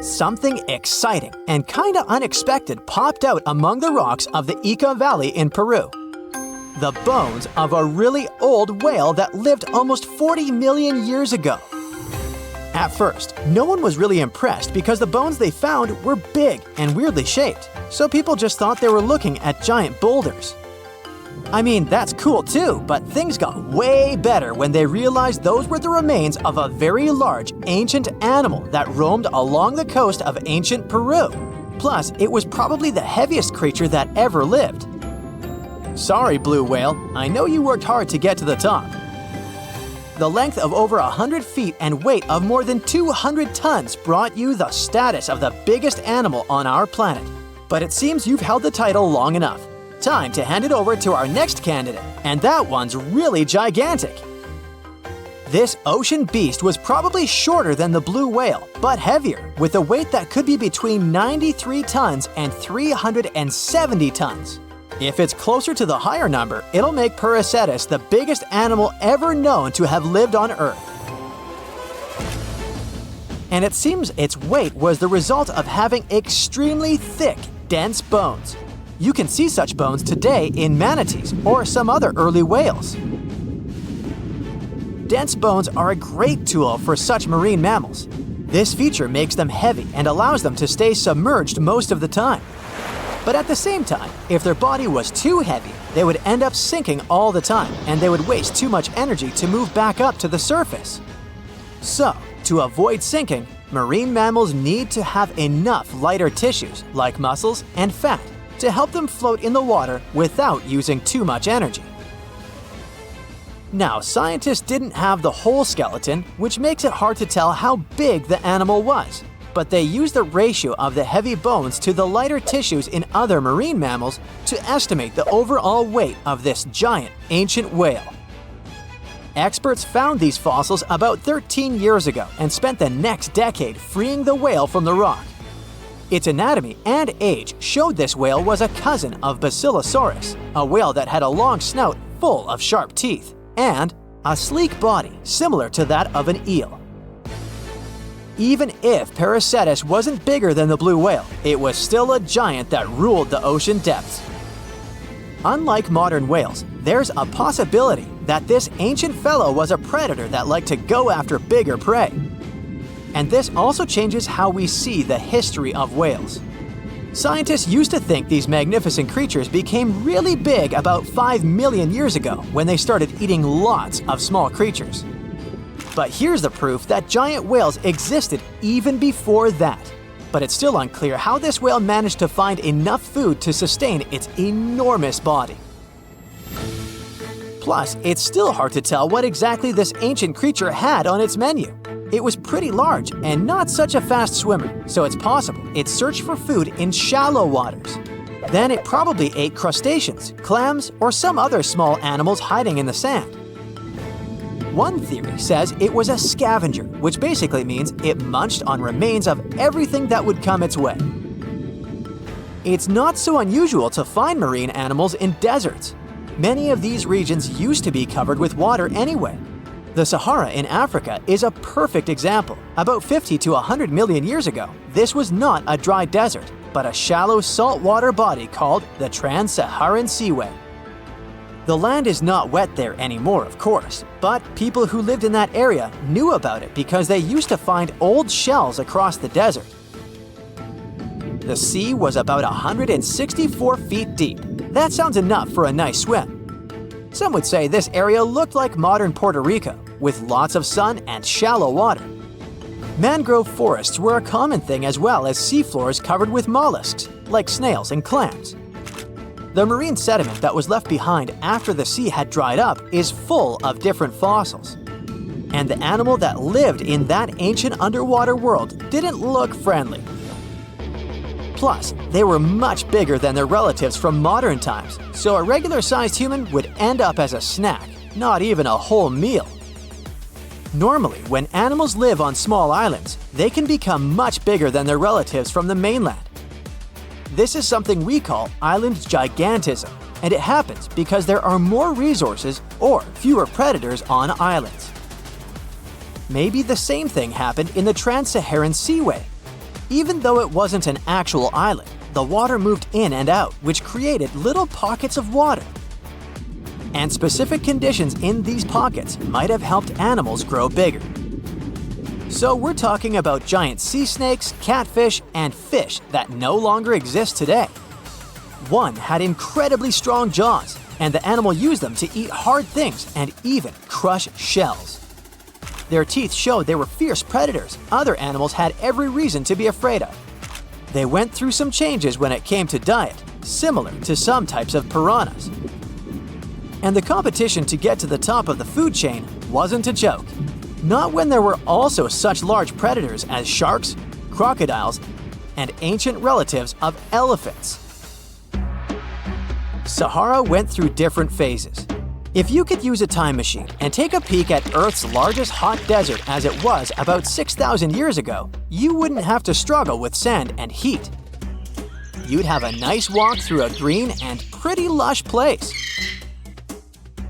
Something exciting and kinda unexpected popped out among the rocks of the Ica Valley in Peru. The bones of a really old whale that lived almost 40 million years ago. At first, no one was really impressed because the bones they found were big and weirdly shaped, so people just thought they were looking at giant boulders. I mean, that's cool too, but things got way better when they realized those were the remains of a very large ancient animal that roamed along the coast of ancient Peru. Plus, it was probably the heaviest creature that ever lived. Sorry, blue whale, I know you worked hard to get to the top. The length of over 100 feet and weight of more than 200 tons brought you the status of the biggest animal on our planet. But it seems you've held the title long enough. Time to hand it over to our next candidate, and that one's really gigantic. This ocean beast was probably shorter than the blue whale, but heavier, with a weight that could be between 93 tons and 370 tons. If it's closer to the higher number, it'll make Purucetus the biggest animal ever known to have lived on Earth. And it seems its weight was the result of having extremely thick, dense bones. You can see such bones today in manatees or some other early whales. Dense bones are a great tool for such marine mammals. This feature makes them heavy and allows them to stay submerged most of the time. But at the same time, if their body was too heavy, they would end up sinking all the time and they would waste too much energy to move back up to the surface. So, to avoid sinking, marine mammals need to have enough lighter tissues, like muscles and fat, to help them float in the water without using too much energy. Now, scientists didn't have the whole skeleton, which makes it hard to tell how big the animal was. But they used the ratio of the heavy bones to the lighter tissues in other marine mammals to estimate the overall weight of this giant ancient whale. Experts found these fossils about 13 years ago and spent the next decade freeing the whale from the rock. Its anatomy and age showed this whale was a cousin of Basilosaurus, a whale that had a long snout full of sharp teeth, and a sleek body similar to that of an eel. Even if Purucetus wasn't bigger than the blue whale, it was still a giant that ruled the ocean depths. Unlike modern whales, there's a possibility that this ancient fellow was a predator that liked to go after bigger prey. And this also changes how we see the history of whales. Scientists used to think these magnificent creatures became really big about 5 million years ago when they started eating lots of small creatures. But here's the proof that giant whales existed even before that. But it's still unclear how this whale managed to find enough food to sustain its enormous body. Plus, it's still hard to tell what exactly this ancient creature had on its menu. It was pretty large and not such a fast swimmer, so it's possible it searched for food in shallow waters. Then it probably ate crustaceans, clams, or some other small animals hiding in the sand. One theory says it was a scavenger, which basically means it munched on remains of everything that would come its way. It's not so unusual to find marine animals in deserts. Many of these regions used to be covered with water anyway. The Sahara in Africa is a perfect example. About 50 to 100 million years ago, this was not a dry desert, but a shallow saltwater body called the Trans-Saharan Seaway. The land is not wet there anymore, of course, but people who lived in that area knew about it because they used to find old shells across the desert. The sea was about 164 feet deep. That sounds enough for a nice swim. Some would say this area looked like modern Puerto Rico, with lots of sun and shallow water. Mangrove forests were a common thing as well as seafloors covered with mollusks, like snails and clams. The marine sediment that was left behind after the sea had dried up is full of different fossils. And the animal that lived in that ancient underwater world didn't look friendly. Plus, they were much bigger than their relatives from modern times, so a regular-sized human would end up as a snack, not even a whole meal. Normally, when animals live on small islands, they can become much bigger than their relatives from the mainland. This is something we call island gigantism, and it happens because there are more resources or fewer predators on islands. Maybe the same thing happened in the Trans-Saharan Seaway. Even though it wasn't an actual island, the water moved in and out, which created little pockets of water. And specific conditions in these pockets might have helped animals grow bigger. So we're talking about giant sea snakes, catfish, and fish that no longer exist today. One had incredibly strong jaws, and the animal used them to eat hard things and even crush shells. Their teeth showed they were fierce predators other animals had every reason to be afraid of. They went through some changes when it came to diet, similar to some types of piranhas. And the competition to get to the top of the food chain wasn't a joke. Not when there were also such large predators as sharks, crocodiles, and ancient relatives of elephants. Sahara went through different phases. If you could use a time machine and take a peek at Earth's largest hot desert as it was about 6,000 years ago, you wouldn't have to struggle with sand and heat. You'd have a nice walk through a green and pretty lush place.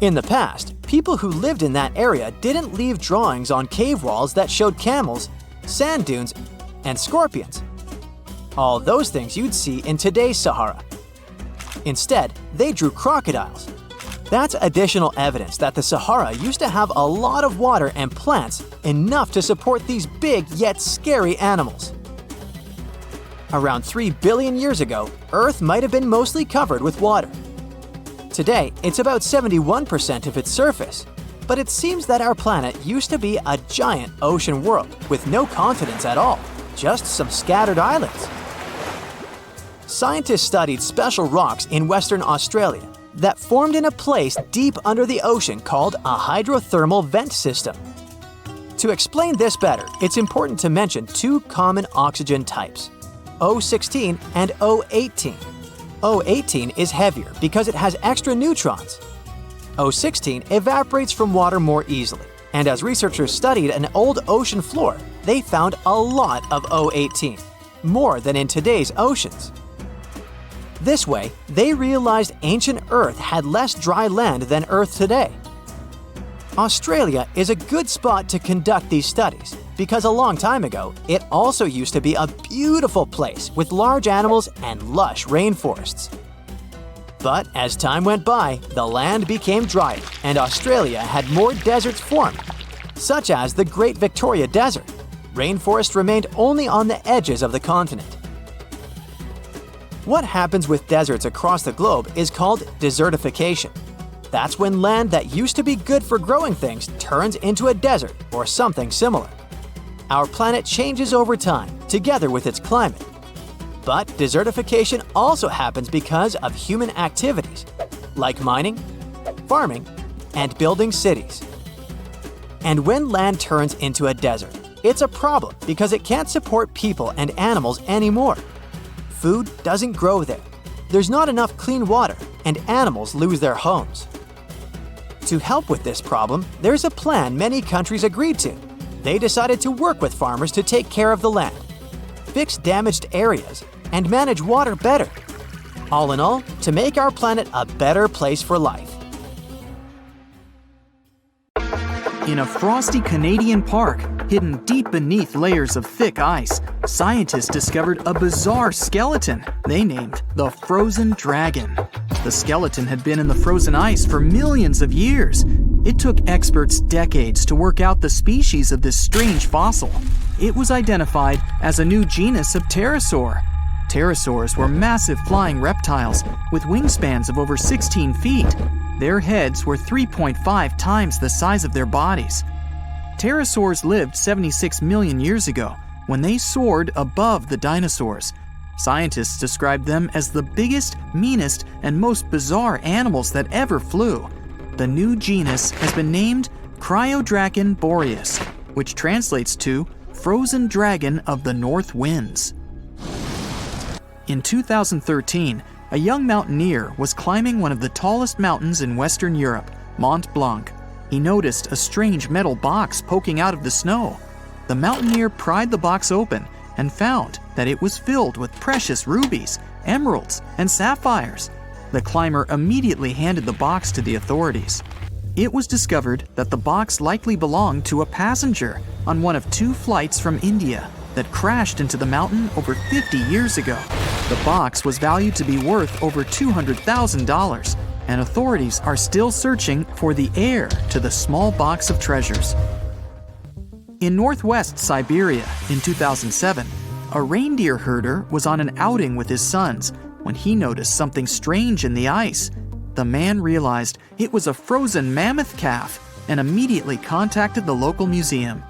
In the past, people who lived in that area didn't leave drawings on cave walls that showed camels, sand dunes, and scorpions. All those things you'd see in today's Sahara. Instead, they drew crocodiles. That's additional evidence that the Sahara used to have a lot of water and plants enough to support these big yet scary animals. Around 3 billion years ago, Earth might have been mostly covered with water. Today, it's about 71% of its surface, but it seems that our planet used to be a giant ocean world with no continents at all, just some scattered islands. Scientists studied special rocks in Western Australia that formed in a place deep under the ocean called a hydrothermal vent system. To explain this better, it's important to mention two common oxygen types, O16 and O18. O18 is heavier because it has extra neutrons. O16 evaporates from water more easily, and as researchers studied an old ocean floor, they found a lot of O18, more than in today's oceans. This way, they realized ancient Earth had less dry land than Earth today. Australia is a good spot to conduct these studies because a long time ago, it also used to be a beautiful place with large animals and lush rainforests. But as time went by, the land became drier and Australia had more deserts formed, such as the Great Victoria Desert. Rainforest remained only on the edges of the continent. What happens with deserts across the globe is called desertification. That's when land that used to be good for growing things turns into a desert or something similar. Our planet changes over time, together with its climate. But desertification also happens because of human activities, like mining, farming, and building cities. And when land turns into a desert, it's a problem because it can't support people and animals anymore. Food doesn't grow there. There's not enough clean water, and animals lose their homes. To help with this problem, there's a plan many countries agreed to. They decided to work with farmers to take care of the land, fix damaged areas, and manage water better. All in all, to make our planet a better place for life. In a frosty Canadian park, hidden deep beneath layers of thick ice, scientists discovered a bizarre skeleton they named the Frozen Dragon. The skeleton had been in the frozen ice for millions of years. It took experts decades to work out the species of this strange fossil. It was identified as a new genus of pterosaur. Pterosaurs were massive flying reptiles with wingspans of over 16 feet. Their heads were 3.5 times the size of their bodies. Pterosaurs lived 76 million years ago when they soared above the dinosaurs. Scientists described them as the biggest, meanest, and most bizarre animals that ever flew. The new genus has been named Cryodragon boreas, which translates to Frozen Dragon of the North Winds. In 2013, a young mountaineer was climbing one of the tallest mountains in Western Europe, Mont Blanc. He noticed a strange metal box poking out of the snow. The mountaineer pried the box open and found that it was filled with precious rubies, emeralds, and sapphires. The climber immediately handed the box to the authorities. It was discovered that the box likely belonged to a passenger on one of 2 flights from India. that crashed into the mountain over 50 years ago. The box was valued to be worth over $200,000, and authorities are still searching for the heir to the small box of treasures. In northwest Siberia in 2007, a reindeer herder was on an outing with his sons when he noticed something strange in the ice. The man realized it was a frozen mammoth calf and immediately contacted the local museum.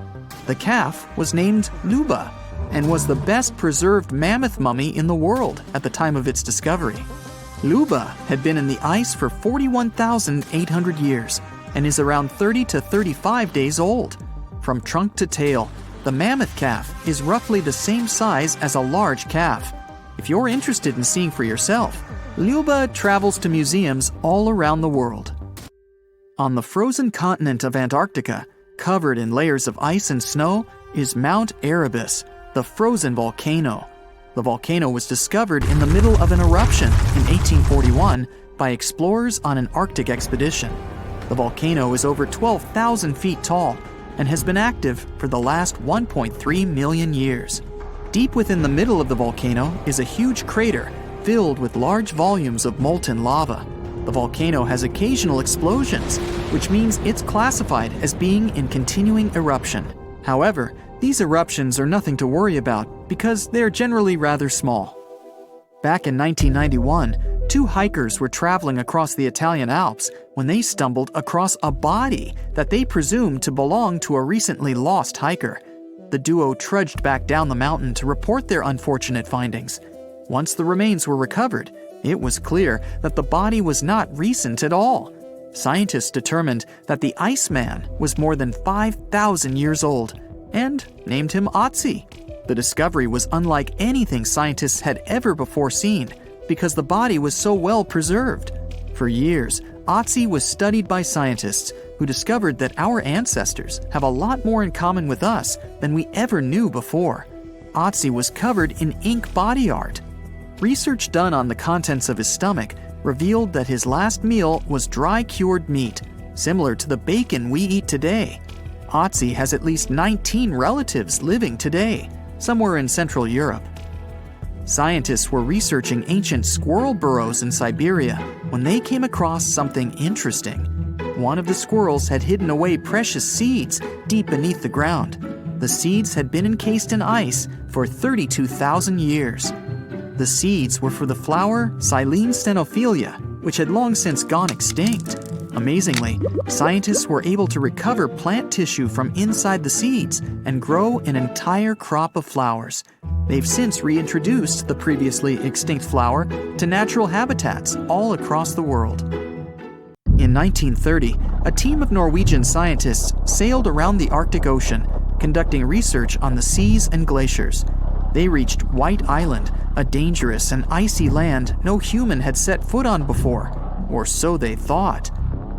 The calf was named Luba and was the best preserved mammoth mummy in the world at the time of its discovery. Luba had been in the ice for 41,800 years and is around 30 to 35 days old. From trunk to tail, the mammoth calf is roughly the same size as a large calf. If you're interested in seeing for yourself, Luba travels to museums all around the world. On the frozen continent of Antarctica, covered in layers of ice and snow, is Mount Erebus, the frozen volcano. The volcano was discovered in the middle of an eruption in 1841 by explorers on an Arctic expedition. The volcano is over 12,000 feet tall and has been active for the last 1.3 million years. Deep within the middle of the volcano is a huge crater filled with large volumes of molten lava. The volcano has occasional explosions, which means it's classified as being in continuing eruption. However, these eruptions are nothing to worry about because they're generally rather small. Back in 1991, two hikers were traveling across the Italian Alps when they stumbled across a body that they presumed to belong to a recently lost hiker. The duo trudged back down the mountain to report their unfortunate findings. Once the remains were recovered, it was clear that the body was not recent at all. Scientists determined that the Iceman was more than 5,000 years old and named him Otzi. The discovery was unlike anything scientists had ever before seen because the body was so well preserved. For years, Otzi was studied by scientists who discovered that our ancestors have a lot more in common with us than we ever knew before. Otzi was covered in ink body art. Research done on the contents of his stomach revealed that his last meal was dry-cured meat, similar to the bacon we eat today. Otzi has at least 19 relatives living today, somewhere in Central Europe. Scientists were researching ancient squirrel burrows in Siberia when they came across something interesting. One of the squirrels had hidden away precious seeds deep beneath the ground. The seeds had been encased in ice for 32,000 years. The seeds were for the flower Silene stenophilia, which had long since gone extinct. Amazingly, scientists were able to recover plant tissue from inside the seeds and grow an entire crop of flowers. They've since reintroduced the previously extinct flower to natural habitats all across the world. In 1930, a team of Norwegian scientists sailed around the Arctic Ocean, conducting research on the seas and glaciers. They reached White Island, a dangerous and icy land no human had set foot on before, or so they thought.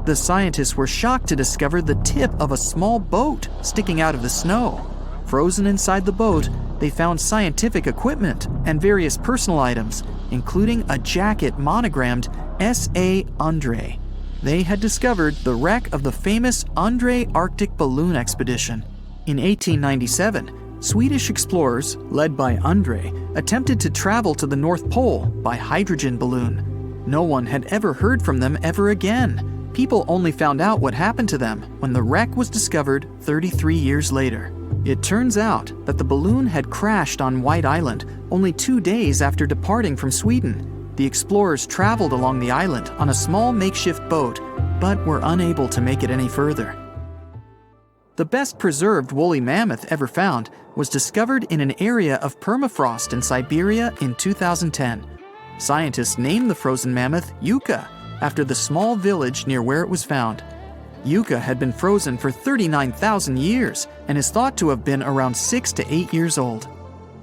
The scientists were shocked to discover the tip of a small boat sticking out of the snow. Frozen inside the boat, they found scientific equipment and various personal items, including a jacket monogrammed S.A. Andre. They had discovered the wreck of the famous Andre Arctic balloon expedition. In 1897, Swedish explorers, led by Andre, attempted to travel to the North Pole by hydrogen balloon. No one had ever heard from them ever again. People only found out what happened to them when the wreck was discovered 33 years later. It turns out that the balloon had crashed on White Island only 2 days after departing from Sweden. The explorers traveled along the island on a small makeshift boat, but were unable to make it any further. The best preserved woolly mammoth ever found was discovered in an area of permafrost in Siberia in 2010. Scientists named the frozen mammoth Yucca after the small village near where it was found. Yucca had been frozen for 39,000 years and is thought to have been around 6 to 8 years old.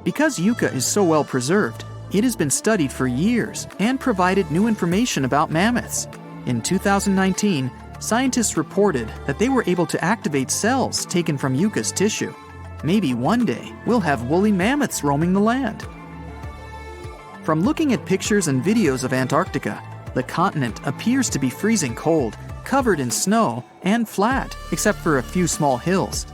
Because Yucca is so well preserved, it has been studied for years and provided new information about mammoths. In 2019, scientists reported that they were able to activate cells taken from Yucca's tissue. Maybe one day we'll have woolly mammoths roaming the land. From looking at pictures and videos of Antarctica, the continent appears to be freezing cold, covered in snow, and flat, except for a few small hills.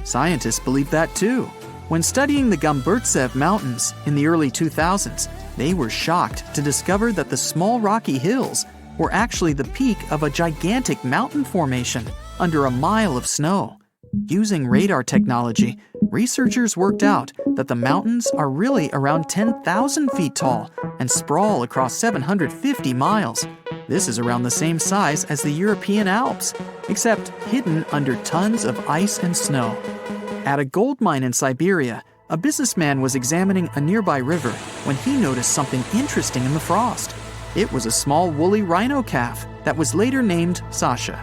Scientists believe that too. When studying the Gamburtsev Mountains in the early 2000s, they were shocked to discover that the small rocky hills were actually the peak of a gigantic mountain formation under a mile of snow. Using radar technology, researchers worked out that the mountains are really around 10,000 feet tall and sprawl across 750 miles. This is around the same size as the European Alps, except hidden under tons of ice and snow. At a gold mine in Siberia, a businessman was examining a nearby river when he noticed something interesting in the frost. It was a small woolly rhino calf that was later named Sasha.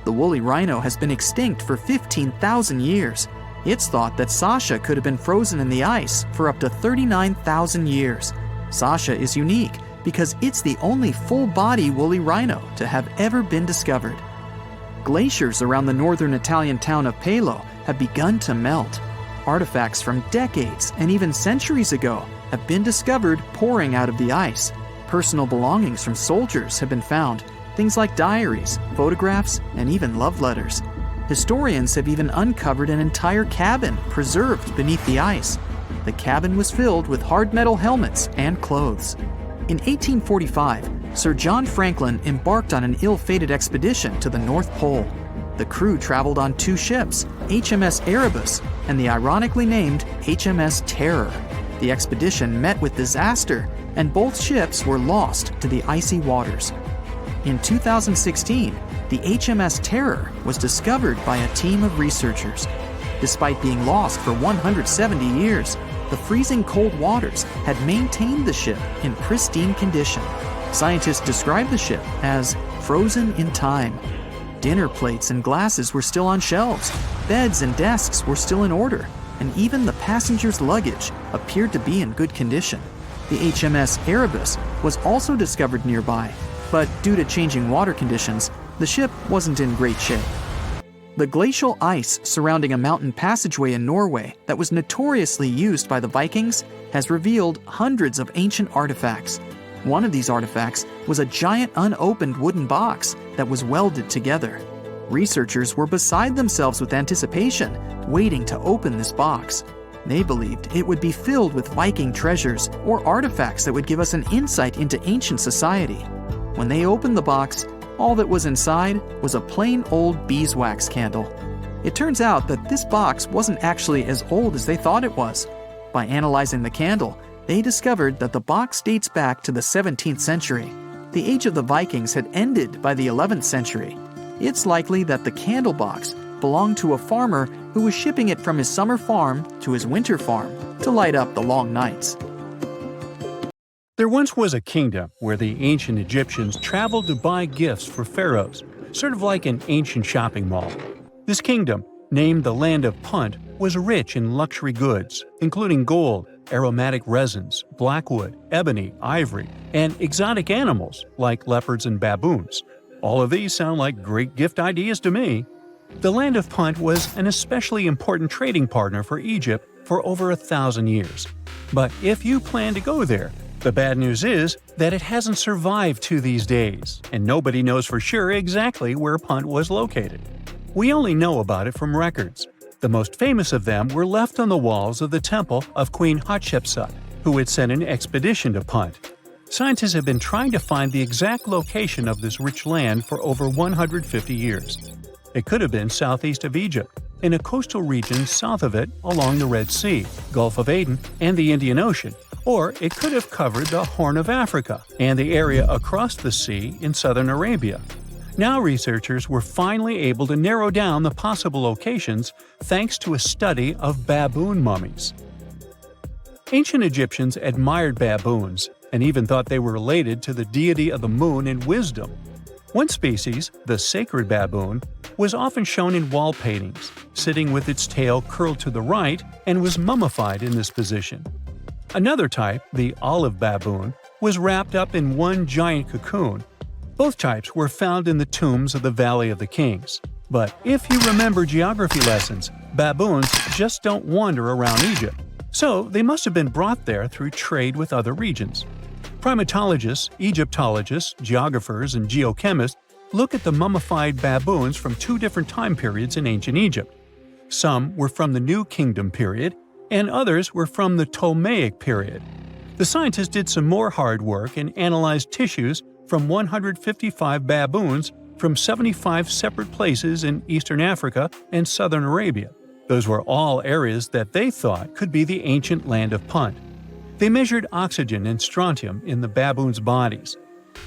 The woolly rhino has been extinct for 15,000 years. It's thought that Sasha could have been frozen in the ice for up to 39,000 years. Sasha is unique because it's the only full-body woolly rhino to have ever been discovered. Glaciers around the northern Italian town of Pelo have begun to melt. Artifacts from decades and even centuries ago have been discovered pouring out of the ice. Personal belongings from soldiers have been found, things like diaries, photographs, and even love letters. Historians have even uncovered an entire cabin preserved beneath the ice. The cabin was filled with hard metal helmets and clothes. In 1845, Sir John Franklin embarked on an ill-fated expedition to the North Pole. The crew traveled on two ships, HMS Erebus and the ironically named HMS Terror. The expedition met with disaster, and both ships were lost to the icy waters. In 2016, the HMS Terror was discovered by a team of researchers. Despite being lost for 170 years, the freezing cold waters had maintained the ship in pristine condition. Scientists described the ship as frozen in time. Dinner plates and glasses were still on shelves, beds and desks were still in order, and even the passengers' luggage appeared to be in good condition. The HMS Erebus was also discovered nearby, but due to changing water conditions, the ship wasn't in great shape. The glacial ice surrounding a mountain passageway in Norway that was notoriously used by the Vikings has revealed hundreds of ancient artifacts. One of these artifacts was a giant unopened wooden box that was welded together. Researchers were beside themselves with anticipation, waiting to open this box. They believed it would be filled with Viking treasures or artifacts that would give us an insight into ancient society. When they opened the box, all that was inside was a plain old beeswax candle. It turns out that this box wasn't actually as old as they thought it was. By analyzing the candle, they discovered that the box dates back to the 17th century. The age of the Vikings had ended by the 11th century. It's likely that the candle box belonged to a farmer who was shipping it from his summer farm to his winter farm to light up the long nights. There once was a kingdom where the ancient Egyptians traveled to buy gifts for pharaohs, sort of like an ancient shopping mall. This kingdom, named the Land of Punt, was rich in luxury goods, including gold, aromatic resins, blackwood, ebony, ivory, and exotic animals like leopards and baboons. All of these sound like great gift ideas to me. The Land of Punt was an especially important trading partner for Egypt for over 1,000 years. But if you plan to go there, the bad news is that it hasn't survived to these days, and nobody knows for sure exactly where Punt was located. We only know about it from records. The most famous of them were left on the walls of the temple of Queen Hatshepsut, who had sent an expedition to Punt. Scientists have been trying to find the exact location of this rich land for over 150 years. It could have been southeast of Egypt, in a coastal region south of it along the Red Sea, Gulf of Aden, and the Indian Ocean, or it could have covered the Horn of Africa and the area across the sea in southern Arabia. Now researchers were finally able to narrow down the possible locations thanks to a study of baboon mummies. Ancient Egyptians admired baboons and even thought they were related to the deity of the moon and wisdom. One species, the sacred baboon, was often shown in wall paintings, sitting with its tail curled to the right, and was mummified in this position. Another type, the olive baboon, was wrapped up in one giant cocoon. Both types were found in the tombs of the Valley of the Kings. But if you remember geography lessons, baboons just don't wander around Egypt. So they must have been brought there through trade with other regions. Primatologists, Egyptologists, geographers, and geochemists look at the mummified baboons from two different time periods in ancient Egypt. Some were from the New Kingdom period, and others were from the Ptolemaic period. The scientists did some more hard work and analyzed tissues from 155 baboons from 75 separate places in eastern Africa and southern Arabia. Those were all areas that they thought could be the ancient land of Punt. They measured oxygen and strontium in the baboons' bodies.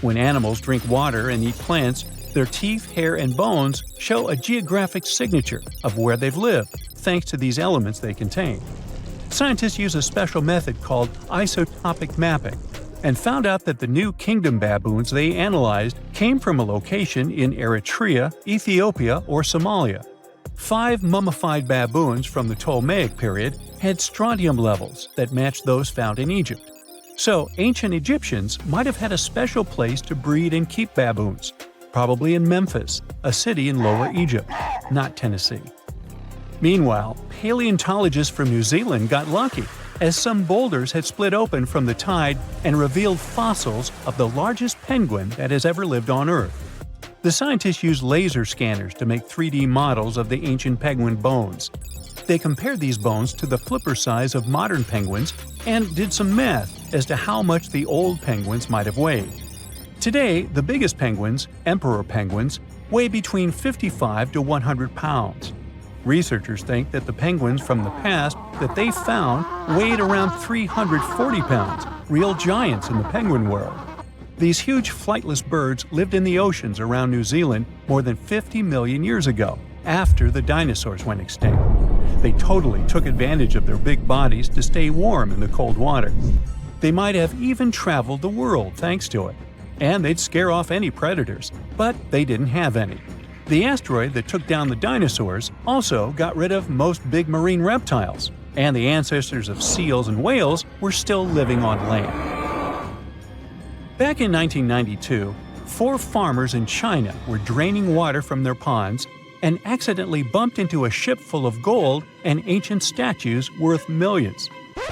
When animals drink water and eat plants, their teeth, hair, and bones show a geographic signature of where they've lived, thanks to these elements they contain. Scientists use a special method called isotopic mapping and found out that the New Kingdom baboons they analyzed came from a location in Eritrea, Ethiopia, or Somalia. 5 mummified baboons from the Ptolemaic period had strontium levels that matched those found in Egypt. So, ancient Egyptians might have had a special place to breed and keep baboons, probably in Memphis, a city in Lower Egypt, not Tennessee. Meanwhile, paleontologists from New Zealand got lucky, as some boulders had split open from the tide and revealed fossils of the largest penguin that has ever lived on Earth. The scientists used laser scanners to make 3D models of the ancient penguin bones. They compared these bones to the flipper size of modern penguins and did some math as to how much the old penguins might have weighed. Today, the biggest penguins, emperor penguins, weigh between 55 to 100 pounds. Researchers think that the penguins from the past that they found weighed around 340 pounds, real giants in the penguin world. These huge flightless birds lived in the oceans around New Zealand more than 50 million years ago, after the dinosaurs went extinct. They totally took advantage of their big bodies to stay warm in the cold water. They might have even traveled the world thanks to it. And they'd scare off any predators, but they didn't have any. The asteroid that took down the dinosaurs also got rid of most big marine reptiles, and the ancestors of seals and whales were still living on land. Back in 1992, 4 farmers in China were draining water from their ponds and accidentally bumped into a ship full of gold and ancient statues worth millions.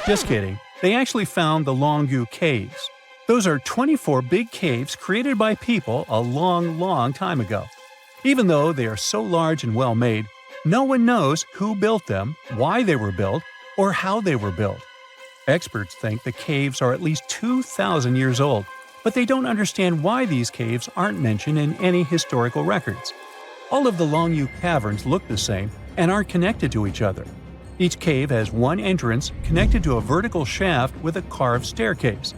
Just kidding, they actually found the Longu Caves. Those are 24 big caves created by people a long, long time ago. Even though they are so large and well-made, no one knows who built them, why they were built, or how they were built. Experts think the caves are at least 2,000 years old, but they don't understand why these caves aren't mentioned in any historical records. All of the Longu caverns look the same and aren't connected to each other. Each cave has one entrance connected to a vertical shaft with a carved staircase.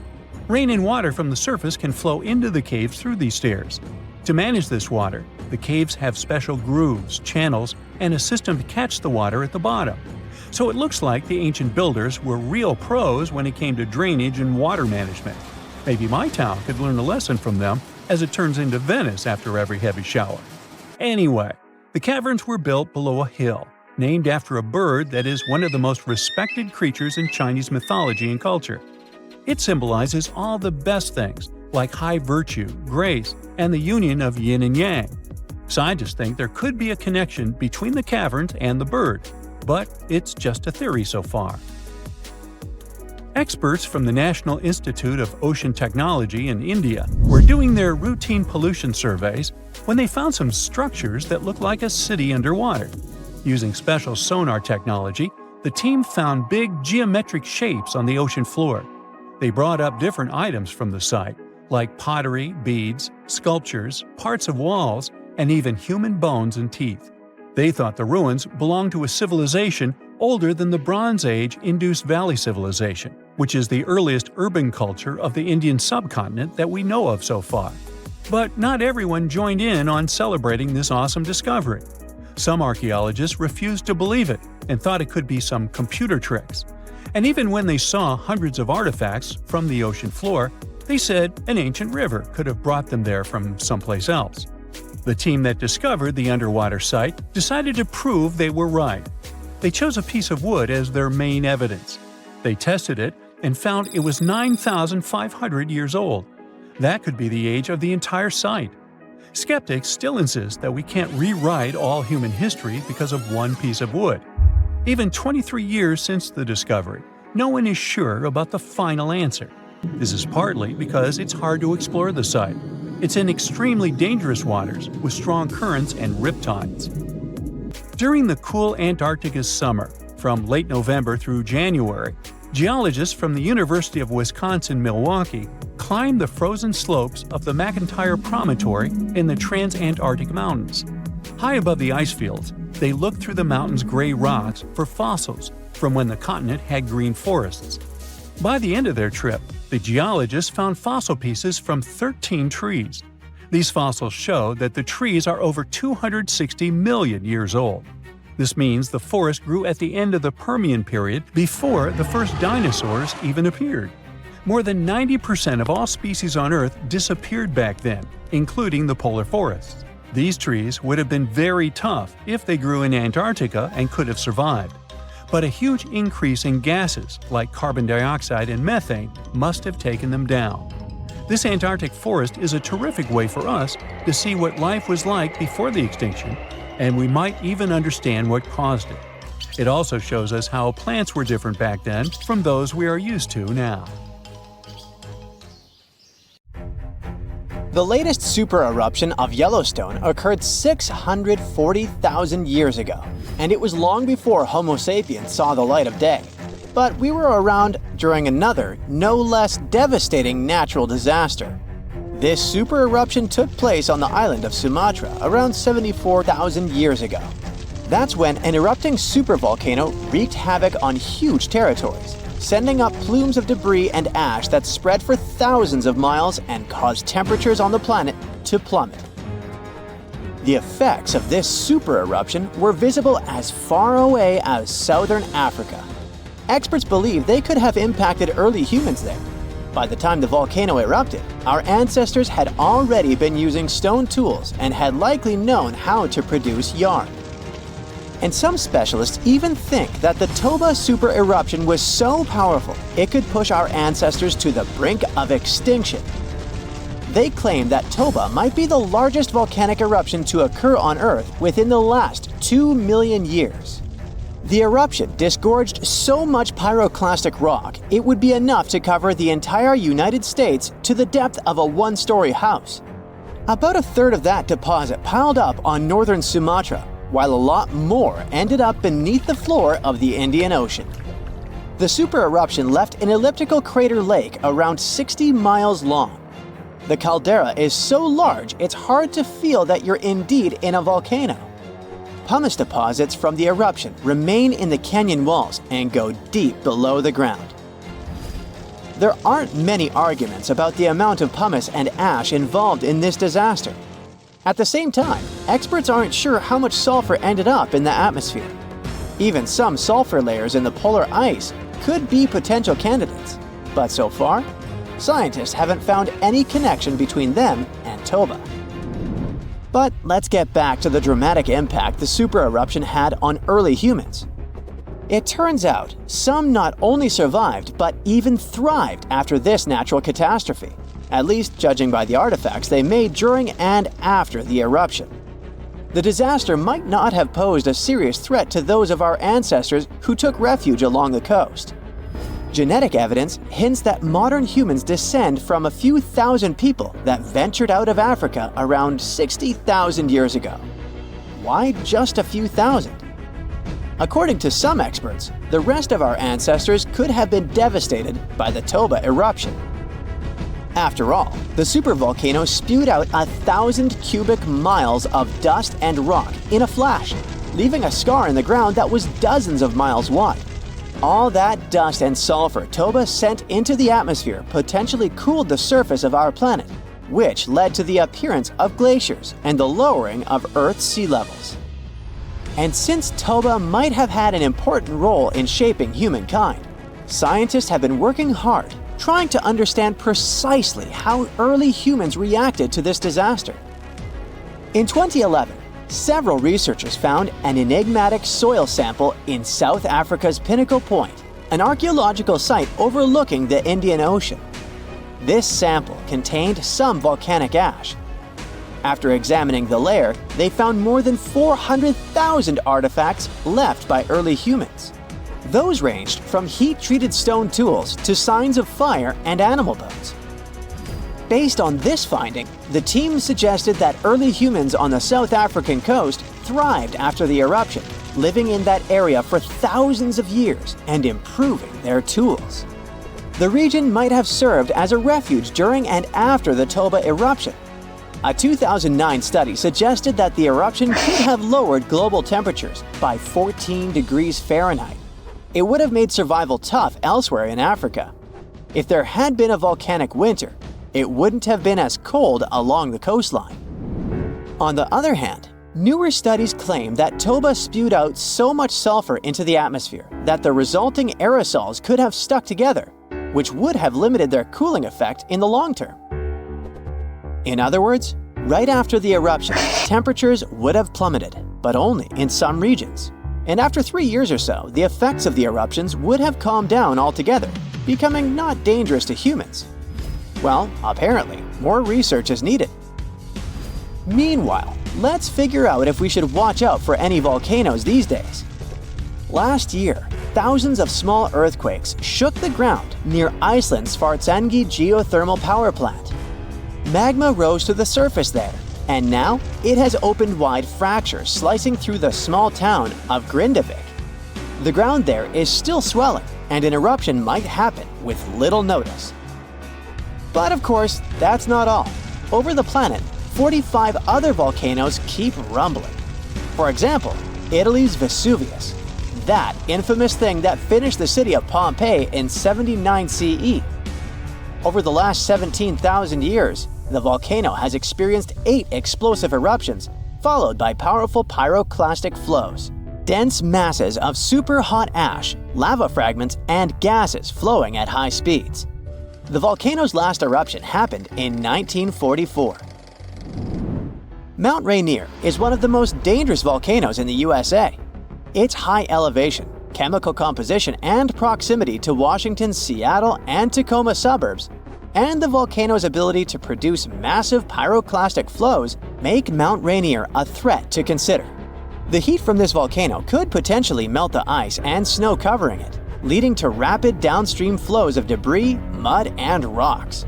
Rain and water from the surface can flow into the caves through these stairs. To manage this water, the caves have special grooves, channels, and a system to catch the water at the bottom. So it looks like the ancient builders were real pros when it came to drainage and water management. Maybe my town could learn a lesson from them, as it turns into Venice after every heavy shower. Anyway, the caverns were built below a hill, named after a bird that is one of the most respected creatures in Chinese mythology and culture. It symbolizes all the best things, like high virtue, grace, and the union of yin and yang. Scientists think there could be a connection between the caverns and the bird, but it's just a theory so far. Experts from the National Institute of Ocean Technology in India were doing their routine pollution surveys when they found some structures that looked like a city underwater. Using special sonar technology, the team found big geometric shapes on the ocean floor. They brought up different items from the site, like pottery, beads, sculptures, parts of walls, and even human bones and teeth. They thought the ruins belonged to a civilization older than the Bronze Age Indus Valley Civilization, which is the earliest urban culture of the Indian subcontinent that we know of so far. But not everyone joined in on celebrating this awesome discovery. Some archaeologists refused to believe it and thought it could be some computer tricks. And even when they saw hundreds of artifacts from the ocean floor, they said an ancient river could have brought them there from someplace else. The team that discovered the underwater site decided to prove they were right. They chose a piece of wood as their main evidence. They tested it and found it was 9,500 years old. That could be the age of the entire site. Skeptics still insist that we can't rewrite all human history because of one piece of wood. Even 23 years since the discovery, no one is sure about the final answer. This is partly because it's hard to explore the site. It's in extremely dangerous waters with strong currents and riptides. During the cool Antarctica summer, from late November through January, geologists from the University of Wisconsin-Milwaukee climbed the frozen slopes of the McIntyre Promontory in the Transantarctic Mountains. High above the ice fields, they looked through the mountain's gray rocks for fossils from when the continent had green forests. By the end of their trip, the geologists found fossil pieces from 13 trees. These fossils show that the trees are over 260 million years old. This means the forest grew at the end of the Permian period before the first dinosaurs even appeared. More than 90% of all species on Earth disappeared back then, including the polar forests. These trees would have been very tough if they grew in Antarctica and could have survived. But a huge increase in gases like carbon dioxide and methane must have taken them down. This Antarctic forest is a terrific way for us to see what life was like before the extinction, and we might even understand what caused it. It also shows us how plants were different back then from those we are used to now. The latest super-eruption of Yellowstone occurred 640,000 years ago, and it was long before Homo sapiens saw the light of day. But we were around during another, no less devastating natural disaster. This super-eruption took place on the island of Sumatra around 74,000 years ago. That's when an erupting supervolcano wreaked havoc on huge territories, sending up plumes of debris and ash that spread for thousands of miles and caused temperatures on the planet to plummet. The effects of this super-eruption were visible as far away as southern Africa. Experts believe they could have impacted early humans there. By the time the volcano erupted, our ancestors had already been using stone tools and had likely known how to produce yarn. And some specialists even think that the Toba super-eruption was so powerful it could push our ancestors to the brink of extinction. They claim that Toba might be the largest volcanic eruption to occur on Earth within the last 2 million years. The eruption disgorged so much pyroclastic rock it would be enough to cover the entire United States to the depth of a one-story house. About a third of that deposit piled up on northern Sumatra, while a lot more ended up beneath the floor of the Indian Ocean. The super-eruption left an elliptical crater lake around 60 miles long. The caldera is so large it's hard to feel that you're indeed in a volcano. Pumice deposits from the eruption remain in the canyon walls and go deep below the ground. There aren't many arguments about the amount of pumice and ash involved in this disaster. At the same time, experts aren't sure how much sulfur ended up in the atmosphere. Even some sulfur layers in the polar ice could be potential candidates, but so far, scientists haven't found any connection between them and Toba. But let's get back to the dramatic impact the super-eruption had on early humans. It turns out some not only survived but even thrived after this natural catastrophe, at least judging by the artifacts they made during and after the eruption. The disaster might not have posed a serious threat to those of our ancestors who took refuge along the coast. Genetic evidence hints that modern humans descend from a few thousand people that ventured out of Africa around 60,000 years ago. Why just a few thousand? According to some experts, the rest of our ancestors could have been devastated by the Toba eruption. After all, the supervolcano spewed out 1,000 cubic miles of dust and rock in a flash, leaving a scar in the ground that was dozens of miles wide. All that dust and sulfur Toba sent into the atmosphere potentially cooled the surface of our planet, which led to the appearance of glaciers and the lowering of Earth's sea levels. And since Toba might have had an important role in shaping humankind, scientists have been working hard trying to understand precisely how early humans reacted to this disaster. In 2011, several researchers found an enigmatic soil sample in South Africa's Pinnacle Point, an archaeological site overlooking the Indian Ocean. This sample contained some volcanic ash. After examining the layer, they found more than 400,000 artifacts left by early humans. Those ranged from heat-treated stone tools to signs of fire and animal bones. Based on this finding, the team suggested that early humans on the South African coast thrived after the eruption, living in that area for thousands of years and improving their tools. The region might have served as a refuge during and after the Toba eruption. A 2009 study suggested that the eruption could have lowered global temperatures by 14 degrees Fahrenheit. It would have made survival tough elsewhere in Africa. If there had been a volcanic winter, it wouldn't have been as cold along the coastline. On the other hand, newer studies claim that Toba spewed out so much sulfur into the atmosphere that the resulting aerosols could have stuck together, which would have limited their cooling effect in the long term. In other words, right after the eruption, temperatures would have plummeted, but only in some regions. And after 3 years or so, the effects of the eruptions would have calmed down altogether, becoming not dangerous to humans. Well, apparently, more research is needed. Meanwhile, let's figure out if we should watch out for any volcanoes these days. Last year, thousands of small earthquakes shook the ground near Iceland's Svartsengi geothermal power plant. Magma rose to the surface there, and now it has opened wide fractures slicing through the small town of Grindavik. The ground there is still swelling, and an eruption might happen with little notice. But of course, that's not all. Over the planet, 45 other volcanoes keep rumbling. For example, Italy's Vesuvius, that infamous thing that finished the city of Pompeii in 79 CE. Over the last 17,000 years, the volcano has experienced 8 explosive eruptions, followed by powerful pyroclastic flows, dense masses of super-hot ash, lava fragments, and gases flowing at high speeds. The volcano's last eruption happened in 1944. Mount Rainier is one of the most dangerous volcanoes in the USA. Its high elevation, chemical composition, and proximity to Washington's Seattle and Tacoma suburbs, and the volcano's ability to produce massive pyroclastic flows make Mount Rainier a threat to consider. The heat from this volcano could potentially melt the ice and snow covering it, leading to rapid downstream flows of debris, mud, and rocks.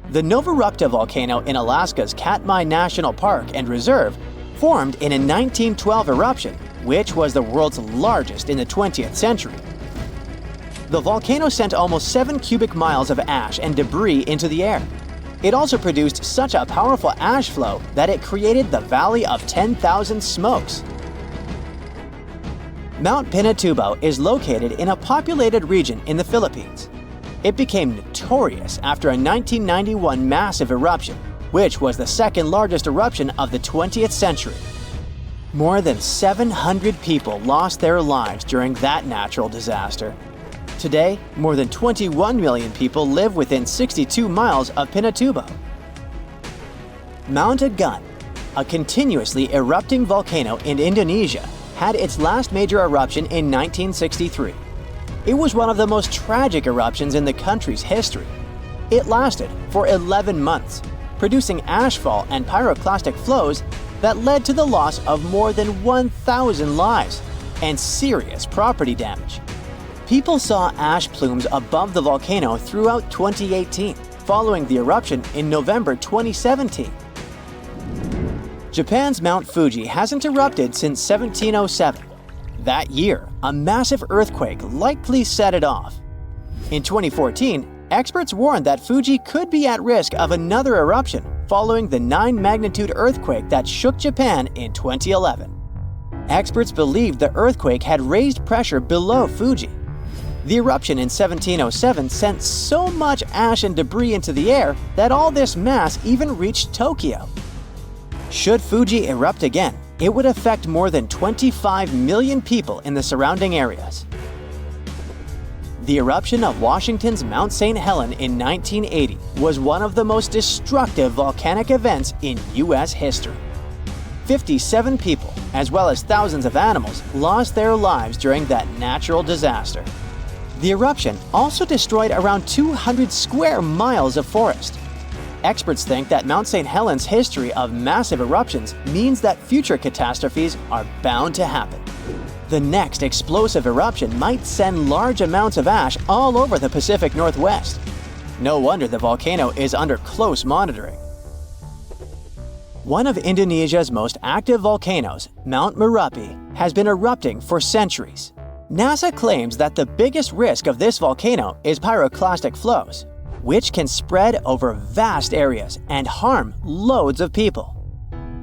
The Novarupta volcano in Alaska's Katmai National Park and Reserve formed in a 1912 eruption, which was the world's largest in the 20th century. The volcano sent almost 7 cubic miles of ash and debris into the air. It also produced such a powerful ash flow that it created the Valley of 10,000 Smokes. Mount Pinatubo is located in a populated region in the Philippines. It became notorious after a 1991 massive eruption, which was the second largest eruption of the 20th century. More than 700 people lost their lives during that natural disaster. Today, more than 21 million people live within 62 miles of Pinatubo. Mount Agun, a continuously erupting volcano in Indonesia, had its last major eruption in 1963. It was one of the most tragic eruptions in the country's history. It lasted for 11 months, producing ashfall and pyroclastic flows that led to the loss of more than 1,000 lives and serious property damage. People saw ash plumes above the volcano throughout 2018, following the eruption in November 2017. Japan's Mount Fuji hasn't erupted since 1707. That year, a massive earthquake likely set it off. In 2014, experts warned that Fuji could be at risk of another eruption following the 9-magnitude earthquake that shook Japan in 2011. Experts believed the earthquake had raised pressure below Fuji. The eruption in 1707 sent so much ash and debris into the air that all this mass even reached Tokyo. Should Fuji erupt again, it would affect more than 25 million people in the surrounding areas. The eruption of Washington's Mount St. Helens in 1980 was one of the most destructive volcanic events in U.S. history. 57 people, as well as thousands of animals, lost their lives during that natural disaster. The eruption also destroyed around 200 square miles of forest. Experts think that Mount St. Helens' history of massive eruptions means that future catastrophes are bound to happen. The next explosive eruption might send large amounts of ash all over the Pacific Northwest. No wonder the volcano is under close monitoring. One of Indonesia's most active volcanoes, Mount Merapi, has been erupting for centuries. NASA claims that the biggest risk of this volcano is pyroclastic flows, which can spread over vast areas and harm loads of people.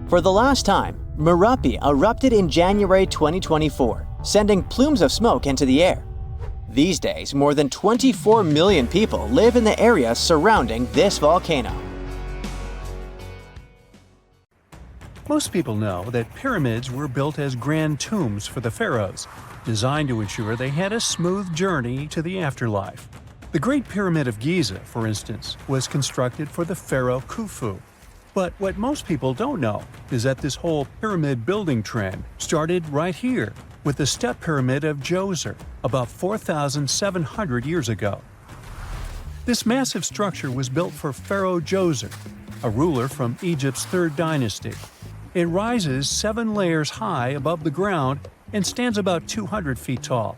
For the last time, Merapi erupted in January 2024, sending plumes of smoke into the air. These days, more than 24 million people live in the area surrounding this volcano. Most people know that pyramids were built as grand tombs for the pharaohs, designed to ensure they had a smooth journey to the afterlife. The Great Pyramid of Giza, for instance, was constructed for the pharaoh Khufu. But what most people don't know is that this whole pyramid building trend started right here with the step pyramid of Djoser about 4,700 years ago. This massive structure was built for Pharaoh Djoser, a ruler from Egypt's 3rd dynasty. It rises 7 layers high above the ground and stands about 200 feet tall.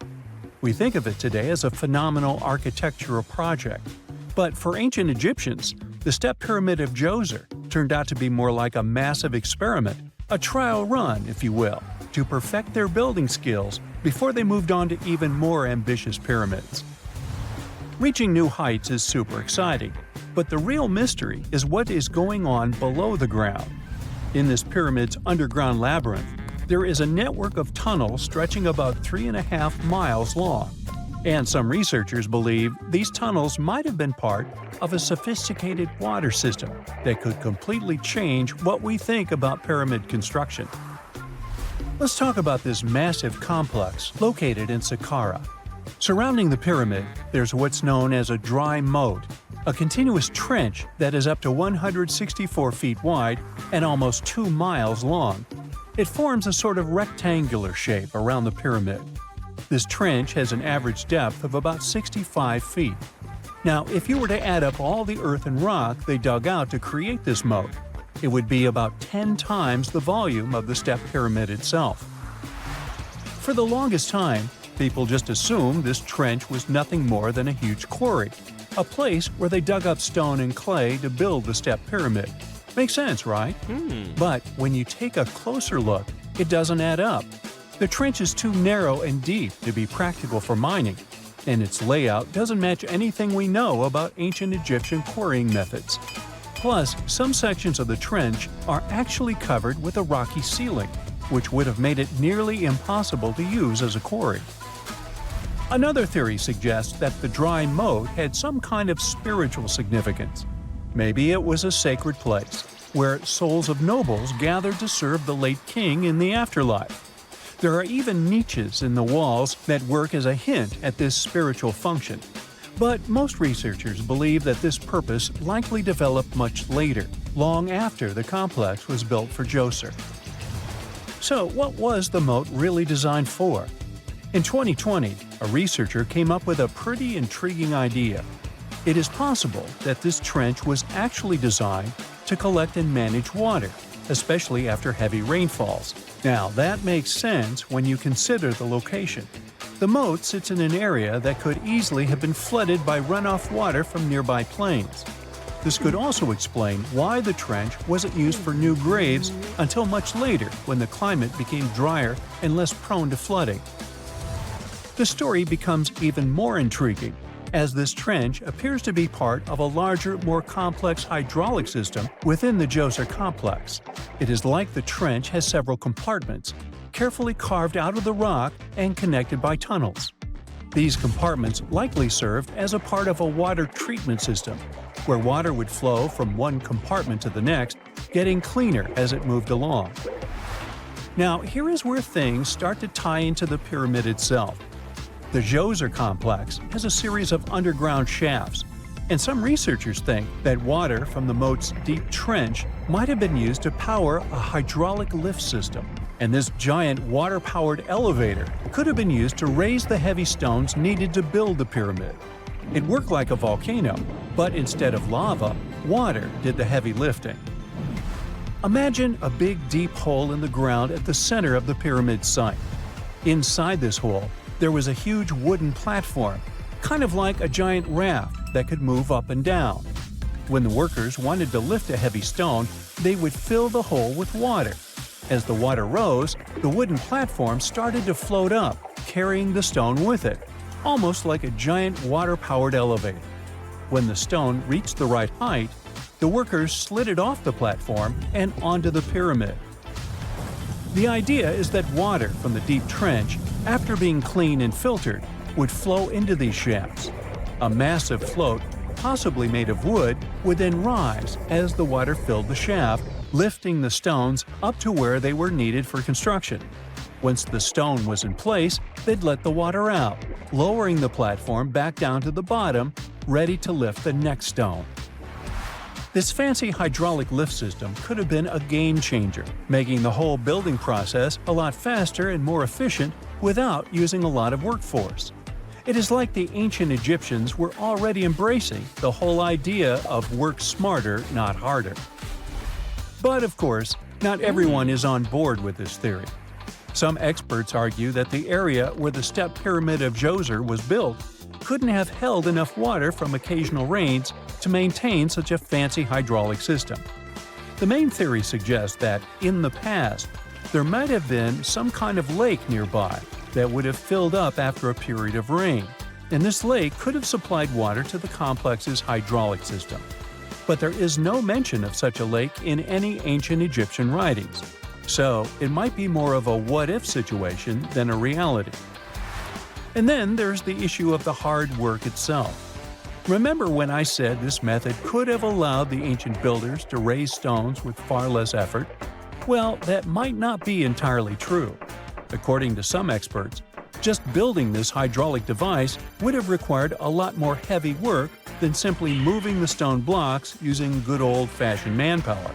We think of it today as a phenomenal architectural project. But for ancient Egyptians, the step pyramid of Djoser turned out to be more like a massive experiment, a trial run, if you will, to perfect their building skills before they moved on to even more ambitious pyramids. Reaching new heights is super exciting, but the real mystery is what is going on below the ground. In this pyramid's underground labyrinth, there is a network of tunnels stretching about 3.5 miles long. And some researchers believe these tunnels might have been part of a sophisticated water system that could completely change what we think about pyramid construction. Let's talk about this massive complex located in Saqqara. Surrounding the pyramid, there's what's known as a dry moat, a continuous trench that is up to 164 feet wide and almost 2 miles long. It forms a sort of rectangular shape around the pyramid. This trench has an average depth of about 65 feet. Now, if you were to add up all the earth and rock they dug out to create this moat, it would be about 10 times the volume of the step pyramid itself. For the longest time, people just assumed this trench was nothing more than a huge quarry, a place where they dug up stone and clay to build the step pyramid. Makes sense, right? But when you take a closer look, it doesn't add up. The trench is too narrow and deep to be practical for mining, and its layout doesn't match anything we know about ancient Egyptian quarrying methods. Plus, some sections of the trench are actually covered with a rocky ceiling, which would have made it nearly impossible to use as a quarry. Another theory suggests that the dry moat had some kind of spiritual significance. Maybe it was a sacred place, where souls of nobles gathered to serve the late king in the afterlife. There are even niches in the walls that work as a hint at this spiritual function. But most researchers believe that this purpose likely developed much later, long after the complex was built for Djoser. So what was the moat really designed for? In 2020, a researcher came up with a pretty intriguing idea. It is possible that this trench was actually designed to collect and manage water, especially after heavy rainfalls. Now, that makes sense when you consider the location. The moat sits in an area that could easily have been flooded by runoff water from nearby plains. This could also explain why the trench wasn't used for new graves until much later when the climate became drier and less prone to flooding. The story becomes even more intriguing, as this trench appears to be part of a larger, more complex hydraulic system within the Djoser complex. It is like the trench has several compartments, carefully carved out of the rock and connected by tunnels. These compartments likely served as a part of a water treatment system, where water would flow from one compartment to the next, getting cleaner as it moved along. Now, here is where things start to tie into the pyramid itself. The Djoser complex has a series of underground shafts, and some researchers think that water from the moat's deep trench might have been used to power a hydraulic lift system, and this giant water-powered elevator could have been used to raise the heavy stones needed to build the pyramid. It worked like a volcano, but instead of lava, water did the heavy lifting. Imagine a big deep hole in the ground at the center of the pyramid site. Inside this hole, there was a huge wooden platform, kind of like a giant raft that could move up and down. When the workers wanted to lift a heavy stone, they would fill the hole with water. As the water rose, the wooden platform started to float up, carrying the stone with it, almost like a giant water-powered elevator. When the stone reached the right height, the workers slid it off the platform and onto the pyramid. The idea is that water from the deep trench, after being cleaned and filtered, would flow into these shafts. A massive float, possibly made of wood, would then rise as the water filled the shaft, lifting the stones up to where they were needed for construction. Once the stone was in place, they'd let the water out, lowering the platform back down to the bottom, ready to lift the next stone. This fancy hydraulic lift system could have been a game changer, making the whole building process a lot faster and more efficient without using a lot of workforce. It is like the ancient Egyptians were already embracing the whole idea of work smarter, not harder. But of course, not everyone is on board with this theory. Some experts argue that the area where the step pyramid of Djoser was built couldn't have held enough water from occasional rains to maintain such a fancy hydraulic system. The main theory suggests that, in the past, there might have been some kind of lake nearby that would have filled up after a period of rain, and this lake could have supplied water to the complex's hydraulic system. But there is no mention of such a lake in any ancient Egyptian writings, so it might be more of a what-if situation than a reality. And then there's the issue of the hard work itself. Remember when I said this method could have allowed the ancient builders to raise stones with far less effort? Well, that might not be entirely true. According to some experts, just building this hydraulic device would have required a lot more heavy work than simply moving the stone blocks using good old-fashioned manpower.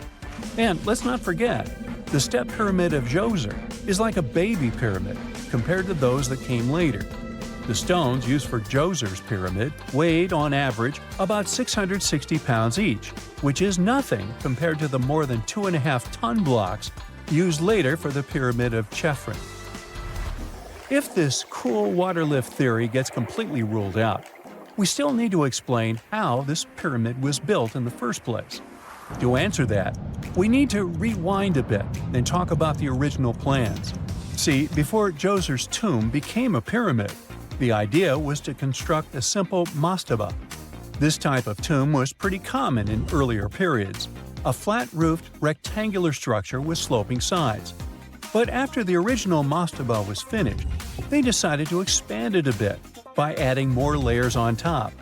And let's not forget, the step pyramid of Djoser is like a baby pyramid compared to those that came later. The stones used for Djoser's pyramid weighed, on average, about 660 pounds each, which is nothing compared to the more than 2.5-ton blocks used later for the pyramid of Chavin. If this cool water lift theory gets completely ruled out, we still need to explain how this pyramid was built in the first place. To answer that, we need to rewind a bit and talk about the original plans. See, before Djoser's tomb became a pyramid, the idea was to construct a simple mastaba. This type of tomb was pretty common in earlier periods, a flat-roofed, rectangular structure with sloping sides. But after the original mastaba was finished, they decided to expand it a bit by adding more layers on top.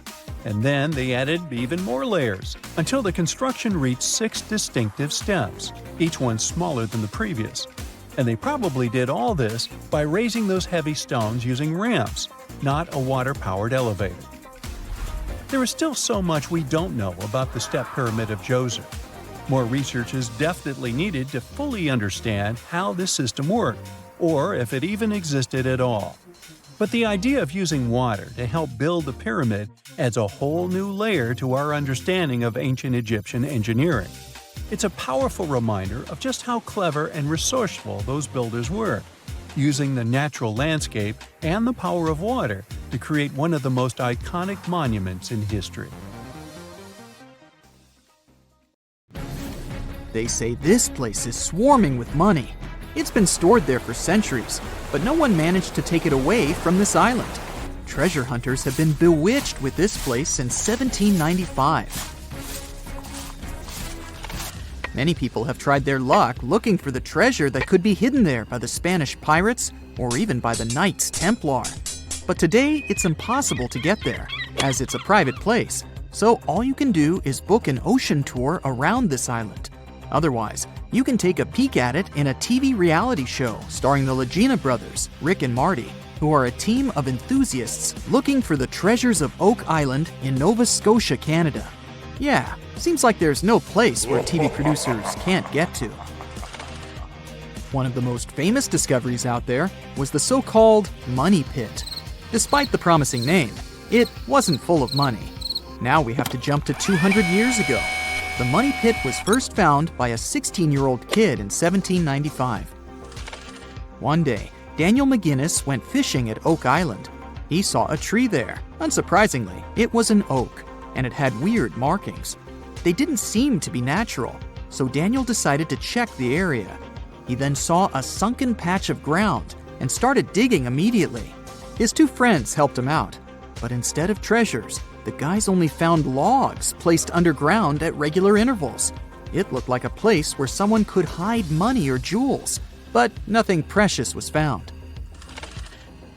And then they added even more layers, until the construction reached 6 distinctive steps, each one smaller than the previous. And they probably did all this by raising those heavy stones using ramps, not a water-powered elevator. There is still so much we don't know about the step pyramid of Djoser. More research is definitely needed to fully understand how this system worked, or if it even existed at all. But the idea of using water to help build the pyramid adds a whole new layer to our understanding of ancient Egyptian engineering. It's a powerful reminder of just how clever and resourceful those builders were, using the natural landscape and the power of water to create one of the most iconic monuments in history. They say this place is swarming with money. It's been stored there for centuries, but no one managed to take it away from this island. Treasure hunters have been bewitched with this place since 1795. Many people have tried their luck looking for the treasure that could be hidden there by the Spanish pirates or even by the Knights Templar. But today, it's impossible to get there, as it's a private place, so all you can do is book an ocean tour around this island. Otherwise, you can take a peek at it in a TV reality show starring the Legina brothers, Rick and Marty, who are a team of enthusiasts looking for the treasures of Oak Island in Nova Scotia, Canada. Yeah, seems like there's no place where TV producers can't get to. One of the most famous discoveries out there was the so-called Money Pit. Despite the promising name, it wasn't full of money. Now we have to jump to 200 years ago. The Money Pit was first found by a 16-year-old kid in 1795. One day, Daniel McGinnis went fishing at Oak Island. He saw a tree there. Unsurprisingly, it was an oak, and it had weird markings. They didn't seem to be natural, so Daniel decided to check the area. He then saw a sunken patch of ground and started digging immediately. His two friends helped him out, but instead of treasures, the guys only found logs placed underground at regular intervals. It looked like a place where someone could hide money or jewels, but nothing precious was found.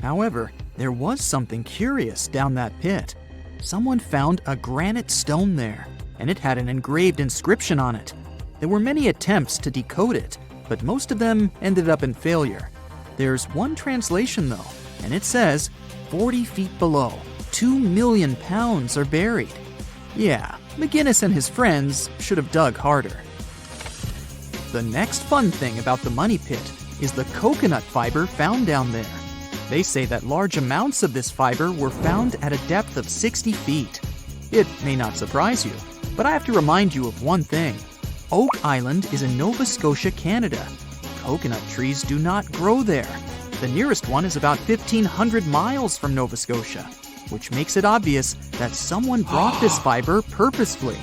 However, there was something curious down that pit. Someone found a granite stone there, and it had an engraved inscription on it. There were many attempts to decode it, but most of them ended up in failure. There's one translation though, and it says, 40 feet below, 2 million pounds are buried. Yeah, McGinnis and his friends should have dug harder. The next fun thing about the money pit is the coconut fiber found down there. They say that large amounts of this fiber were found at a depth of 60 feet. It may not surprise you, but I have to remind you of one thing. Oak Island is in Nova Scotia, Canada. Coconut trees do not grow there. The nearest one is about 1,500 miles from Nova Scotia, which makes it obvious that someone brought this fiber purposefully.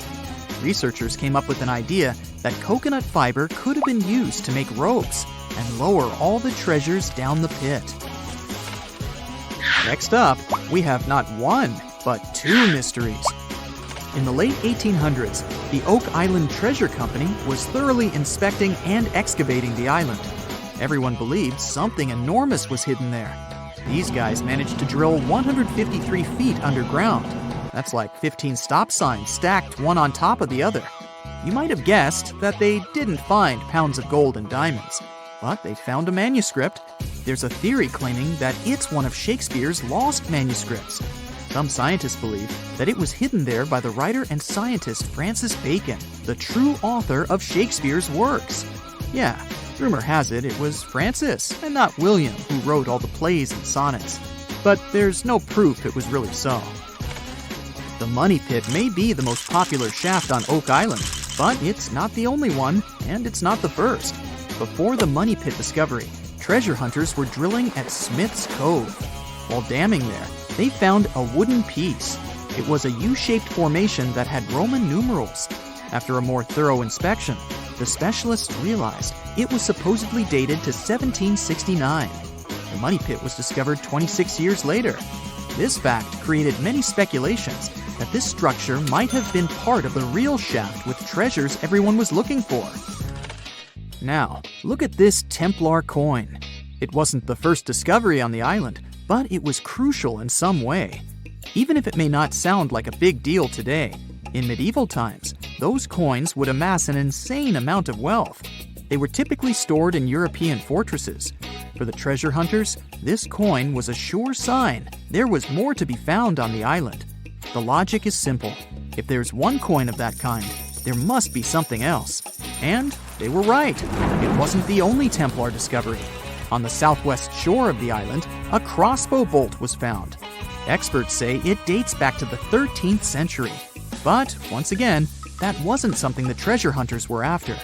Researchers came up with an idea that coconut fiber could have been used to make ropes and lower all the treasures down the pit. Next up, we have not one, but two mysteries. In the late 1800s, the Oak Island Treasure Company was thoroughly inspecting and excavating the island. Everyone believed something enormous was hidden there. These guys managed to drill 153 feet underground. That's like 15 stop signs stacked one on top of the other. You might have guessed that they didn't find pounds of gold and diamonds, but they found a manuscript. There's a theory claiming that it's one of Shakespeare's lost manuscripts. Some scientists believe that it was hidden there by the writer and scientist Francis Bacon, the true author of Shakespeare's works. Yeah, rumor has it was Francis and not William who wrote all the plays and sonnets. But there's no proof it was really so. The Money Pit may be the most popular shaft on Oak Island, but it's not the only one, and it's not the first. Before the Money Pit discovery, treasure hunters were drilling at Smith's Cove. While damming there, they found a wooden piece. It was a U-shaped formation that had Roman numerals. After a more thorough inspection, the specialists realized it was supposedly dated to 1769. The Money Pit was discovered 26 years later. This fact created many speculations that this structure might have been part of the real shaft with treasures everyone was looking for. Now, look at this Templar coin. It wasn't the first discovery on the island, but it was crucial in some way. Even if it may not sound like a big deal today, in medieval times, those coins would amass an insane amount of wealth. They were typically stored in European fortresses. For the treasure hunters, this coin was a sure sign there was more to be found on the island. The logic is simple. If there's one coin of that kind, there must be something else. And they were right. It wasn't the only Templar discovery. On the southwest shore of the island, a crossbow bolt was found. Experts say it dates back to the 13th century. But, once again, that wasn't something the treasure hunters were after.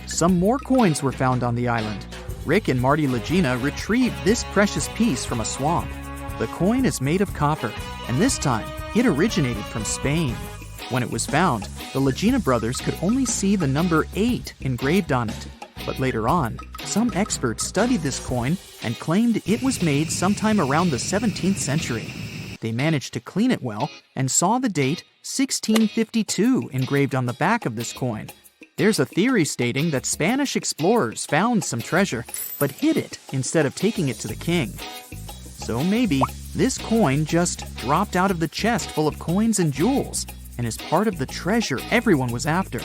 Some more coins were found on the island. Rick and Marty Legina retrieved this precious piece from a swamp. The coin is made of copper, and this time, it originated from Spain. When it was found, the Legina brothers could only see the number 8 engraved on it. But later on, some experts studied this coin and claimed it was made sometime around the 17th century. They managed to clean it well and saw the date 1652 engraved on the back of this coin. There's a theory stating that Spanish explorers found some treasure but hid it instead of taking it to the king. So maybe this coin just dropped out of the chest full of coins and jewels and is part of the treasure everyone was after.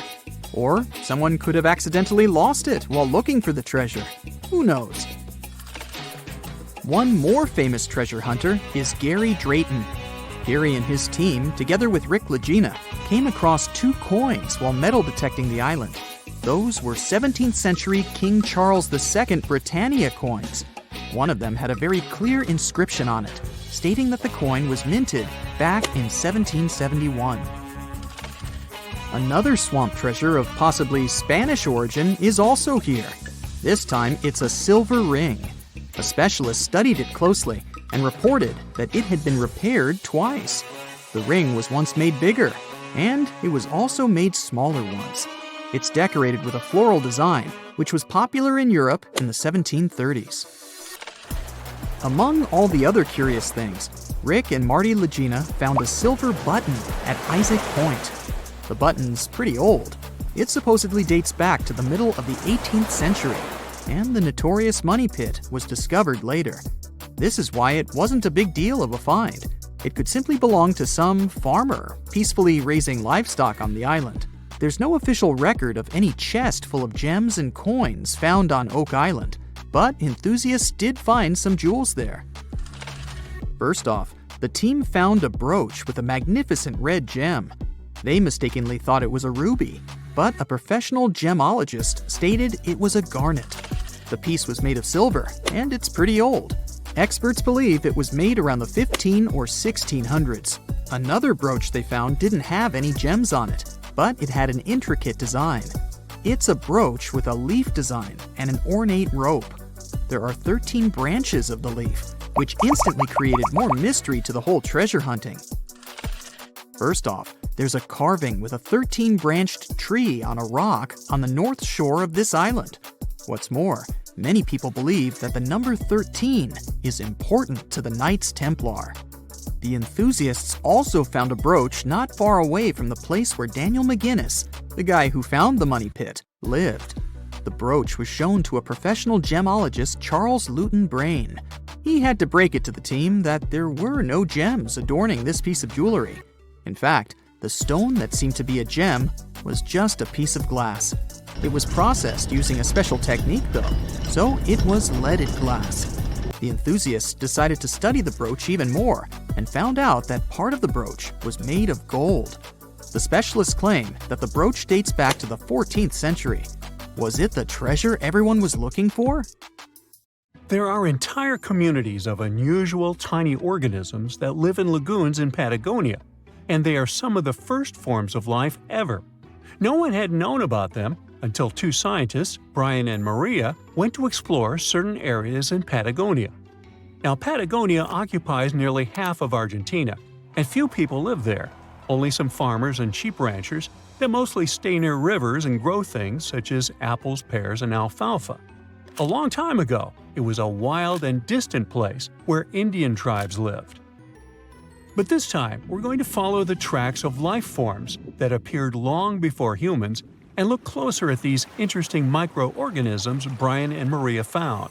Or someone could have accidentally lost it while looking for the treasure. Who knows? One more famous treasure hunter is Gary Drayton. Gary and his team, together with Rick Legina, came across 2 coins while metal detecting the island. Those were 17th century King Charles II Britannia coins. One of them had a very clear inscription on it, stating that the coin was minted back in 1771. Another swamp treasure of possibly Spanish origin is also here. This time, it's a silver ring. A specialist studied it closely and reported that it had been repaired twice. The ring was once made bigger, and it was also made smaller once. It's decorated with a floral design, which was popular in Europe in the 1730s. Among all the other curious things, Rick and Marty Lagina found a silver button at Isaac Point. The button's pretty old. It supposedly dates back to the middle of the 18th century, and the notorious money pit was discovered later. This is why it wasn't a big deal of a find. It could simply belong to some farmer peacefully raising livestock on the island. There's no official record of any chest full of gems and coins found on Oak Island, but enthusiasts did find some jewels there. First off, the team found a brooch with a magnificent red gem. They mistakenly thought it was a ruby, but a professional gemologist stated it was a garnet. The piece was made of silver, and it's pretty old. Experts believe it was made around the 15 or 1600s. Another brooch they found didn't have any gems on it, but it had an intricate design. It's a brooch with a leaf design and an ornate rope. There are 13 branches of the leaf, which instantly created more mystery to the whole treasure hunting. First off, there's a carving with a 13-branched tree on a rock on the north shore of this island. What's more, many people believe that the number 13 is important to the Knights Templar. The enthusiasts also found a brooch not far away from the place where Daniel McGinnis, the guy who found the money pit, lived. The brooch was shown to a professional gemologist, Charles Luton Brain. He had to break it to the team that there were no gems adorning this piece of jewelry. In fact, the stone that seemed to be a gem was just a piece of glass. It was processed using a special technique though, so it was leaded glass. The enthusiasts decided to study the brooch even more and found out that part of the brooch was made of gold. The specialists claim that the brooch dates back to the 14th century. Was it the treasure everyone was looking for? There are entire communities of unusual tiny organisms that live in lagoons in Patagonia, and they are some of the first forms of life ever. No one had known about them until two scientists, Brian and Maria, went to explore certain areas in Patagonia. Now, Patagonia occupies nearly half of Argentina, and few people live there, only some farmers and sheep ranchers that mostly stay near rivers and grow things such as apples, pears, and alfalfa. A long time ago, it was a wild and distant place where Indian tribes lived. But this time, we're going to follow the tracks of life forms that appeared long before humans and look closer at these interesting microorganisms Brian and Maria found.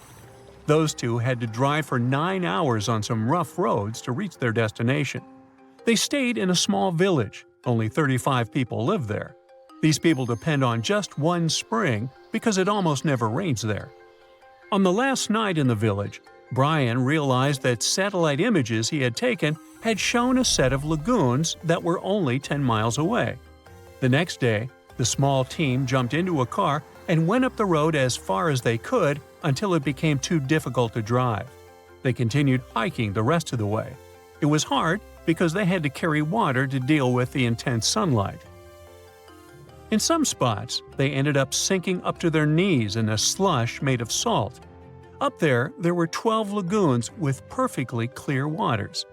Those two had to drive for 9 hours on some rough roads to reach their destination. They stayed in a small village. Only 35 people live there. These people depend on just one spring because it almost never rains there. On the last night in the village, Brian realized that satellite images he had taken had shown a set of lagoons that were only 10 miles away. The next day, the small team jumped into a car and went up the road as far as they could until it became too difficult to drive. They continued hiking the rest of the way. It was hard because they had to carry water to deal with the intense sunlight. In some spots, they ended up sinking up to their knees in a slush made of salt. Up there were 12 lagoons with perfectly clear waters.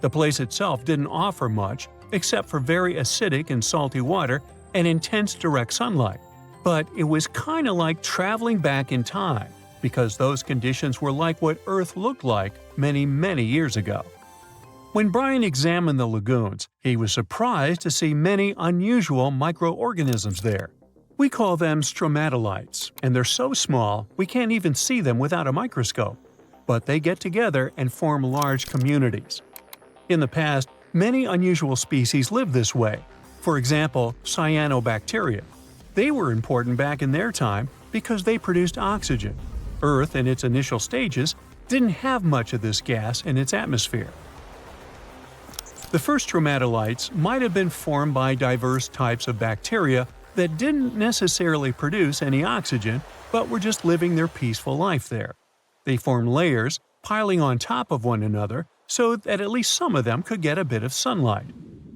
The place itself didn't offer much except for very acidic and salty water and intense direct sunlight. But it was kind of like traveling back in time, because those conditions were like what Earth looked like many, many years ago. When Brian examined the lagoons, he was surprised to see many unusual microorganisms there. We call them stromatolites, and they're so small we can't even see them without a microscope. But they get together and form large communities. In the past, many unusual species lived this way. For example, cyanobacteria. They were important back in their time because they produced oxygen. Earth, in its initial stages, didn't have much of this gas in its atmosphere. The first stromatolites might have been formed by diverse types of bacteria that didn't necessarily produce any oxygen, but were just living their peaceful life there. They formed layers, piling on top of one another, so that at least some of them could get a bit of sunlight.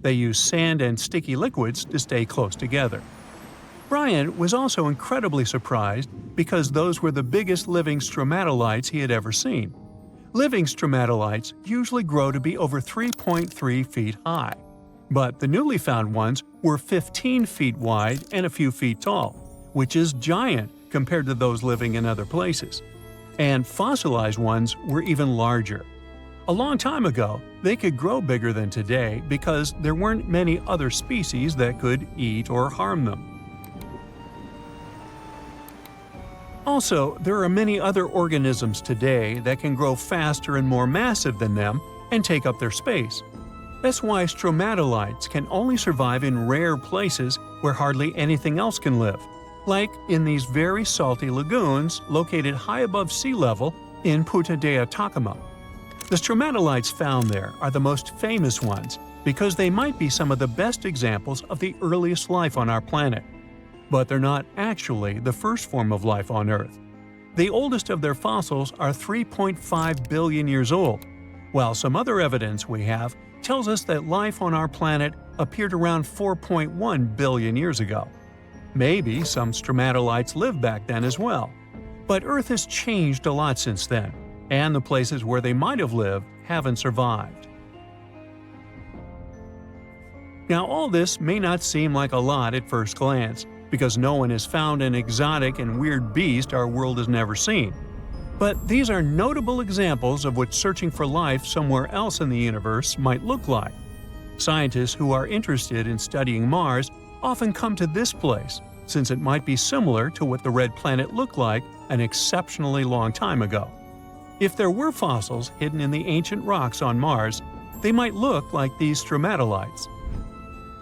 They used sand and sticky liquids to stay close together. Brian was also incredibly surprised because those were the biggest living stromatolites he had ever seen. Living stromatolites usually grow to be over 3.3 feet high. But the newly found ones were 15 feet wide and a few feet tall, which is giant compared to those living in other places. And fossilized ones were even larger. A long time ago, they could grow bigger than today because there weren't many other species that could eat or harm them. Also, there are many other organisms today that can grow faster and more massive than them and take up their space. That's why stromatolites can only survive in rare places where hardly anything else can live, like in these very salty lagoons located high above sea level in Punta de Atacama. The stromatolites found there are the most famous ones because they might be some of the best examples of the earliest life on our planet. But they're not actually the first form of life on Earth. The oldest of their fossils are 3.5 billion years old, while some other evidence we have tells us that life on our planet appeared around 4.1 billion years ago. Maybe some stromatolites lived back then as well. But Earth has changed a lot since then, and the places where they might have lived haven't survived. Now, all this may not seem like a lot at first glance, because no one has found an exotic and weird beast our world has never seen. But these are notable examples of what searching for life somewhere else in the universe might look like. Scientists who are interested in studying Mars often come to this place, since it might be similar to what the red planet looked like an exceptionally long time ago. If there were fossils hidden in the ancient rocks on Mars, they might look like these stromatolites.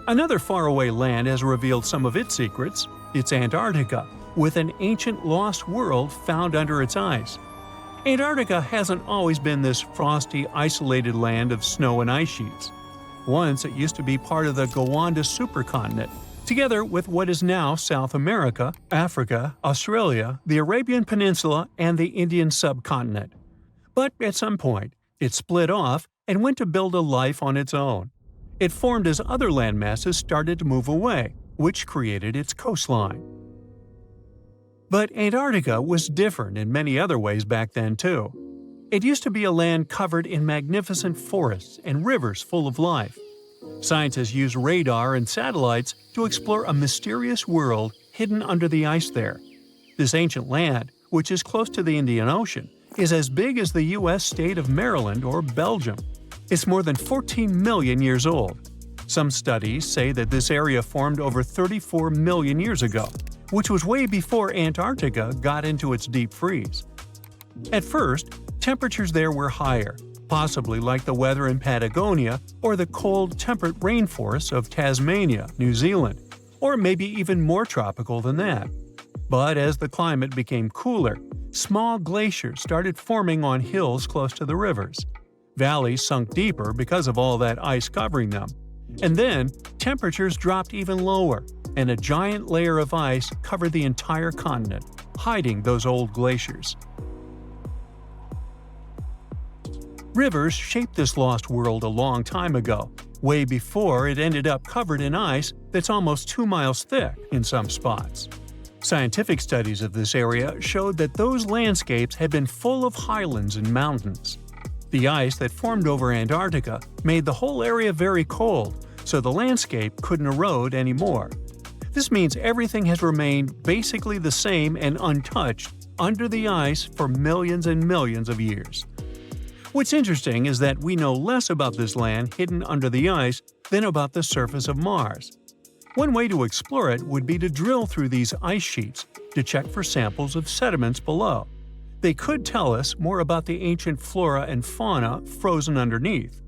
Another faraway land has revealed some of its secrets. It's Antarctica, with an ancient lost world found under its ice. Antarctica hasn't always been this frosty, isolated land of snow and ice sheets. Once it used to be part of the Gondwana supercontinent, together with what is now South America, Africa, Australia, the Arabian Peninsula, and the Indian subcontinent. But at some point, it split off and went to build a life on its own. It formed as other landmasses started to move away, which created its coastline. But Antarctica was different in many other ways back then too. It used to be a land covered in magnificent forests and rivers full of life. Scientists use radar and satellites to explore a mysterious world hidden under the ice there. This ancient land, which is close to the Indian Ocean, is as big as the U.S. state of Maryland or Belgium. It's more than 14 million years old. Some studies say that this area formed over 34 million years ago, which was way before Antarctica got into its deep freeze. At first, temperatures there were higher, possibly like the weather in Patagonia or the cold, temperate rainforests of Tasmania, New Zealand, or maybe even more tropical than that. But as the climate became cooler, small glaciers started forming on hills close to the rivers. Valleys sunk deeper because of all that ice covering them. And then, temperatures dropped even lower, and a giant layer of ice covered the entire continent, hiding those old glaciers. Rivers shaped this lost world a long time ago, way before it ended up covered in ice that's almost 2 miles thick in some spots. Scientific studies of this area showed that those landscapes had been full of highlands and mountains. The ice that formed over Antarctica made the whole area very cold, so the landscape couldn't erode anymore. This means everything has remained basically the same and untouched under the ice for millions and millions of years. What's interesting is that we know less about this land hidden under the ice than about the surface of Mars. One way to explore it would be to drill through these ice sheets to check for samples of sediments below. They could tell us more about the ancient flora and fauna frozen underneath.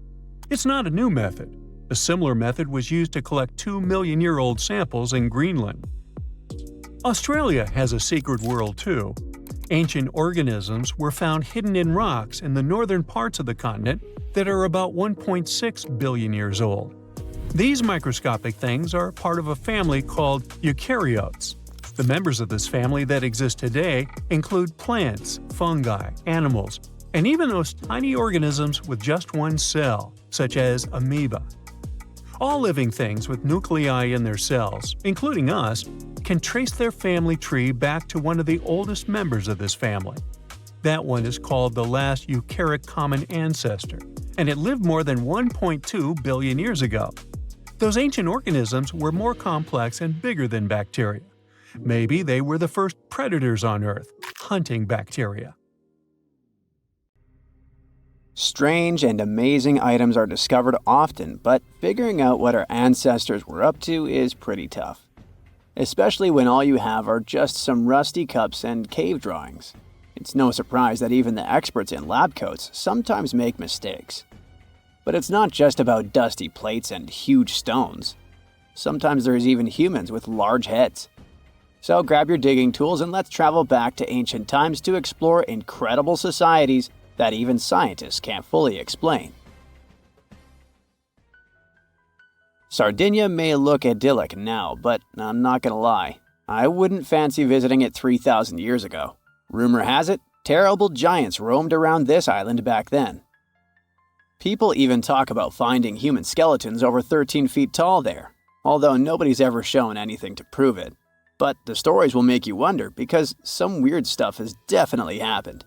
It's not a new method. A similar method was used to collect 2-million-year-old samples in Greenland. Australia has a secret world too. Ancient organisms were found hidden in rocks in the northern parts of the continent that are about 1.6 billion years old. These microscopic things are part of a family called eukaryotes. The members of this family that exist today include plants, fungi, animals, and even those tiny organisms with just one cell, such as amoeba. All living things with nuclei in their cells, including us, can trace their family tree back to one of the oldest members of this family. That one is called the last eukaryotic common ancestor, and it lived more than 1.2 billion years ago. Those ancient organisms were more complex and bigger than bacteria. Maybe they were the first predators on Earth, hunting bacteria. Strange and amazing items are discovered often, but figuring out what our ancestors were up to is pretty tough. Especially when all you have are just some rusty cups and cave drawings. It's no surprise that even the experts in lab coats sometimes make mistakes. But it's not just about dusty plates and huge stones. Sometimes there's even humans with large heads. So grab your digging tools and let's travel back to ancient times to explore incredible societies that even scientists can't fully explain. Sardinia may look idyllic now, but I'm not gonna lie, I wouldn't fancy visiting it 3,000 years ago. Rumor has it, terrible giants roamed around this island back then. People even talk about finding human skeletons over 13 feet tall there, although nobody's ever shown anything to prove it. But the stories will make you wonder because some weird stuff has definitely happened.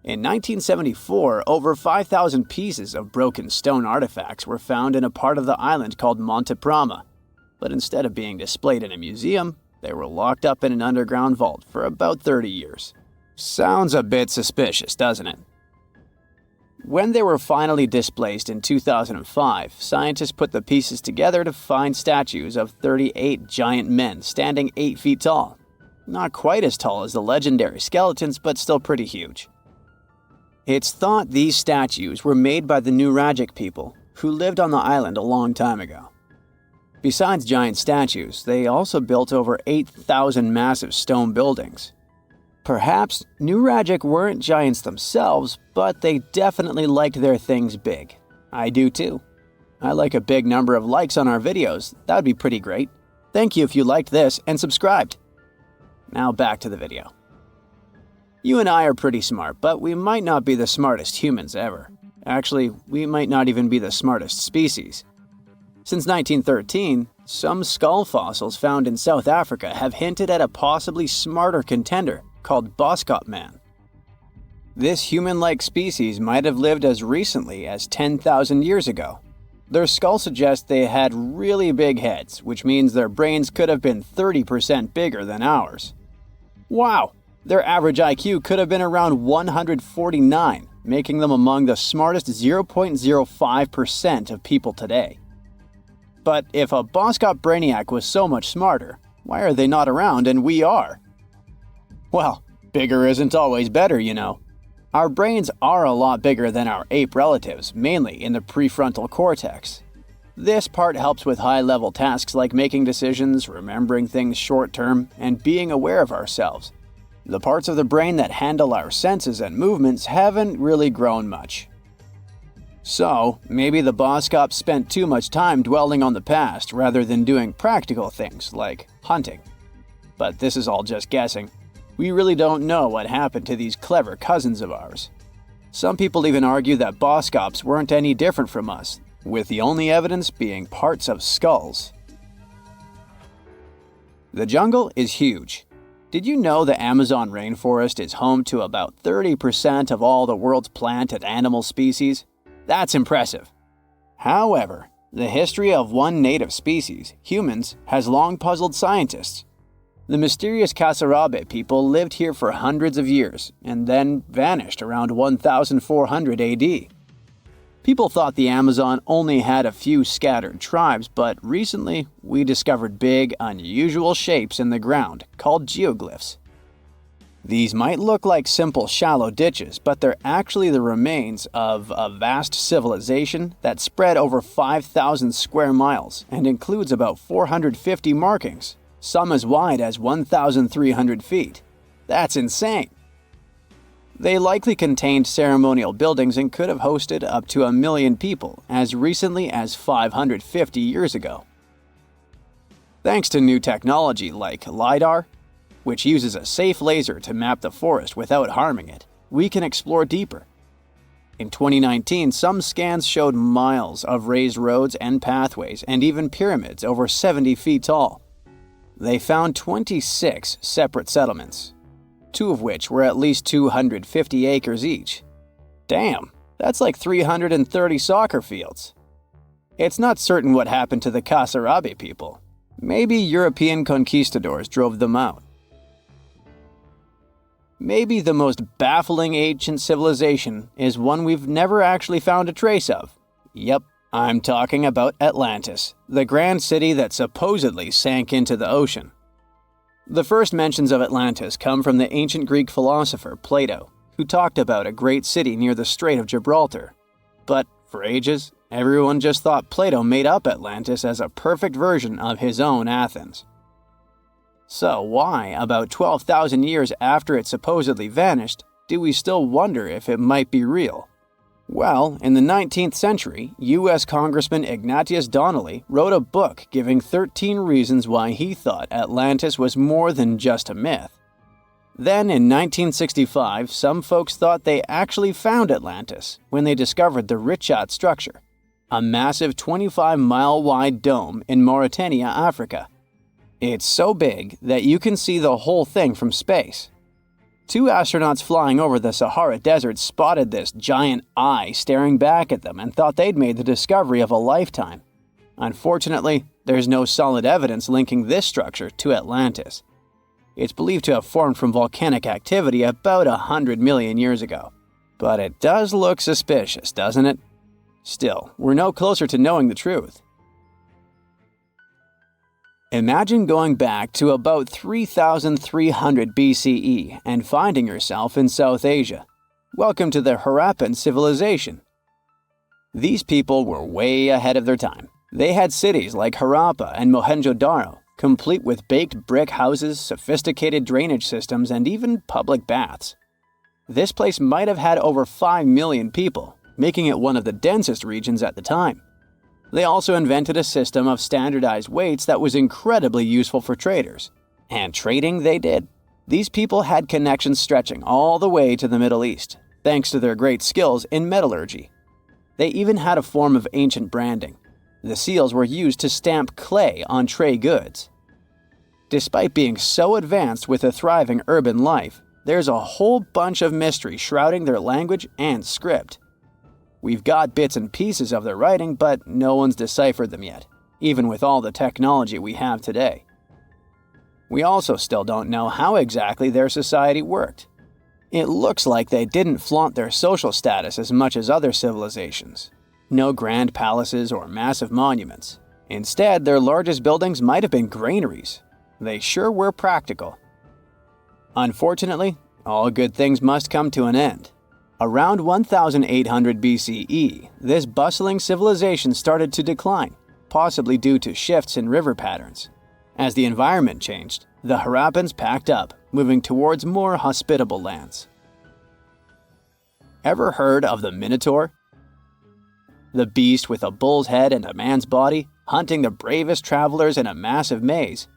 In 1974, over 5,000 pieces of broken stone artifacts were found in a part of the island called Monte Prama, but instead of being displayed in a museum, they were locked up in an underground vault for about 30 years. Sounds a bit suspicious, doesn't it? When they were finally displaced in 2005, scientists put the pieces together to find statues of 38 giant men standing 8 feet tall. Not quite as tall as the legendary skeletons, but still pretty huge. It's thought these statues were made by the Nuragic people, who lived on the island a long time ago. Besides giant statues, they also built over 8,000 massive stone buildings. Perhaps Nuragic weren't giants themselves, but they definitely liked their things big. I do too. I like a big number of likes on our videos. That would be pretty great. Thank you if you liked this and subscribed. Now back to the video. You and I are pretty smart, but we might not be the smartest humans ever. Actually, we might not even be the smartest species. Since 1913, some skull fossils found in South Africa have hinted at a possibly smarter contender called Boskop Man. This human-like species might have lived as recently as 10,000 years ago. Their skull suggests they had really big heads, which means their brains could have been 30% bigger than ours. Wow! Their average IQ could have been around 149, making them among the smartest 0.05% of people today. But if a Boskop Brainiac was so much smarter, why are they not around and we are? Well, bigger isn't always better, you know. Our brains are a lot bigger than our ape relatives, mainly in the prefrontal cortex. This part helps with high-level tasks like making decisions, remembering things short-term, and being aware of ourselves. The parts of the brain that handle our senses and movements haven't really grown much. So, maybe the Boskops spent too much time dwelling on the past rather than doing practical things like hunting. But this is all just guessing. We really don't know what happened to these clever cousins of ours. Some people even argue that Boskops weren't any different from us, with the only evidence being parts of skulls. The jungle is huge. Did you know the Amazon rainforest is home to about 30% of all the world's plant and animal species? That's impressive. However, the history of one native species, humans, has long puzzled scientists. The mysterious Kasarabe people lived here for hundreds of years and then vanished around 1400 AD. People thought the Amazon only had a few scattered tribes, but recently we discovered big, unusual shapes in the ground called geoglyphs. These might look like simple shallow ditches, but they're actually the remains of a vast civilization that spread over 5,000 square miles and includes about 450 markings, some as wide as 1,300 feet. That's insane! They likely contained ceremonial buildings and could have hosted up to 1 million people as recently as 550 years ago. Thanks to new technology like LiDAR, which uses a safe laser to map the forest without harming it, we can explore deeper. In 2019, some scans showed miles of raised roads and pathways and even pyramids over 70 feet tall. They found 26 separate settlements, 2 of which were at least 250 acres each. Damn, that's like 330 soccer fields. It's not certain what happened to the Kasarabi people. Maybe European conquistadors drove them out. Maybe the most baffling ancient civilization is one we've never actually found a trace of. Yep, I'm talking about Atlantis, the grand city that supposedly sank into the ocean. The first mentions of Atlantis come from the ancient Greek philosopher Plato, who talked about a great city near the Strait of Gibraltar. But for ages, everyone just thought Plato made up Atlantis as a perfect version of his own Athens. So why, about 12,000 years after it supposedly vanished, do we still wonder if it might be real? Well, in the 19th century, U.S. Congressman Ignatius Donnelly wrote a book giving 13 reasons why he thought Atlantis was more than just a myth. Then, in 1965, some folks thought they actually found Atlantis when they discovered the Richat structure, a massive 25-mile-wide dome in Mauritania, Africa. It's so big that you can see the whole thing from space. 2 astronauts flying over the Sahara Desert spotted this giant eye staring back at them and thought they'd made the discovery of a lifetime. Unfortunately, there's no solid evidence linking this structure to Atlantis. It's believed to have formed from volcanic activity about 100 million years ago. But it does look suspicious, doesn't it? Still, we're no closer to knowing the truth. Imagine going back to about 3,300 BCE and finding yourself in South Asia. Welcome to the Harappan civilization. These people were way ahead of their time. They had cities like Harappa and Mohenjo-Daro, complete with baked brick houses, sophisticated drainage systems, and even public baths. This place might have had over 5 million people, making it one of the densest regions at the time. They also invented a system of standardized weights that was incredibly useful for traders. And trading they did. These people had connections stretching all the way to the Middle East, thanks to their great skills in metallurgy. They even had a form of ancient branding. The seals were used to stamp clay on trade goods. Despite being so advanced with a thriving urban life, there's a whole bunch of mystery shrouding their language and script. We've got bits and pieces of their writing, but no one's deciphered them yet, even with all the technology we have today. We also still don't know how exactly their society worked. It looks like they didn't flaunt their social status as much as other civilizations. No grand palaces or massive monuments. Instead, their largest buildings might have been granaries. They sure were practical. Unfortunately, all good things must come to an end. Around 1800 BCE, this bustling civilization started to decline, possibly due to shifts in river patterns. As the environment changed, the Harappans packed up, moving towards more hospitable lands. Ever heard of the Minotaur? The beast with a bull's head and a man's body, hunting the bravest travelers in a massive maze.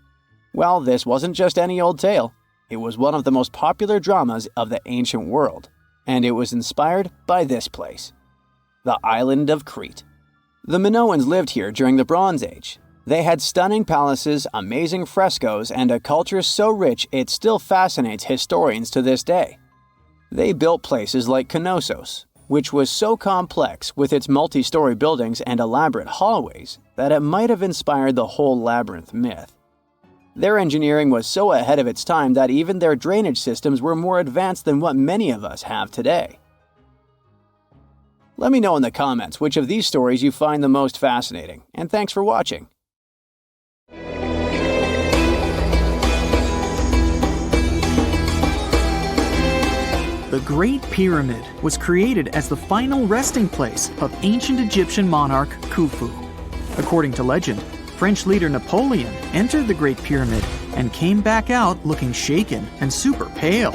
Well, this wasn't just any old tale. It was one of the most popular dramas of the ancient world. And it was inspired by this place, the island of Crete. The Minoans lived here during the Bronze Age. They had stunning palaces, amazing frescoes, and a culture so rich it still fascinates historians to this day. They built places like Knossos, which was so complex with its multi-story buildings and elaborate hallways that it might have inspired the whole labyrinth myth. Their engineering was so ahead of its time that even their drainage systems were more advanced than what many of us have today. Let me know in the comments which of these stories you find the most fascinating, and thanks for watching. The Great Pyramid was created as the final resting place of ancient Egyptian monarch Khufu. According to legend, French leader Napoleon entered the Great Pyramid and came back out looking shaken and super pale.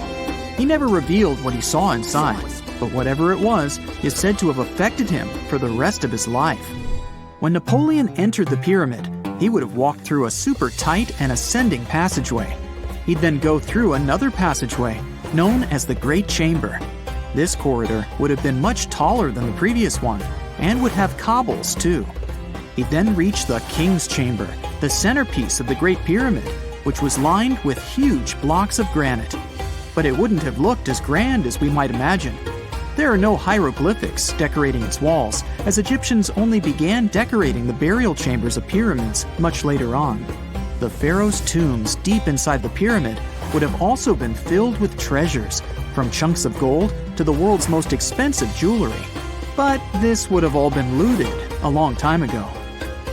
He never revealed what he saw inside, but whatever it was is said to have affected him for the rest of his life. When Napoleon entered the pyramid, he would have walked through a super tight and ascending passageway. He'd then go through another passageway, known as the Great Chamber. This corridor would have been much taller than the previous one, and would have cobbles too. He then reached the King's Chamber, the centerpiece of the Great Pyramid, which was lined with huge blocks of granite. But it wouldn't have looked as grand as we might imagine. There are no hieroglyphics decorating its walls, as Egyptians only began decorating the burial chambers of pyramids much later on. The pharaoh's tombs deep inside the pyramid would have also been filled with treasures, from chunks of gold to the world's most expensive jewelry. But this would have all been looted a long time ago.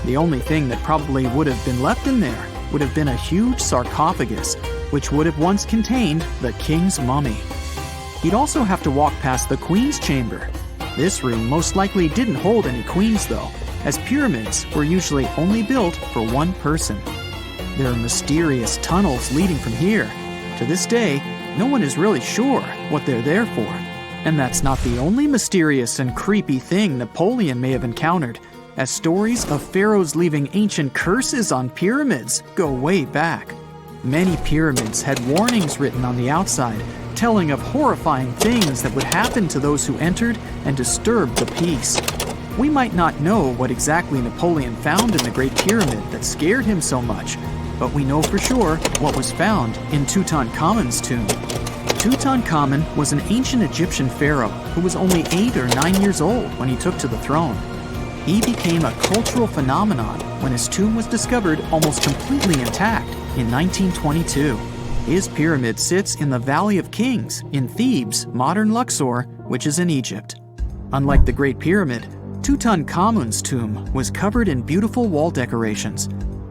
The only thing that probably would have been left in there would have been a huge sarcophagus, which would have once contained the king's mummy. He'd also have to walk past the queen's chamber. This room most likely didn't hold any queens though, as pyramids were usually only built for one person. There are mysterious tunnels leading from here. To this day, no one is really sure what they're there for. And that's not the only mysterious and creepy thing Napoleon may have encountered, as stories of pharaohs leaving ancient curses on pyramids go way back. Many pyramids had warnings written on the outside, telling of horrifying things that would happen to those who entered and disturbed the peace. We might not know what exactly Napoleon found in the Great Pyramid that scared him so much, but we know for sure what was found in Tutankhamun's tomb. Tutankhamun was an ancient Egyptian pharaoh who was only 8 or 9 years old when he took to the throne. He became a cultural phenomenon when his tomb was discovered almost completely intact in 1922. His pyramid sits in the Valley of Kings in Thebes, modern Luxor, which is in Egypt. Unlike the Great Pyramid, Tutankhamun's tomb was covered in beautiful wall decorations.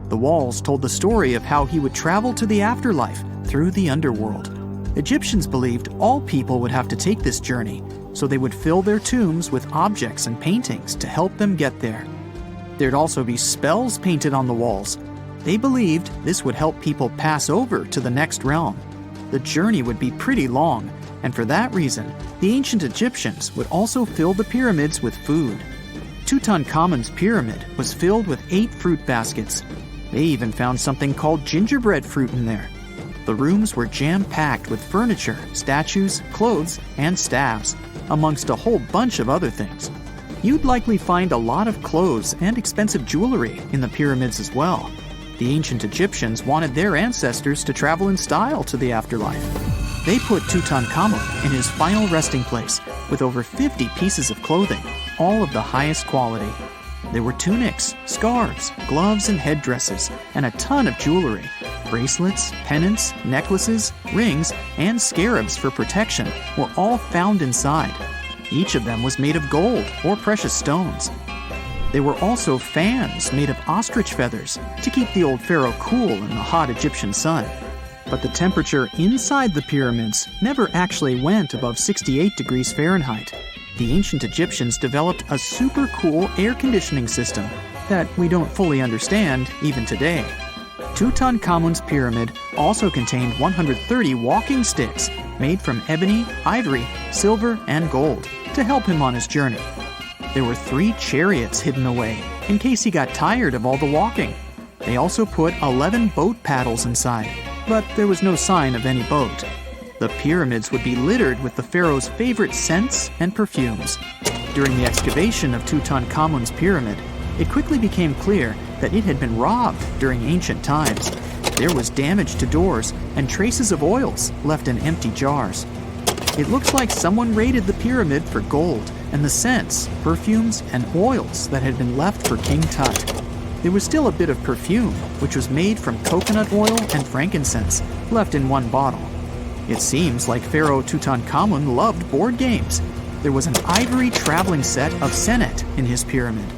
The walls told the story of how he would travel to the afterlife through the underworld. Egyptians believed all people would have to take this journey, so they would fill their tombs with objects and paintings to help them get there. There'd also be spells painted on the walls. They believed this would help people pass over to the next realm. The journey would be pretty long, and for that reason, the ancient Egyptians would also fill the pyramids with food. Tutankhamun's pyramid was filled with 8 fruit baskets. They even found something called gingerbread fruit in there. The rooms were jam-packed with furniture, statues, clothes, and staffs, amongst a whole bunch of other things. You'd likely find a lot of clothes and expensive jewelry in the pyramids as well. The ancient Egyptians wanted their ancestors to travel in style to the afterlife. They put Tutankhamun in his final resting place with over 50 pieces of clothing, all of the highest quality. There were tunics, scarves, gloves, and headdresses, and a ton of jewelry. Bracelets, pendants, necklaces, rings, and scarabs for protection were all found inside. Each of them was made of gold or precious stones. There were also fans made of ostrich feathers to keep the old pharaoh cool in the hot Egyptian sun. But the temperature inside the pyramids never actually went above 68 degrees Fahrenheit. The ancient Egyptians developed a super cool air conditioning system that we don't fully understand even today. Tutankhamun's pyramid also contained 130 walking sticks made from ebony, ivory, silver, and gold to help him on his journey. There were 3 chariots hidden away in case he got tired of all the walking. They also put 11 boat paddles inside, but there was no sign of any boat. The pyramids would be littered with the pharaoh's favorite scents and perfumes. During the excavation of Tutankhamun's pyramid, it quickly became clear that it had been robbed during ancient times. There was damage to doors and traces of oils left in empty jars. It looks like someone raided the pyramid for gold and the scents, perfumes, and oils that had been left for King Tut. There was still a bit of perfume, which was made from coconut oil and frankincense, left in one bottle. It seems like Pharaoh Tutankhamun loved board games. There was an ivory traveling set of senet in his pyramid.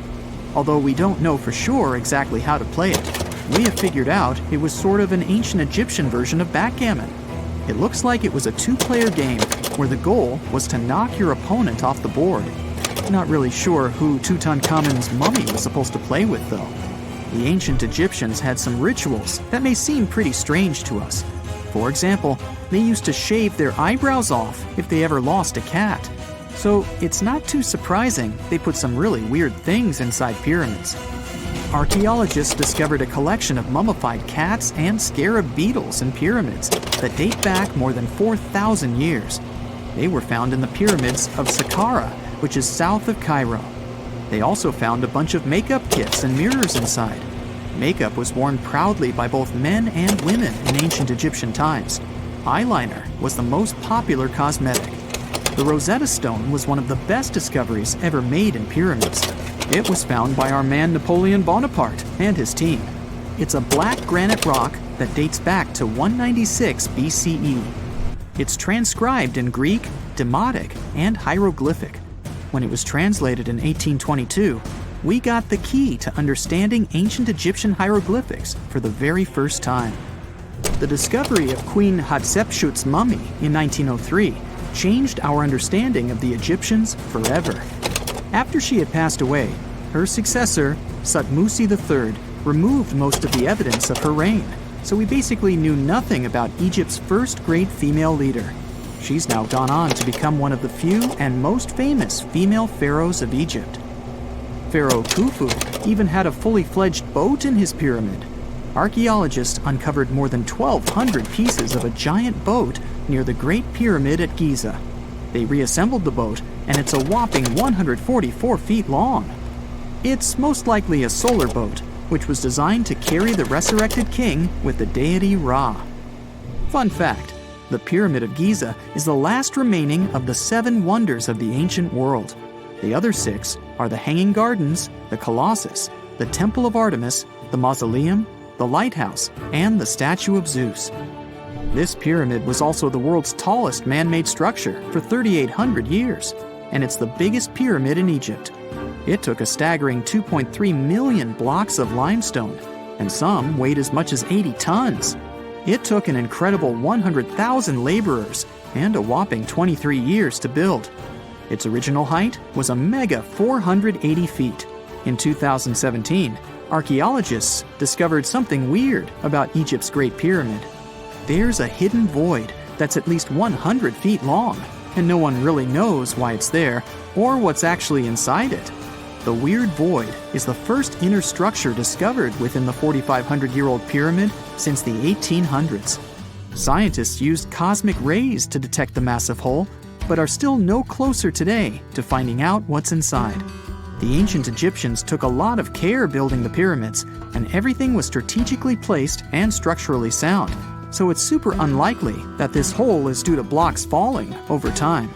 Although we don't know for sure exactly how to play it, we have figured out it was sort of an ancient Egyptian version of backgammon. It looks like it was a 2-player game where the goal was to knock your opponent off the board. Not really sure who Tutankhamun's mummy was supposed to play with though. The ancient Egyptians had some rituals that may seem pretty strange to us. For example, they used to shave their eyebrows off if they ever lost a cat. So it's not too surprising they put some really weird things inside pyramids. Archaeologists discovered a collection of mummified cats and scarab beetles in pyramids that date back more than 4,000 years. They were found in the pyramids of Saqqara, which is south of Cairo. They also found a bunch of makeup kits and mirrors inside. Makeup was worn proudly by both men and women in ancient Egyptian times. Eyeliner was the most popular cosmetic. The Rosetta Stone was one of the best discoveries ever made in pyramids. It was found by our man Napoleon Bonaparte and his team. It's a black granite rock that dates back to 196 BCE. It's transcribed in Greek, Demotic, and Hieroglyphic. When it was translated in 1822, we got the key to understanding ancient Egyptian hieroglyphics for the very first time. The discovery of Queen Hatshepsut's mummy in 1903 changed our understanding of the Egyptians forever. After she had passed away, her successor, Thutmose III, removed most of the evidence of her reign, so we basically knew nothing about Egypt's first great female leader. She's now gone on to become one of the few and most famous female pharaohs of Egypt. Pharaoh Khufu even had a fully fledged boat in his pyramid. Archaeologists uncovered more than 1,200 pieces of a giant boat near the Great Pyramid at Giza. They reassembled the boat, and it's a whopping 144 feet long. It's most likely a solar boat, which was designed to carry the resurrected king with the deity Ra. Fun fact, the Pyramid of Giza is the last remaining of the 7 wonders of the ancient world. The other 6 are the Hanging Gardens, the Colossus, the Temple of Artemis, the Mausoleum, the Lighthouse, and the Statue of Zeus. This pyramid was also the world's tallest man-made structure for 3,800 years, and it's the biggest pyramid in Egypt. It took a staggering 2.3 million blocks of limestone, and some weighed as much as 80 tons. It took an incredible 100,000 laborers and a whopping 23 years to build. Its original height was a mega 480 feet. In 2017, archaeologists discovered something weird about Egypt's Great Pyramid. There's a hidden void that's at least 100 feet long, and no one really knows why it's there or what's actually inside it. The weird void is the first inner structure discovered within the 4,500-year-old pyramid since the 1800s. Scientists used cosmic rays to detect the massive hole, but are still no closer today to finding out what's inside. The ancient Egyptians took a lot of care building the pyramids, and everything was strategically placed and structurally sound, so it's super unlikely that this hole is due to blocks falling over time.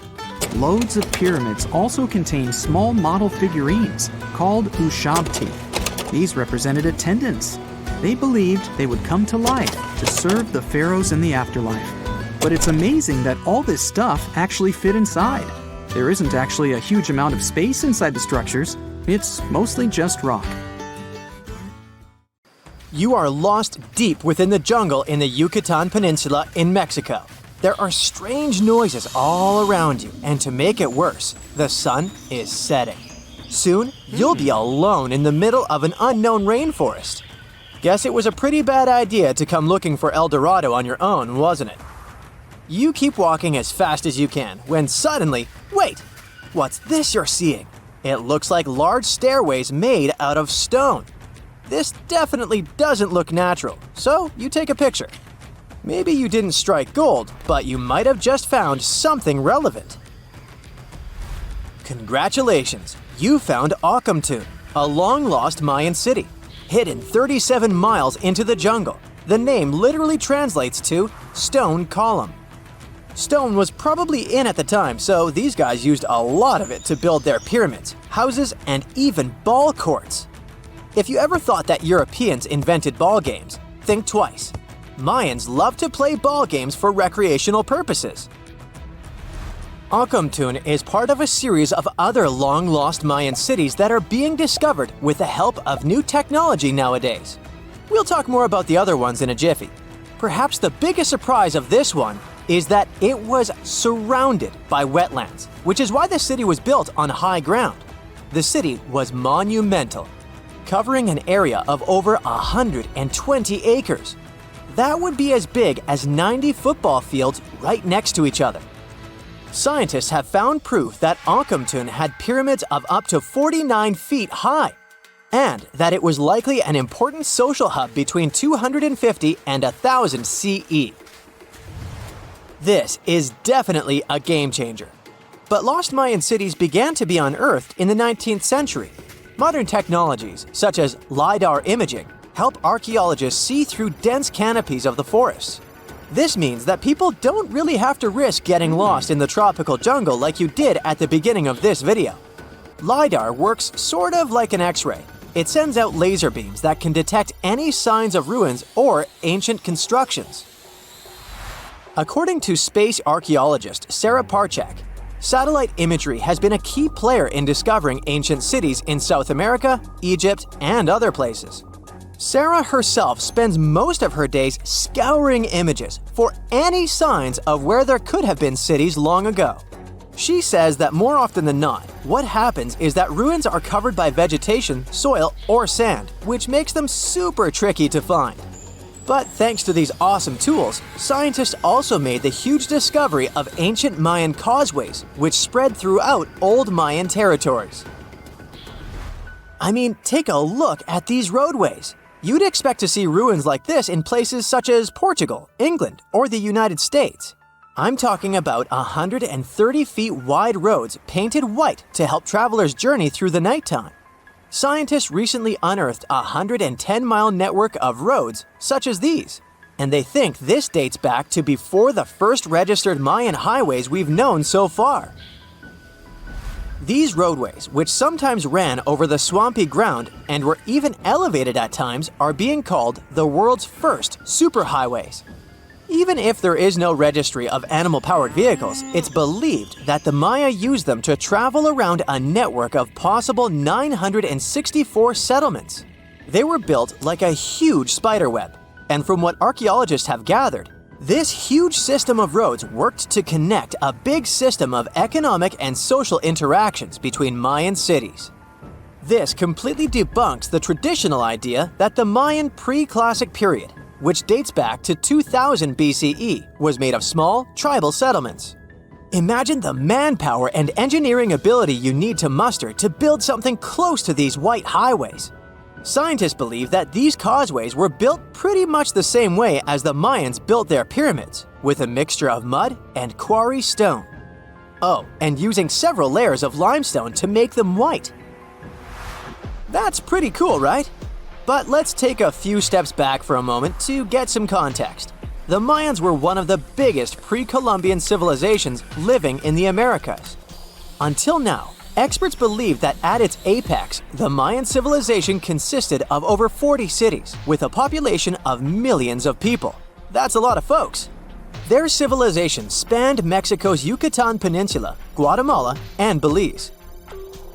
Loads of pyramids also contain small model figurines called ushabti. These represented attendants. They believed they would come to life to serve the pharaohs in the afterlife. But it's amazing that all this stuff actually fit inside. There isn't actually a huge amount of space inside the structures. It's mostly just rock. You are lost deep within the jungle in the Yucatan Peninsula in Mexico. There are strange noises all around you, and to make it worse, the sun is setting. Soon, you'll be alone in the middle of an unknown rainforest. Guess it was a pretty bad idea to come looking for El Dorado on your own, wasn't it? You keep walking as fast as you can, when suddenly, wait! What's this you're seeing? It looks like large stairways made out of stone. This definitely doesn't look natural, so you take a picture. Maybe you didn't strike gold, but you might have just found something relevant. Congratulations, you found Akamtun, a long-lost Mayan city, hidden 37 miles into the jungle. The name literally translates to stone column. Stone was probably in at the time, so these guys used a lot of it to build their pyramids, houses, and even ball courts. If you ever thought that Europeans invented ball games, think twice. Mayans loved to play ball games for recreational purposes. Akamtun is part of a series of other long-lost Mayan cities that are being discovered with the help of new technology nowadays. We'll talk more about the other ones in a jiffy. Perhaps the biggest surprise of this one is that it was surrounded by wetlands, which is why the city was built on high ground. The city was monumental, covering an area of over 120 acres. That would be as big as 90 football fields right next to each other. Scientists have found proof that Akamtun had pyramids of up to 49 feet high, and that it was likely an important social hub between 250 and 1000 CE. This is definitely a game changer. But lost Mayan cities began to be unearthed in the 19th century. Modern technologies, such as LiDAR imaging, help archaeologists see through dense canopies of the forests. This means that people don't really have to risk getting lost in the tropical jungle like you did at the beginning of this video. LiDAR works sort of like an X-ray. It sends out laser beams that can detect any signs of ruins or ancient constructions. According to space archaeologist Sarah Parchak, satellite imagery has been a key player in discovering ancient cities in South America, Egypt, and other places. Sarah herself spends most of her days scouring images for any signs of where there could have been cities long ago. She says that more often than not, what happens is that ruins are covered by vegetation, soil, or sand, which makes them super tricky to find. But thanks to these awesome tools, scientists also made the huge discovery of ancient Mayan causeways, which spread throughout old Mayan territories. I mean, take a look at these roadways. You'd expect to see ruins like this in places such as Portugal, England, or the United States. I'm talking about 130 feet wide roads painted white to help travelers journey through the nighttime. Scientists recently unearthed a 110-mile network of roads such as these, and they think this dates back to before the first registered Mayan highways we've known so far. These roadways, which sometimes ran over the swampy ground and were even elevated at times, are being called the world's first superhighways. Even if there is no registry of animal-powered vehicles, it's believed that the Maya used them to travel around a network of possible 964 settlements. They were built like a huge spiderweb, and from what archaeologists have gathered, this huge system of roads worked to connect a big system of economic and social interactions between Mayan cities. This completely debunks the traditional idea that the Mayan pre-classic period, which dates back to 2000 BCE, was made of small, tribal settlements. Imagine the manpower and engineering ability you need to muster to build something close to these white highways. Scientists believe that these causeways were built pretty much the same way as the Mayans built their pyramids, with a mixture of mud and quarry stone. Oh, and using several layers of limestone to make them white. That's pretty cool, right? But let's take a few steps back for a moment to get some context. The Mayans were one of the biggest pre-Columbian civilizations living in the Americas. Until now, experts believe that at its apex, the Mayan civilization consisted of over 40 cities with a population of millions of people. That's a lot of folks. Their civilization spanned Mexico's Yucatan Peninsula, Guatemala, and Belize.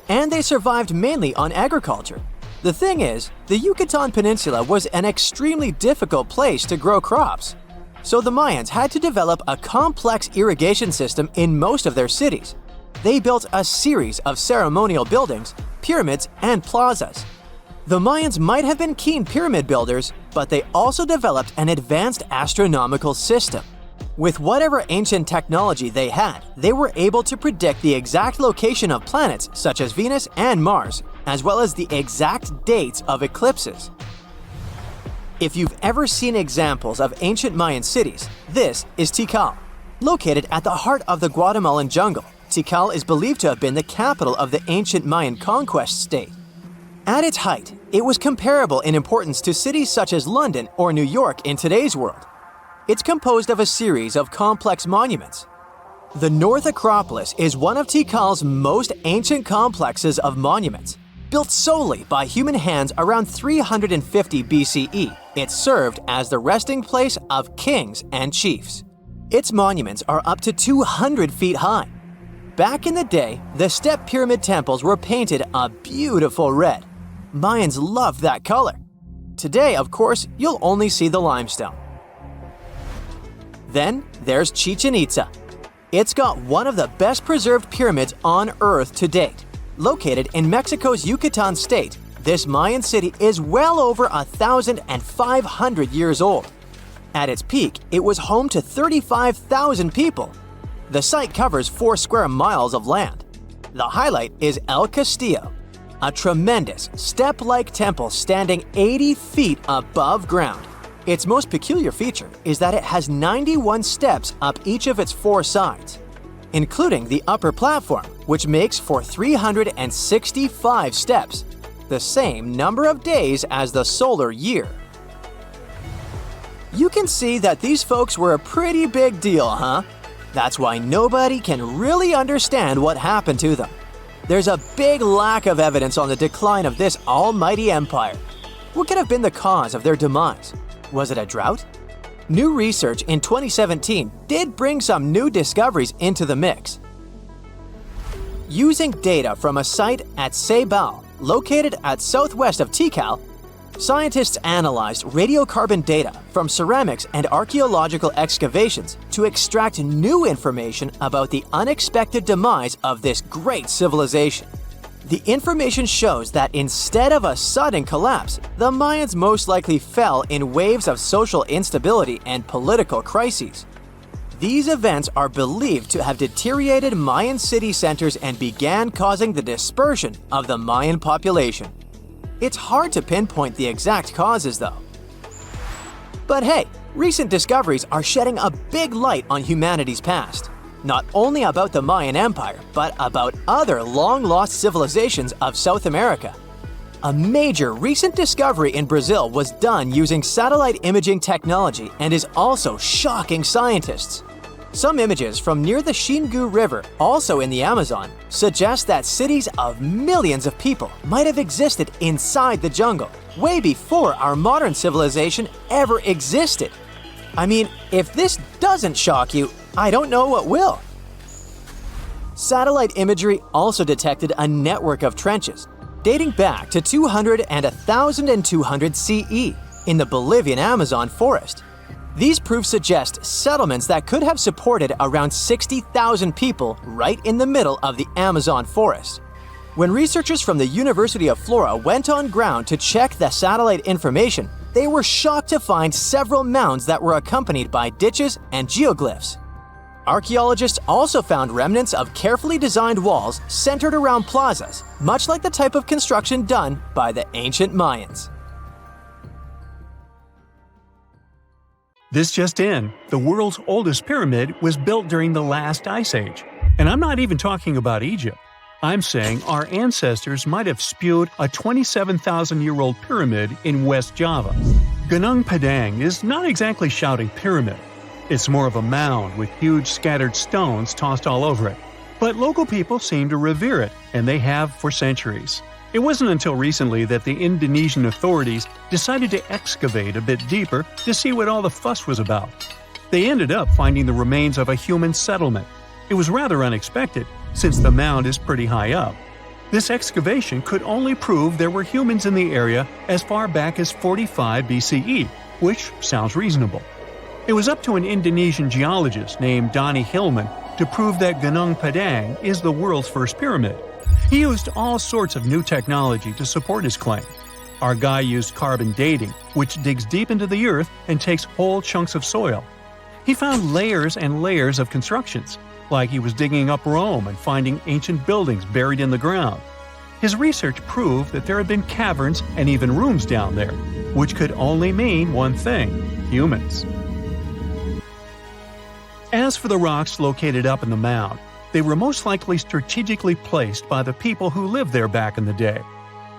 And they survived mainly on agriculture. The thing is, the Yucatan Peninsula was an extremely difficult place to grow crops. So the Mayans had to develop a complex irrigation system in most of their cities. They built a series of ceremonial buildings, pyramids, and plazas. The Mayans might have been keen pyramid builders, but they also developed an advanced astronomical system. With whatever ancient technology they had, they were able to predict the exact location of planets such as Venus and Mars, as well as the exact dates of eclipses. If you've ever seen examples of ancient Mayan cities, this is Tikal. Located at the heart of the Guatemalan jungle, Tikal is believed to have been the capital of the ancient Mayan conquest state. At its height, it was comparable in importance to cities such as London or New York in today's world. It's composed of a series of complex monuments. The North Acropolis is one of Tikal's most ancient complexes of monuments. Built solely by human hands around 350 BCE, it served as the resting place of kings and chiefs. Its monuments are up to 200 feet high. Back in the day, the step pyramid temples were painted a beautiful red. Mayans loved that color. Today, of course, you'll only see the limestone. Then there's Chichen Itza. It's got one of the best preserved pyramids on Earth to date. Located in Mexico's Yucatan state, this Mayan city is well over 1,500 years old. At its peak, it was home to 35,000 people. The site covers 4 square miles of land. The highlight is El Castillo, a tremendous step-like temple standing 80 feet above ground. Its most peculiar feature is that it has 91 steps up each of its 4 sides, including the upper platform, which makes for 365 steps, the same number of days as the solar year. You can see that these folks were a pretty big deal, huh? That's why nobody can really understand what happened to them. There's a big lack of evidence on the decline of this almighty empire. What could have been the cause of their demise? Was it a drought? New research in 2017 did bring some new discoveries into the mix. Using data from a site at Ceibal, located at southwest of Tikal, scientists analyzed radiocarbon data from ceramics and archaeological excavations to extract new information about the unexpected demise of this great civilization. The information shows that instead of a sudden collapse, the Mayans most likely fell in waves of social instability and political crises. These events are believed to have deteriorated Mayan city centers and began causing the dispersion of the Mayan population. It's hard to pinpoint the exact causes, though. But hey, recent discoveries are shedding a big light on humanity's past. Not only about the Mayan Empire, but about other long-lost civilizations of South America. A major recent discovery in Brazil was done using satellite imaging technology and is also shocking scientists. Some images from near the Xingu River, also in the Amazon, suggest that cities of millions of people might have existed inside the jungle, way before our modern civilization ever existed. I mean, if this doesn't shock you, I don't know what will. Satellite imagery also detected a network of trenches dating back to 200 and 1200 CE in the Bolivian Amazon forest. These proofs suggest settlements that could have supported around 60,000 people right in the middle of the Amazon forest. When researchers from the University of Florida went on ground to check the satellite information, they were shocked to find several mounds that were accompanied by ditches and geoglyphs. Archaeologists also found remnants of carefully designed walls centered around plazas, much like the type of construction done by the ancient Mayans. This just in, the world's oldest pyramid was built during the last ice age. And I'm not even talking about Egypt. I'm saying our ancestors might have spewed a 27,000-year-old pyramid in West Java. Gunung Padang is not exactly shouting pyramid. It's more of a mound with huge scattered stones tossed all over it. But local people seem to revere it, and they have for centuries. It wasn't until recently that the Indonesian authorities decided to excavate a bit deeper to see what all the fuss was about. They ended up finding the remains of a human settlement. It was rather unexpected, since the mound is pretty high up. This excavation could only prove there were humans in the area as far back as 45 BCE, which sounds reasonable. It was up to an Indonesian geologist named Donny Hillman to prove that Gunung Padang is the world's first pyramid. He used all sorts of new technology to support his claim. Our guy used carbon dating, which digs deep into the earth and takes whole chunks of soil. He found layers and layers of constructions, like he was digging up Rome and finding ancient buildings buried in the ground. His research proved that there had been caverns and even rooms down there, which could only mean one thing: humans. As for the rocks located up in the mound, they were most likely strategically placed by the people who lived there back in the day.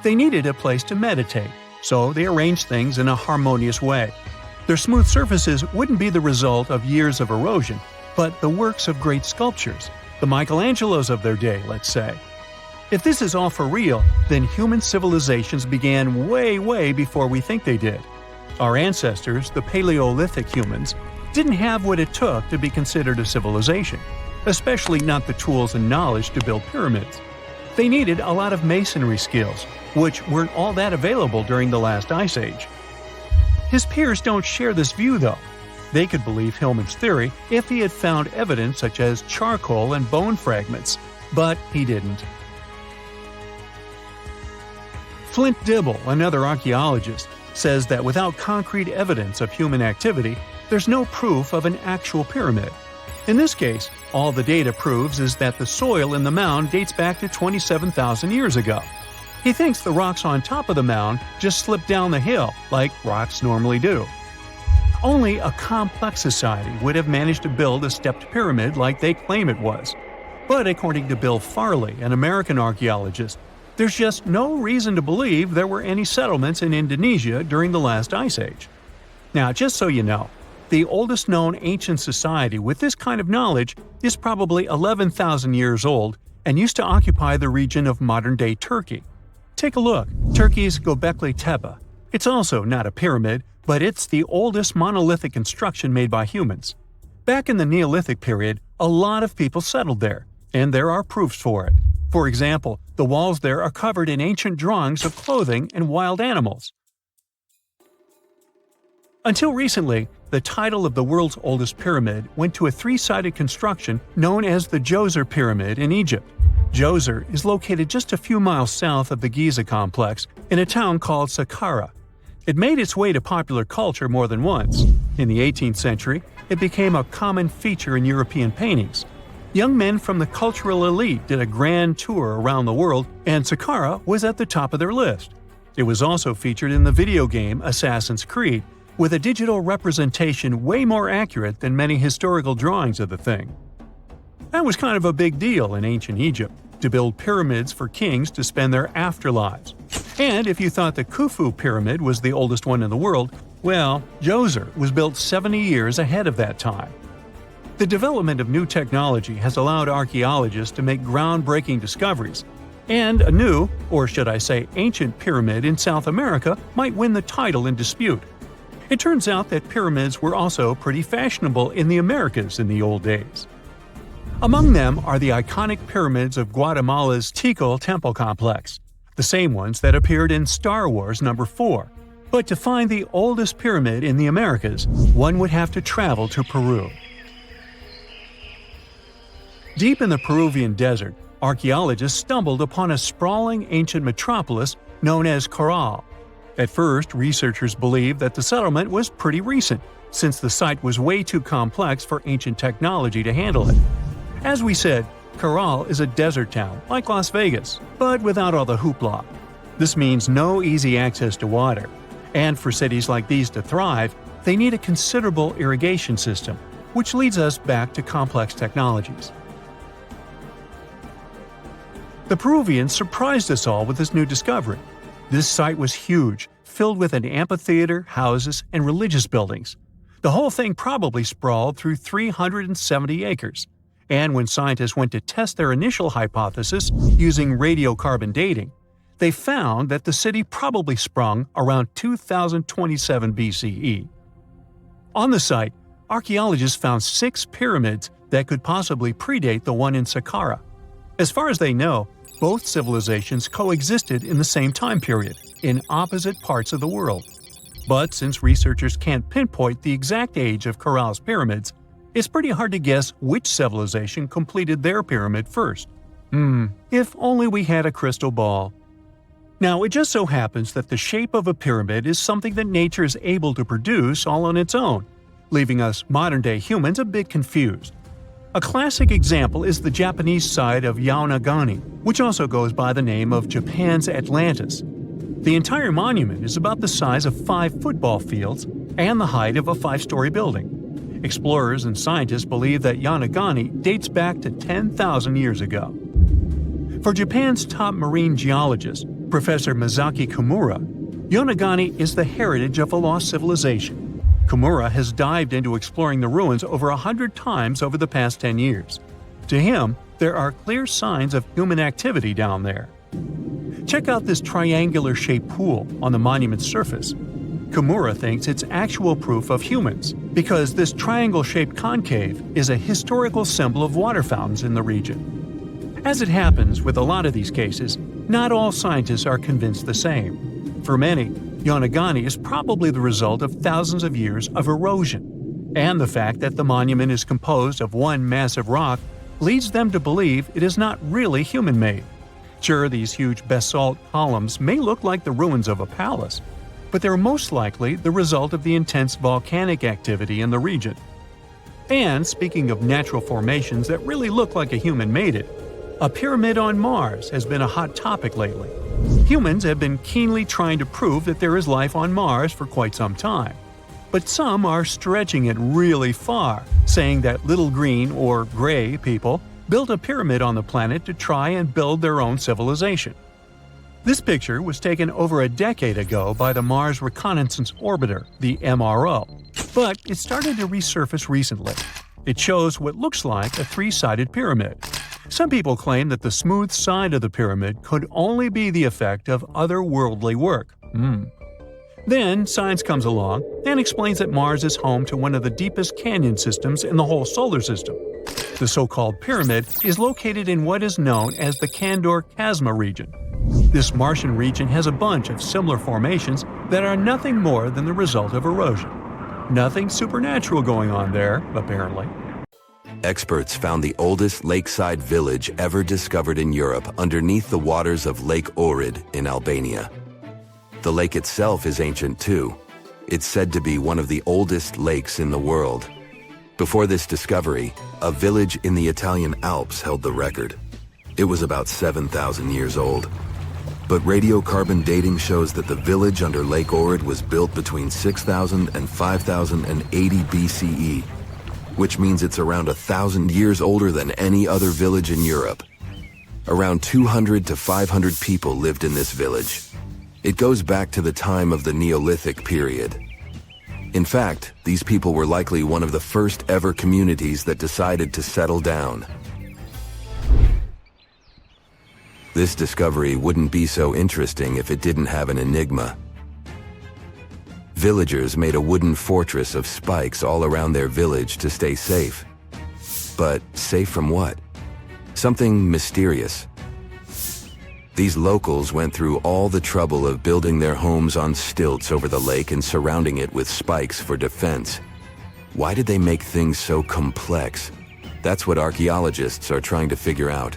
They needed a place to meditate, so they arranged things in a harmonious way. Their smooth surfaces wouldn't be the result of years of erosion, but the works of great sculptures, the Michelangelos of their day, let's say. If this is all for real, then human civilizations began way before we think they did. Our ancestors, the Paleolithic humans, didn't have what it took to be considered a civilization, especially not the tools and knowledge to build pyramids. They needed a lot of masonry skills, which weren't all that available during the last ice age. His peers don't share this view, though. They could believe Hillman's theory if he had found evidence such as charcoal and bone fragments, but he didn't. Flint Dibble, another archaeologist, says that without concrete evidence of human activity, there's no proof of an actual pyramid. In this case, all the data proves is that the soil in the mound dates back to 27,000 years ago. He thinks the rocks on top of the mound just slipped down the hill, like rocks normally do. Only a complex society would have managed to build a stepped pyramid like they claim it was. But according to Bill Farley, an American archaeologist, there's just no reason to believe there were any settlements in Indonesia during the last ice age. Now, just so you know, the oldest known ancient society with this kind of knowledge is probably 11,000 years old and used to occupy the region of modern-day Turkey. Take a look, Turkey's Göbekli Tepe. It's also not a pyramid, but it's the oldest monolithic construction made by humans. Back in the Neolithic period, a lot of people settled there, and there are proofs for it. For example, the walls there are covered in ancient drawings of clothing and wild animals. Until recently, the title of the world's oldest pyramid went to a three-sided construction known as the Djoser Pyramid in Egypt. Djoser is located just a few miles south of the Giza complex in a town called Saqqara. It made its way to popular culture more than once. In the 18th century, it became a common feature in European paintings. Young men from the cultural elite did a grand tour around the world, and Saqqara was at the top of their list. It was also featured in the video game Assassin's Creed, with a digital representation way more accurate than many historical drawings of the thing. That was kind of a big deal in ancient Egypt, to build pyramids for kings to spend their afterlives. And if you thought the Khufu pyramid was the oldest one in the world, well, Djoser was built 70 years ahead of that time. The development of new technology has allowed archaeologists to make groundbreaking discoveries, and a new, or should I say ancient pyramid in South America might win the title in dispute. It turns out that pyramids were also pretty fashionable in the Americas in the old days. Among them are the iconic pyramids of Guatemala's Tikal Temple Complex, the same ones that appeared in Star Wars No. 4. But to find the oldest pyramid in the Americas, one would have to travel to Peru. Deep in the Peruvian desert, archaeologists stumbled upon a sprawling ancient metropolis known as Caral. At first, researchers believed that the settlement was pretty recent, since the site was way too complex for ancient technology to handle it. As we said, Caral is a desert town, like Las Vegas, but without all the hoopla. This means no easy access to water, and for cities like these to thrive, they need a considerable irrigation system, which leads us back to complex technologies. The Peruvians surprised us all with this new discovery. This site was huge, filled with an amphitheater, houses, and religious buildings. The whole thing probably sprawled through 370 acres. And when scientists went to test their initial hypothesis using radiocarbon dating, they found that the city probably sprung around 2027 BCE. On the site, archaeologists found 6 pyramids that could possibly predate the one in Saqqara. As far as they know, both civilizations coexisted in the same time period, in opposite parts of the world. But since researchers can't pinpoint the exact age of Caral's pyramids, it's pretty hard to guess which civilization completed their pyramid first. If only we had a crystal ball. Now, it just so happens that the shape of a pyramid is something that nature is able to produce all on its own, leaving us modern-day humans a bit confused. A classic example is the Japanese side of Yaonagani, which also goes by the name of Japan's Atlantis. The entire monument is about the size of 5 football fields and the height of a 5-story building. Explorers and scientists believe that Yaonagani dates back to 10,000 years ago. For Japan's top marine geologist, Professor Masaki Kimura, Yaonagani is the heritage of a lost civilization. Kimura has dived into exploring the ruins over 100 times over the past 10 years. To him, there are clear signs of human activity down there. Check out this triangular-shaped pool on the monument's surface. Kimura thinks it's actual proof of humans, because this triangle-shaped concave is a historical symbol of water fountains in the region. As it happens with a lot of these cases, not all scientists are convinced the same. For many, Yaonagani is probably the result of thousands of years of erosion, and the fact that the monument is composed of one massive rock leads them to believe it is not really human-made. Sure, these huge basalt columns may look like the ruins of a palace, but they're most likely the result of the intense volcanic activity in the region. And speaking of natural formations that really look like a human made it, a pyramid on Mars has been a hot topic lately. Humans have been keenly trying to prove that there is life on Mars for quite some time. But some are stretching it really far, saying that little green or gray people built a pyramid on the planet to try and build their own civilization. This picture was taken over a decade ago by the Mars Reconnaissance Orbiter, the MRO, but it started to resurface recently. It shows what looks like a three-sided pyramid. Some people claim that the smooth side of the pyramid could only be the effect of otherworldly work. Then science comes along and explains that Mars is home to one of the deepest canyon systems in the whole solar system. The so-called pyramid is located in what is known as the Kandor-Chasma region. This Martian region has a bunch of similar formations that are nothing more than the result of erosion. Nothing supernatural going on there, apparently. Experts found the oldest lakeside village ever discovered in Europe underneath the waters of Lake Ohrid in Albania. The lake itself is ancient too. It's said to be one of the oldest lakes in the world. Before this discovery, a village in the Italian Alps held the record. It was about 7,000 years old. But radiocarbon dating shows that the village under Lake Ohrid was built between 6,000 and 5,080 BCE, which means it's around 1,000 years older than any other village in Europe. Around 200 to 500 people lived in this village. It goes back to the time of the Neolithic period. In fact, these people were likely one of the first ever communities that decided to settle down. This discovery wouldn't be so interesting if it didn't have an enigma. Villagers made a wooden fortress of spikes all around their village to stay safe. But safe from what? Something mysterious. These locals went through all the trouble of building their homes on stilts over the lake and surrounding it with spikes for defense. Why did they make things so complex? That's what archaeologists are trying to figure out.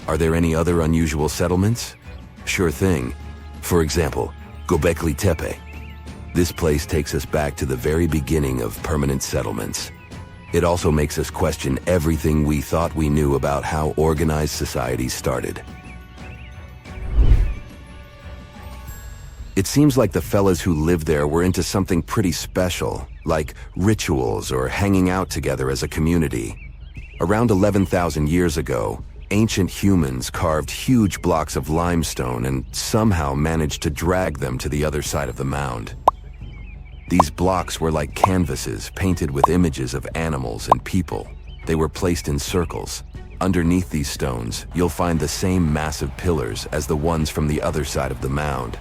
Are there any other unusual settlements? Sure thing. For example, Göbekli Tepe. This place takes us back to the very beginning of permanent settlements. It also makes us question everything we thought we knew about how organized societies started. It seems like the fellas who lived there were into something pretty special, like rituals or hanging out together as a community. Around 11,000 years ago, ancient humans carved huge blocks of limestone and somehow managed to drag them to the other side of the mound. These blocks were like canvases painted with images of animals and people. They were placed in circles. Underneath these stones, you'll find the same massive pillars as the ones from the other side of the mound.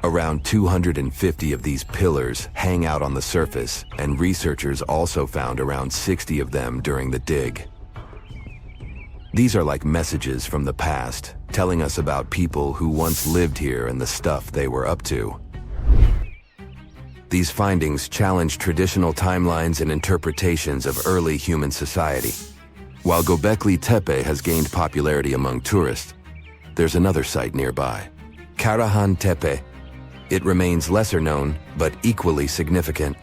Around 250 of these pillars hang out on the surface, and researchers also found around 60 of them during the dig. These are like messages from the past, telling us about people who once lived here and the stuff they were up to. These findings challenge traditional timelines and interpretations of early human society. While Göbekli Tepe has gained popularity among tourists, there's another site nearby, Karahan Tepe. It remains lesser known, but equally significant.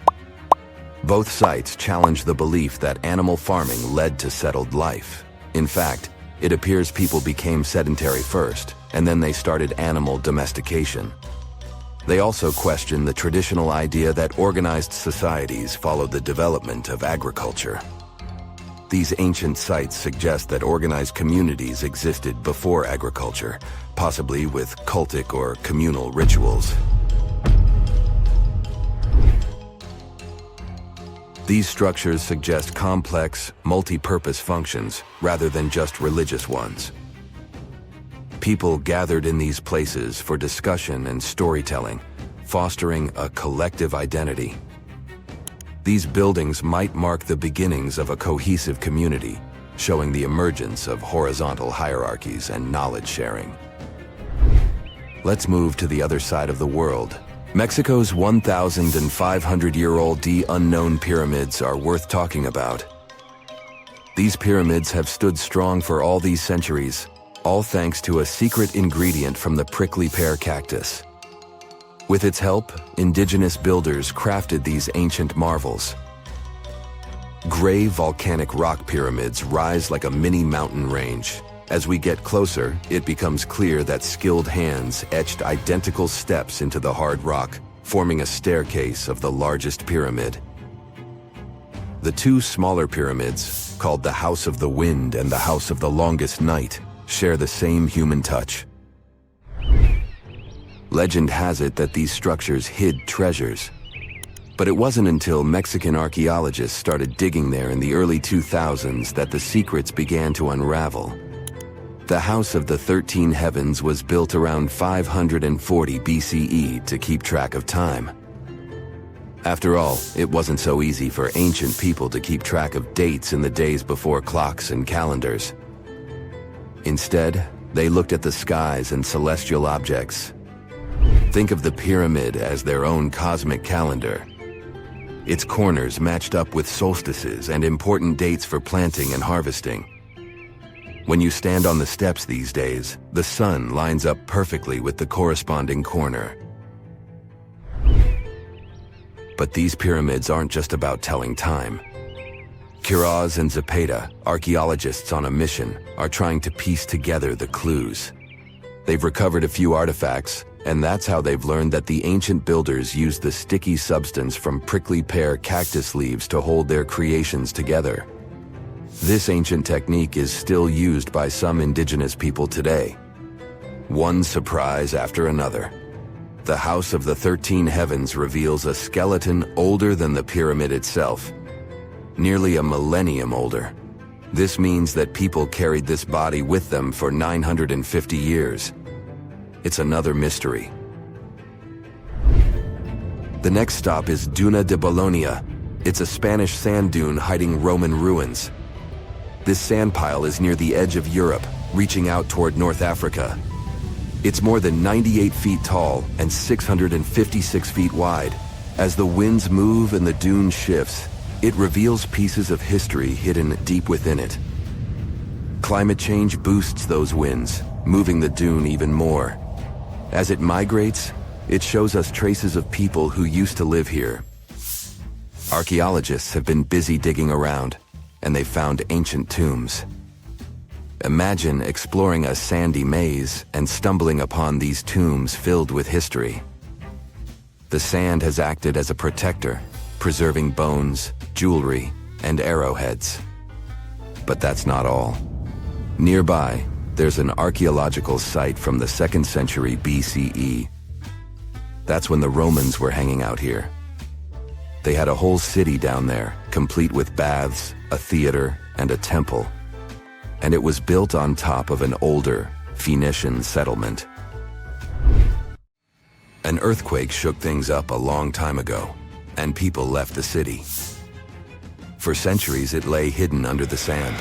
Both sites challenge the belief that animal farming led to settled life. In fact, it appears people became sedentary first, and then they started animal domestication. They also question the traditional idea that organized societies followed the development of agriculture. These ancient sites suggest that organized communities existed before agriculture, possibly with cultic or communal rituals. These structures suggest complex, multi-purpose functions rather than just religious ones. People gathered in these places for discussion and storytelling, fostering a collective identity. These buildings might mark the beginnings of a cohesive community, showing the emergence of horizontal hierarchies and knowledge sharing. Let's move to the other side of the world. Mexico's 1,500-year-old unknown pyramids are worth talking about. These pyramids have stood strong for all these centuries, all thanks to a secret ingredient from the prickly pear cactus. With its help, indigenous builders crafted these ancient marvels. Gray volcanic rock pyramids rise like a mini mountain range. As we get closer, it becomes clear that skilled hands etched identical steps into the hard rock, forming a staircase of the largest pyramid. The two smaller pyramids, called the House of the Wind and the House of the Longest Night, share the same human touch, Legend has it that these structures hid treasures. But it wasn't until Mexican archaeologists started digging there in the early 2000s that the secrets began to unravel. The House of the 13 Heavens was built around 540 BCE to keep track of time. After all, it wasn't so easy for ancient people to keep track of dates in the days before clocks and calendars. Instead, they looked at the skies and celestial objects. Think of the pyramid as their own cosmic calendar. Its corners matched up with solstices and important dates for planting and harvesting. When you stand on the steps these days, the sun lines up perfectly with the corresponding corner. But these pyramids aren't just about telling time. Quiroz and Zapata, archaeologists on a mission, are trying to piece together the clues. They've recovered a few artifacts, and that's how they've learned that the ancient builders used the sticky substance from prickly pear cactus leaves to hold their creations together. This ancient technique is still used by some indigenous people today. One surprise after another. The House of the 13 Heavens reveals a skeleton older than the pyramid itself, nearly a millennium older. This means that people carried this body with them for 950 years. It's another mystery. The next stop is Duna de Bologna. It's a Spanish sand dune hiding Roman ruins. This sand pile is near the edge of Europe, reaching out toward North Africa. It's more than 98 feet tall and 656 feet wide. As the winds move and the dune shifts, it reveals pieces of history hidden deep within it. Climate change boosts those winds, moving the dune even more. As it migrates, it shows us traces of people who used to live here. Archaeologists have been busy digging around, and they've found ancient tombs. Imagine exploring a sandy maze and stumbling upon these tombs filled with history. The sand has acted as a protector, preserving bones, jewelry, and arrowheads. But that's not all. Nearby, there's an archaeological site from the 2nd century BCE. That's when the Romans were hanging out here. They had a whole city down there, complete with baths, a theater, and a temple. And it was built on top of an older Phoenician settlement. An earthquake shook things up a long time ago, and people left the city. For centuries, it lay hidden under the sand.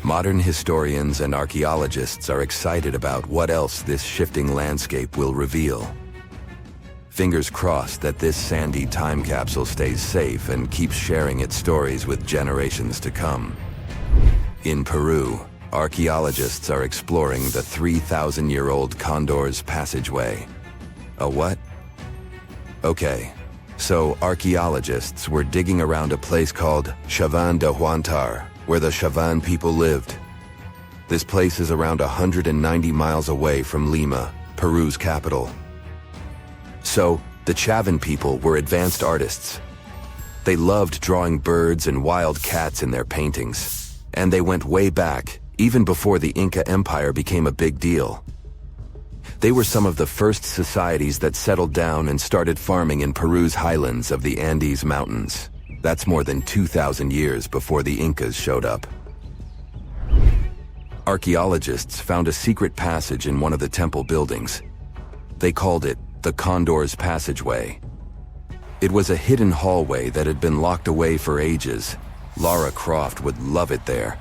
Modern historians and archaeologists are excited about what else this shifting landscape will reveal. Fingers crossed that this sandy time capsule stays safe and keeps sharing its stories with generations to come. In Peru, archaeologists are exploring the 3,000-year-old Condor's Passageway. A what? Okay, so archaeologists were digging around a place called Chavin de Huantar, where the Chavin people lived. This place is around 190 miles away from Lima, Peru's capital. So, the Chavin people were advanced artists. They loved drawing birds and wild cats in their paintings, and they went way back, even before the Inca Empire became a big deal. They were some of the first societies that settled down and started farming in Peru's highlands of the Andes Mountains. That's more than 2,000 years before the Incas showed up. Archaeologists found a secret passage in one of the temple buildings. They called it the Condor's Passageway. It was a hidden hallway that had been locked away for ages. Lara Croft would love it there.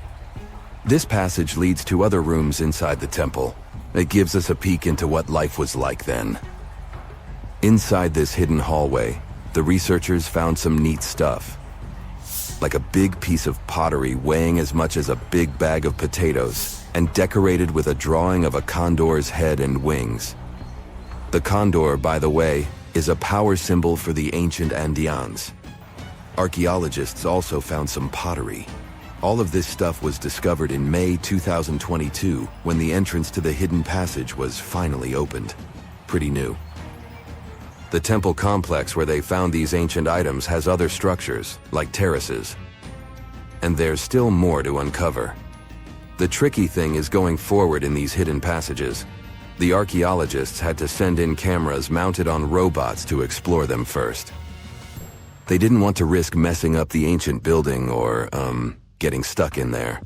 This passage leads to other rooms inside the temple. It gives us a peek into what life was like then. Inside this hidden hallway, the researchers found some neat stuff. Like a big piece of pottery weighing as much as a big bag of potatoes and decorated with a drawing of a condor's head and wings. The condor, by the way, is a power symbol for the ancient Andeans. Archaeologists also found some pottery. All of this stuff was discovered in May 2022 when the entrance to the hidden passage was finally opened. Pretty new. The temple complex where they found these ancient items has other structures, like terraces. And there's still more to uncover. The tricky thing is going forward in these hidden passages. The archaeologists had to send in cameras mounted on robots to explore them first. They didn't want to risk messing up the ancient building or, getting stuck in there.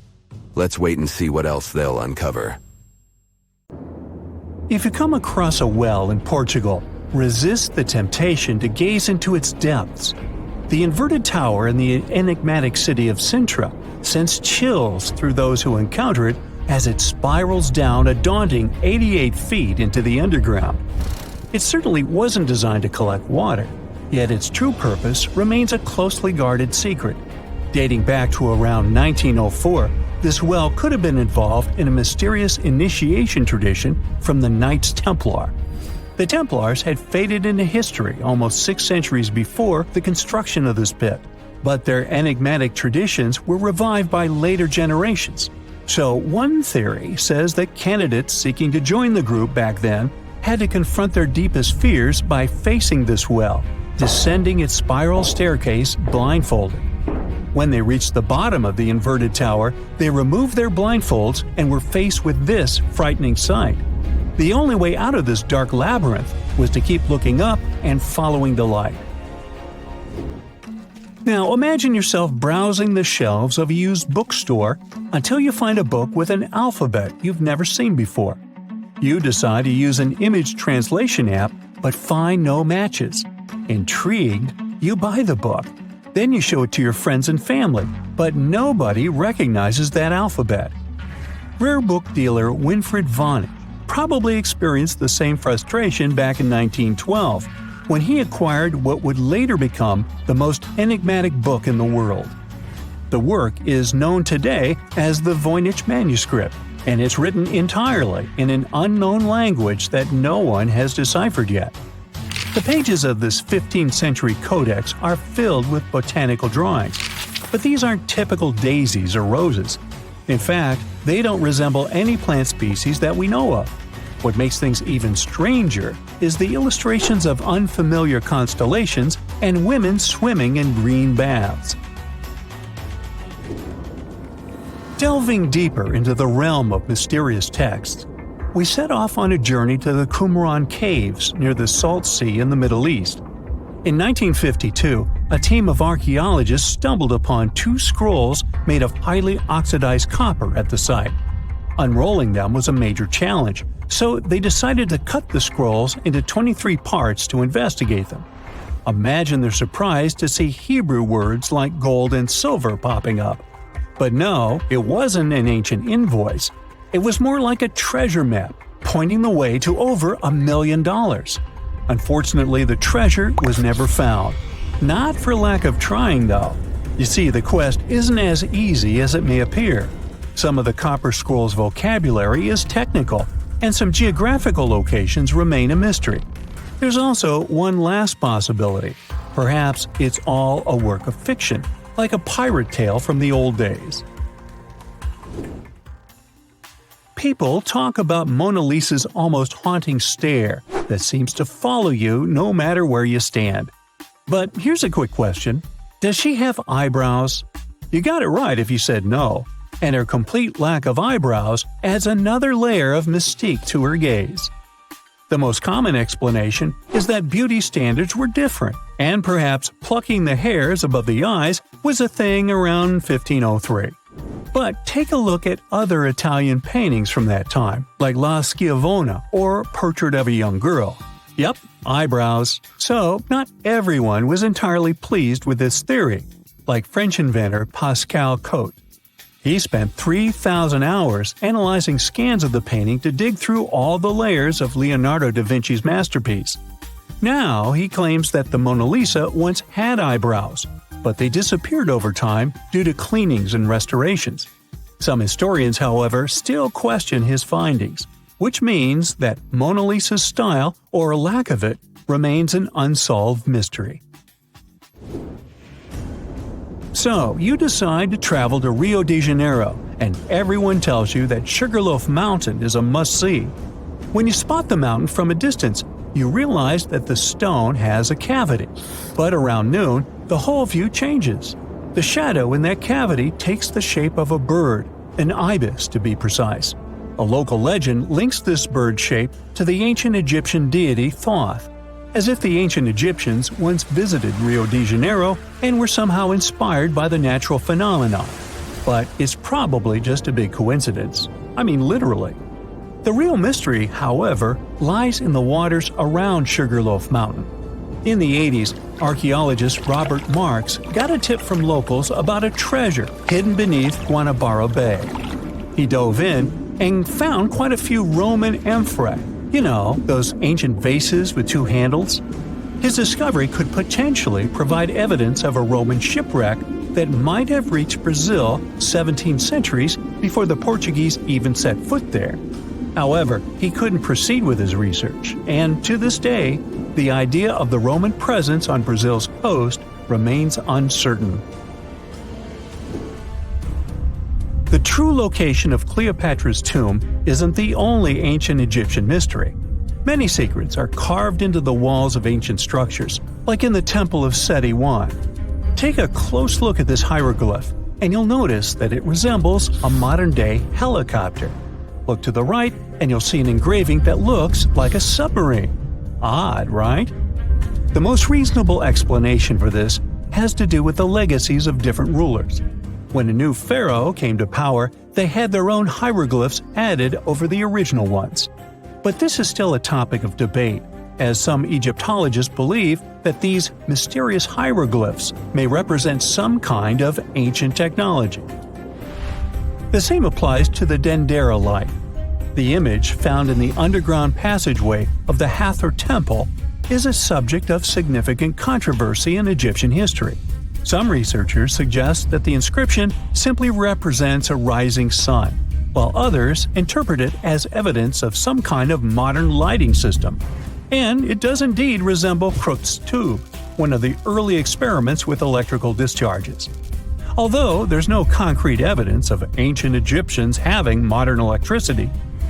Let's wait and see what else they'll uncover. If you come across a well in Portugal, resist the temptation to gaze into its depths. The inverted tower in the enigmatic city of Sintra sends chills through those who encounter it as it spirals down a daunting 88 feet into the underground. It certainly wasn't designed to collect water, yet its true purpose remains a closely guarded secret. Dating back to around 1904, this well could have been involved in a mysterious initiation tradition from the Knights Templar. The Templars had faded into history almost 6 centuries before the construction of this pit, but their enigmatic traditions were revived by later generations. So one theory says that candidates seeking to join the group back then had to confront their deepest fears by facing this well, descending its spiral staircase blindfolded. When they reached the bottom of the inverted tower, they removed their blindfolds and were faced with this frightening sight. The only way out of this dark labyrinth was to keep looking up and following the light. Now imagine yourself browsing the shelves of a used bookstore until you find a book with an alphabet you've never seen before. You decide to use an image translation app but find no matches. Intrigued, you buy the book. Then you show it to your friends and family, but nobody recognizes that alphabet. Rare book dealer Winfried Vonnig probably experienced the same frustration back in 1912, when he acquired what would later become the most enigmatic book in the world. The work is known today as the Voynich manuscript, and it's written entirely in an unknown language that no one has deciphered yet. The pages of this 15th century codex are filled with botanical drawings, but these aren't typical daisies or roses. In fact, they don't resemble any plant species that we know of. What makes things even stranger is the illustrations of unfamiliar constellations and women swimming in green baths. Delving deeper into the realm of mysterious texts, we set off on a journey to the Qumran Caves near the Salt Sea in the Middle East. In 1952, a team of archaeologists stumbled upon 2 scrolls made of highly oxidized copper at the site. Unrolling them was a major challenge, so they decided to cut the scrolls into 23 parts to investigate them. Imagine their surprise to see Hebrew words like gold and silver popping up. But no, it wasn't an ancient invoice. It was more like a treasure map, pointing the way to over $1 million. Unfortunately, the treasure was never found. Not for lack of trying, though. You see, the quest isn't as easy as it may appear. Some of the copper scroll's vocabulary is technical, and some geographical locations remain a mystery. There's also one last possibility. Perhaps it's all a work of fiction, like a pirate tale from the old days. People talk about Mona Lisa's almost haunting stare that seems to follow you no matter where you stand. But here's a quick question. Does she have eyebrows? You got it right if you said no, and her complete lack of eyebrows adds another layer of mystique to her gaze. The most common explanation is that beauty standards were different, and perhaps plucking the hairs above the eyes was a thing around 1503. But take a look at other Italian paintings from that time, like La Schiavona or Portrait of a Young Girl. Yep, eyebrows. So, not everyone was entirely pleased with this theory, like French inventor Pascal Cotte. He spent 3,000 hours analyzing scans of the painting to dig through all the layers of Leonardo da Vinci's masterpiece. Now he claims that the Mona Lisa once had eyebrows, but they disappeared over time due to cleanings and restorations. Some historians, however, still question his findings, which means that Mona Lisa's style, or lack of it, remains an unsolved mystery. So, you decide to travel to Rio de Janeiro, and everyone tells you that Sugarloaf Mountain is a must-see. When you spot the mountain from a distance, you realize that the stone has a cavity. But around noon, the whole view changes. The shadow in that cavity takes the shape of a bird, an ibis to be precise. A local legend links this bird shape to the ancient Egyptian deity Thoth, as if the ancient Egyptians once visited Rio de Janeiro and were somehow inspired by the natural phenomenon. But it's probably just a big coincidence. I mean, literally. The real mystery, however, lies in the waters around Sugarloaf Mountain. In the 80s, archaeologist Robert Marks got a tip from locals about a treasure hidden beneath Guanabara Bay. He dove in and found quite a few Roman amphorae. You know, those ancient vases with two handles? His discovery could potentially provide evidence of a Roman shipwreck that might have reached Brazil 17 centuries before the Portuguese even set foot there. However, he couldn't proceed with his research, and to this day, the idea of the Roman presence on Brazil's coast remains uncertain. The true location of Cleopatra's tomb isn't the only ancient Egyptian mystery. Many secrets are carved into the walls of ancient structures, like in the Temple of Seti I. Take a close look at this hieroglyph, and you'll notice that it resembles a modern-day helicopter. Look to the right, and you'll see an engraving that looks like a submarine. Odd, right? The most reasonable explanation for this has to do with the legacies of different rulers. When a new pharaoh came to power, they had their own hieroglyphs added over the original ones. But this is still a topic of debate, as some Egyptologists believe that these mysterious hieroglyphs may represent some kind of ancient technology. The same applies to the Dendera light. The image found in the underground passageway of the Hathor Temple is a subject of significant controversy in Egyptian history. Some researchers suggest that the inscription simply represents a rising sun, while others interpret it as evidence of some kind of modern lighting system. And it does indeed resemble Crookes' tube, one of the early experiments with electrical discharges. Although there's no concrete evidence of ancient Egyptians having modern electricity,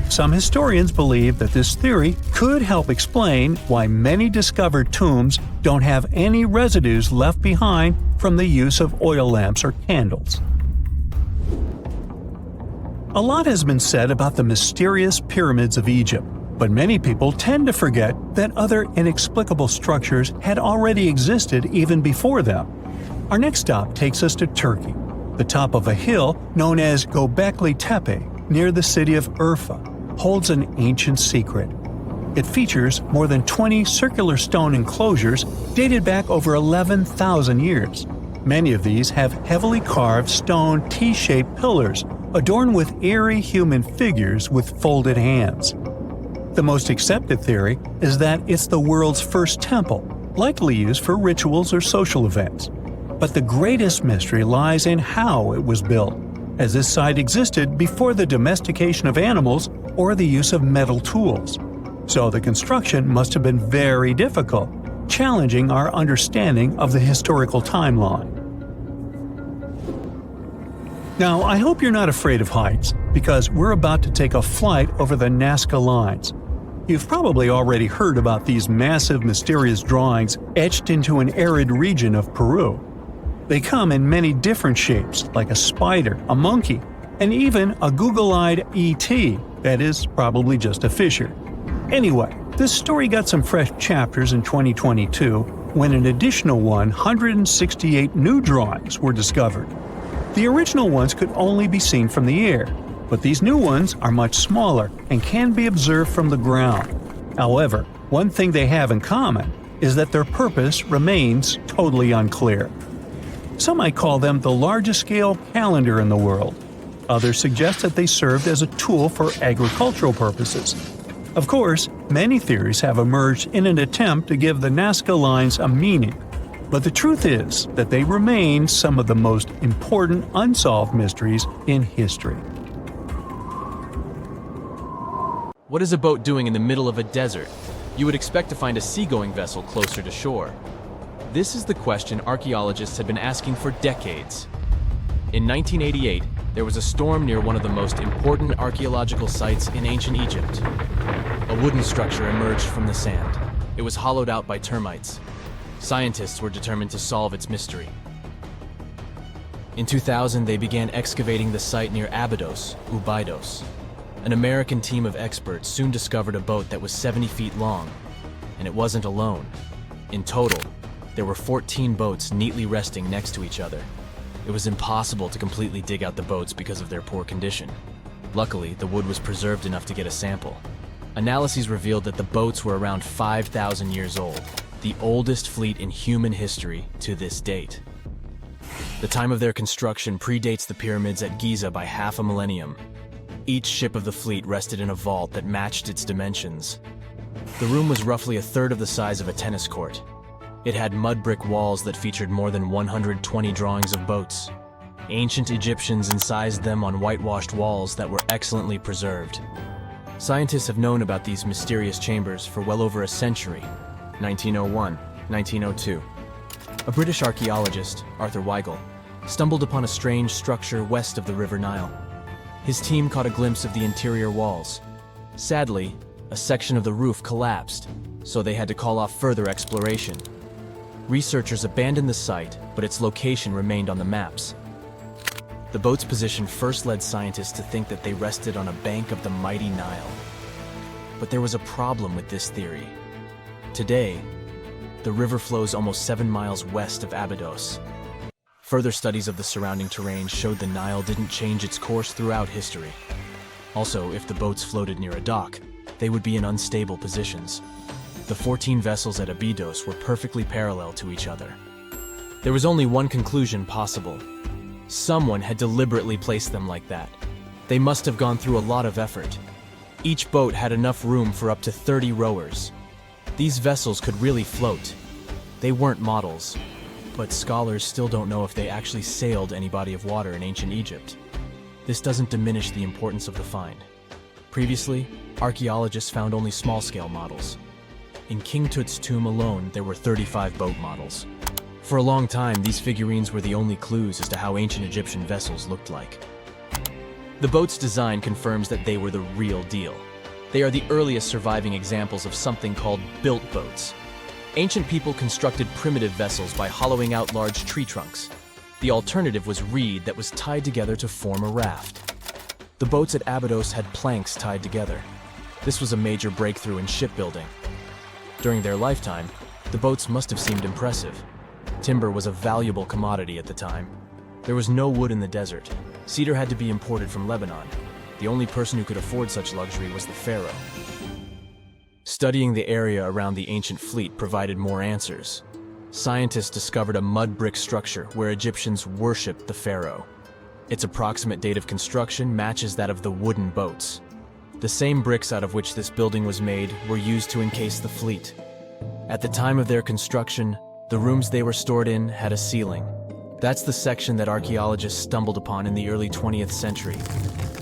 some historians believe that this theory could help explain why many discovered tombs don't have any residues left behind from the use of oil lamps or candles. A lot has been said about the mysterious pyramids of Egypt, but many people tend to forget that other inexplicable structures had already existed even before them. Our next stop takes us to Turkey. The top of a hill known as Göbekli Tepe, near the city of Urfa, holds an ancient secret. It features more than 20 circular stone enclosures dated back over 11,000 years. Many of these have heavily carved stone T-shaped pillars adorned with eerie human figures with folded hands. The most accepted theory is that it's the world's first temple, likely used for rituals or social events. But the greatest mystery lies in how it was built, as this site existed before the domestication of animals or the use of metal tools. So the construction must have been very difficult, challenging our understanding of the historical timeline. Now, I hope you're not afraid of heights, because we're about to take a flight over the Nazca lines. You've probably already heard about these massive, mysterious drawings etched into an arid region of Peru. They come in many different shapes, like a spider, a monkey, and even a Google-eyed ET that is probably just a fisher. Anyway, this story got some fresh chapters in 2022 when an additional 168 new drawings were discovered. The original ones could only be seen from the air, but these new ones are much smaller and can be observed from the ground. However, one thing they have in common is that their purpose remains totally unclear. Some might call them the largest-scale calendar in the world. Others suggest that they served as a tool for agricultural purposes. Of course, many theories have emerged in an attempt to give the Nazca lines a meaning, but the truth is that they remain some of the most important unsolved mysteries in history. What is a boat doing in the middle of a desert? You would expect to find a seagoing vessel closer to shore. This is the question archaeologists have been asking for decades. In 1988, there was a storm near one of the most important archaeological sites in ancient Egypt. A wooden structure emerged from the sand. It was hollowed out by termites. Scientists were determined to solve its mystery. In 2000, they began excavating the site near Abydos, Ubidos. An American team of experts soon discovered a boat that was 70 feet long, and it wasn't alone. In total, there were 14 boats neatly resting next to each other. It was impossible to completely dig out the boats because of their poor condition. Luckily, the wood was preserved enough to get a sample. Analyses revealed that the boats were around 5,000 years old, the oldest fleet in human history to this date. The time of their construction predates the pyramids at Giza by half a millennium. Each ship of the fleet rested in a vault that matched its dimensions. The room was roughly a third of the size of a tennis court. It had mud brick walls that featured more than 120 drawings of boats. Ancient Egyptians incised them on whitewashed walls that were excellently preserved. Scientists have known about these mysterious chambers for well over a century. 1901, 1902. A British archaeologist, Arthur Weigel, stumbled upon a strange structure west of the River Nile. His team caught a glimpse of the interior walls. Sadly, a section of the roof collapsed, so they had to call off further exploration. Researchers abandoned the site, but its location remained on the maps. The boat's position first led scientists to think that they rested on a bank of the mighty Nile. But there was a problem with this theory. Today, the river flows almost 7 miles west of Abydos. Further studies of the surrounding terrain showed the Nile didn't change its course throughout history. Also, if the boats floated near a dock, they would be in unstable positions. The 14 vessels at Abydos were perfectly parallel to each other. There was only one conclusion possible. Someone had deliberately placed them like that. They must have gone through a lot of effort. Each boat had enough room for up to 30 rowers. These vessels could really float. They weren't models, but scholars still don't know if they actually sailed any body of water in ancient Egypt. This doesn't diminish the importance of the find. Previously, archaeologists found only small-scale models. In King Tut's tomb alone, there were 35 boat models. For a long time, these figurines were the only clues as to how ancient Egyptian vessels looked like. The boat's design confirms that they were the real deal. They are the earliest surviving examples of something called built boats. Ancient people constructed primitive vessels by hollowing out large tree trunks. The alternative was reed that was tied together to form a raft. The boats at Abydos had planks tied together. This was a major breakthrough in shipbuilding. During their lifetime, the boats must have seemed impressive. Timber was a valuable commodity at the time. There was no wood in the desert. Cedar had to be imported from Lebanon. The only person who could afford such luxury was the pharaoh. Studying the area around the ancient fleet provided more answers. Scientists discovered a mud brick structure where Egyptians worshipped the pharaoh. Its approximate date of construction matches that of the wooden boats. The same bricks out of which this building was made were used to encase the fleet. At the time of their construction, the rooms they were stored in had a ceiling. That's the section that archaeologists stumbled upon in the early 20th century.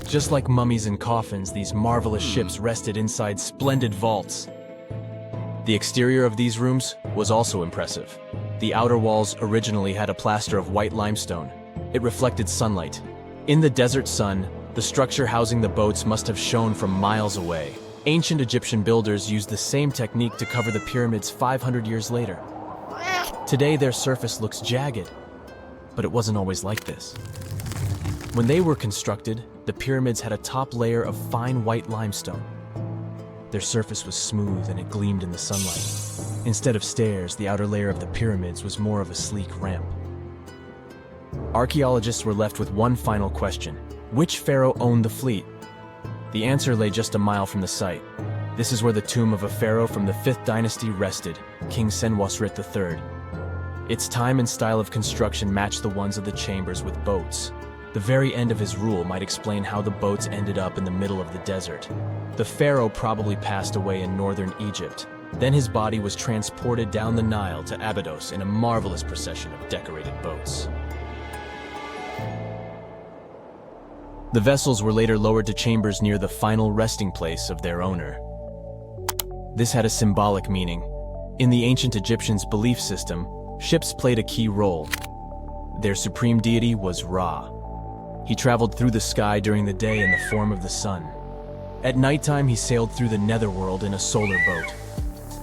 Just like mummies and coffins, these marvelous ships rested inside splendid vaults. The exterior of these rooms was also impressive. The outer walls originally had a plaster of white limestone. It reflected sunlight. In the desert sun, the structure housing the boats must have shone from miles away. Ancient Egyptian builders used the same technique to cover the pyramids 500 years later. Today, their surface looks jagged, but it wasn't always like this. When they were constructed, the pyramids had a top layer of fine white limestone. Their surface was smooth and it gleamed in the sunlight. Instead of stairs, the outer layer of the pyramids was more of a sleek ramp. Archaeologists were left with one final question. Which pharaoh owned the fleet? The answer lay just a mile from the site. This is where the tomb of a pharaoh from the 5th dynasty rested, King Senwosret III. Its time and style of construction matched the ones of the chambers with boats. The very end of his rule might explain how the boats ended up in the middle of the desert. The pharaoh probably passed away in northern Egypt. Then his body was transported down the Nile to Abydos in a marvelous procession of decorated boats. The vessels were later lowered to chambers near the final resting place of their owner. This had a symbolic meaning. In the ancient Egyptians' belief system, ships played a key role. Their supreme deity was Ra. He traveled through the sky during the day in the form of the sun. At nighttime, he sailed through the netherworld in a solar boat.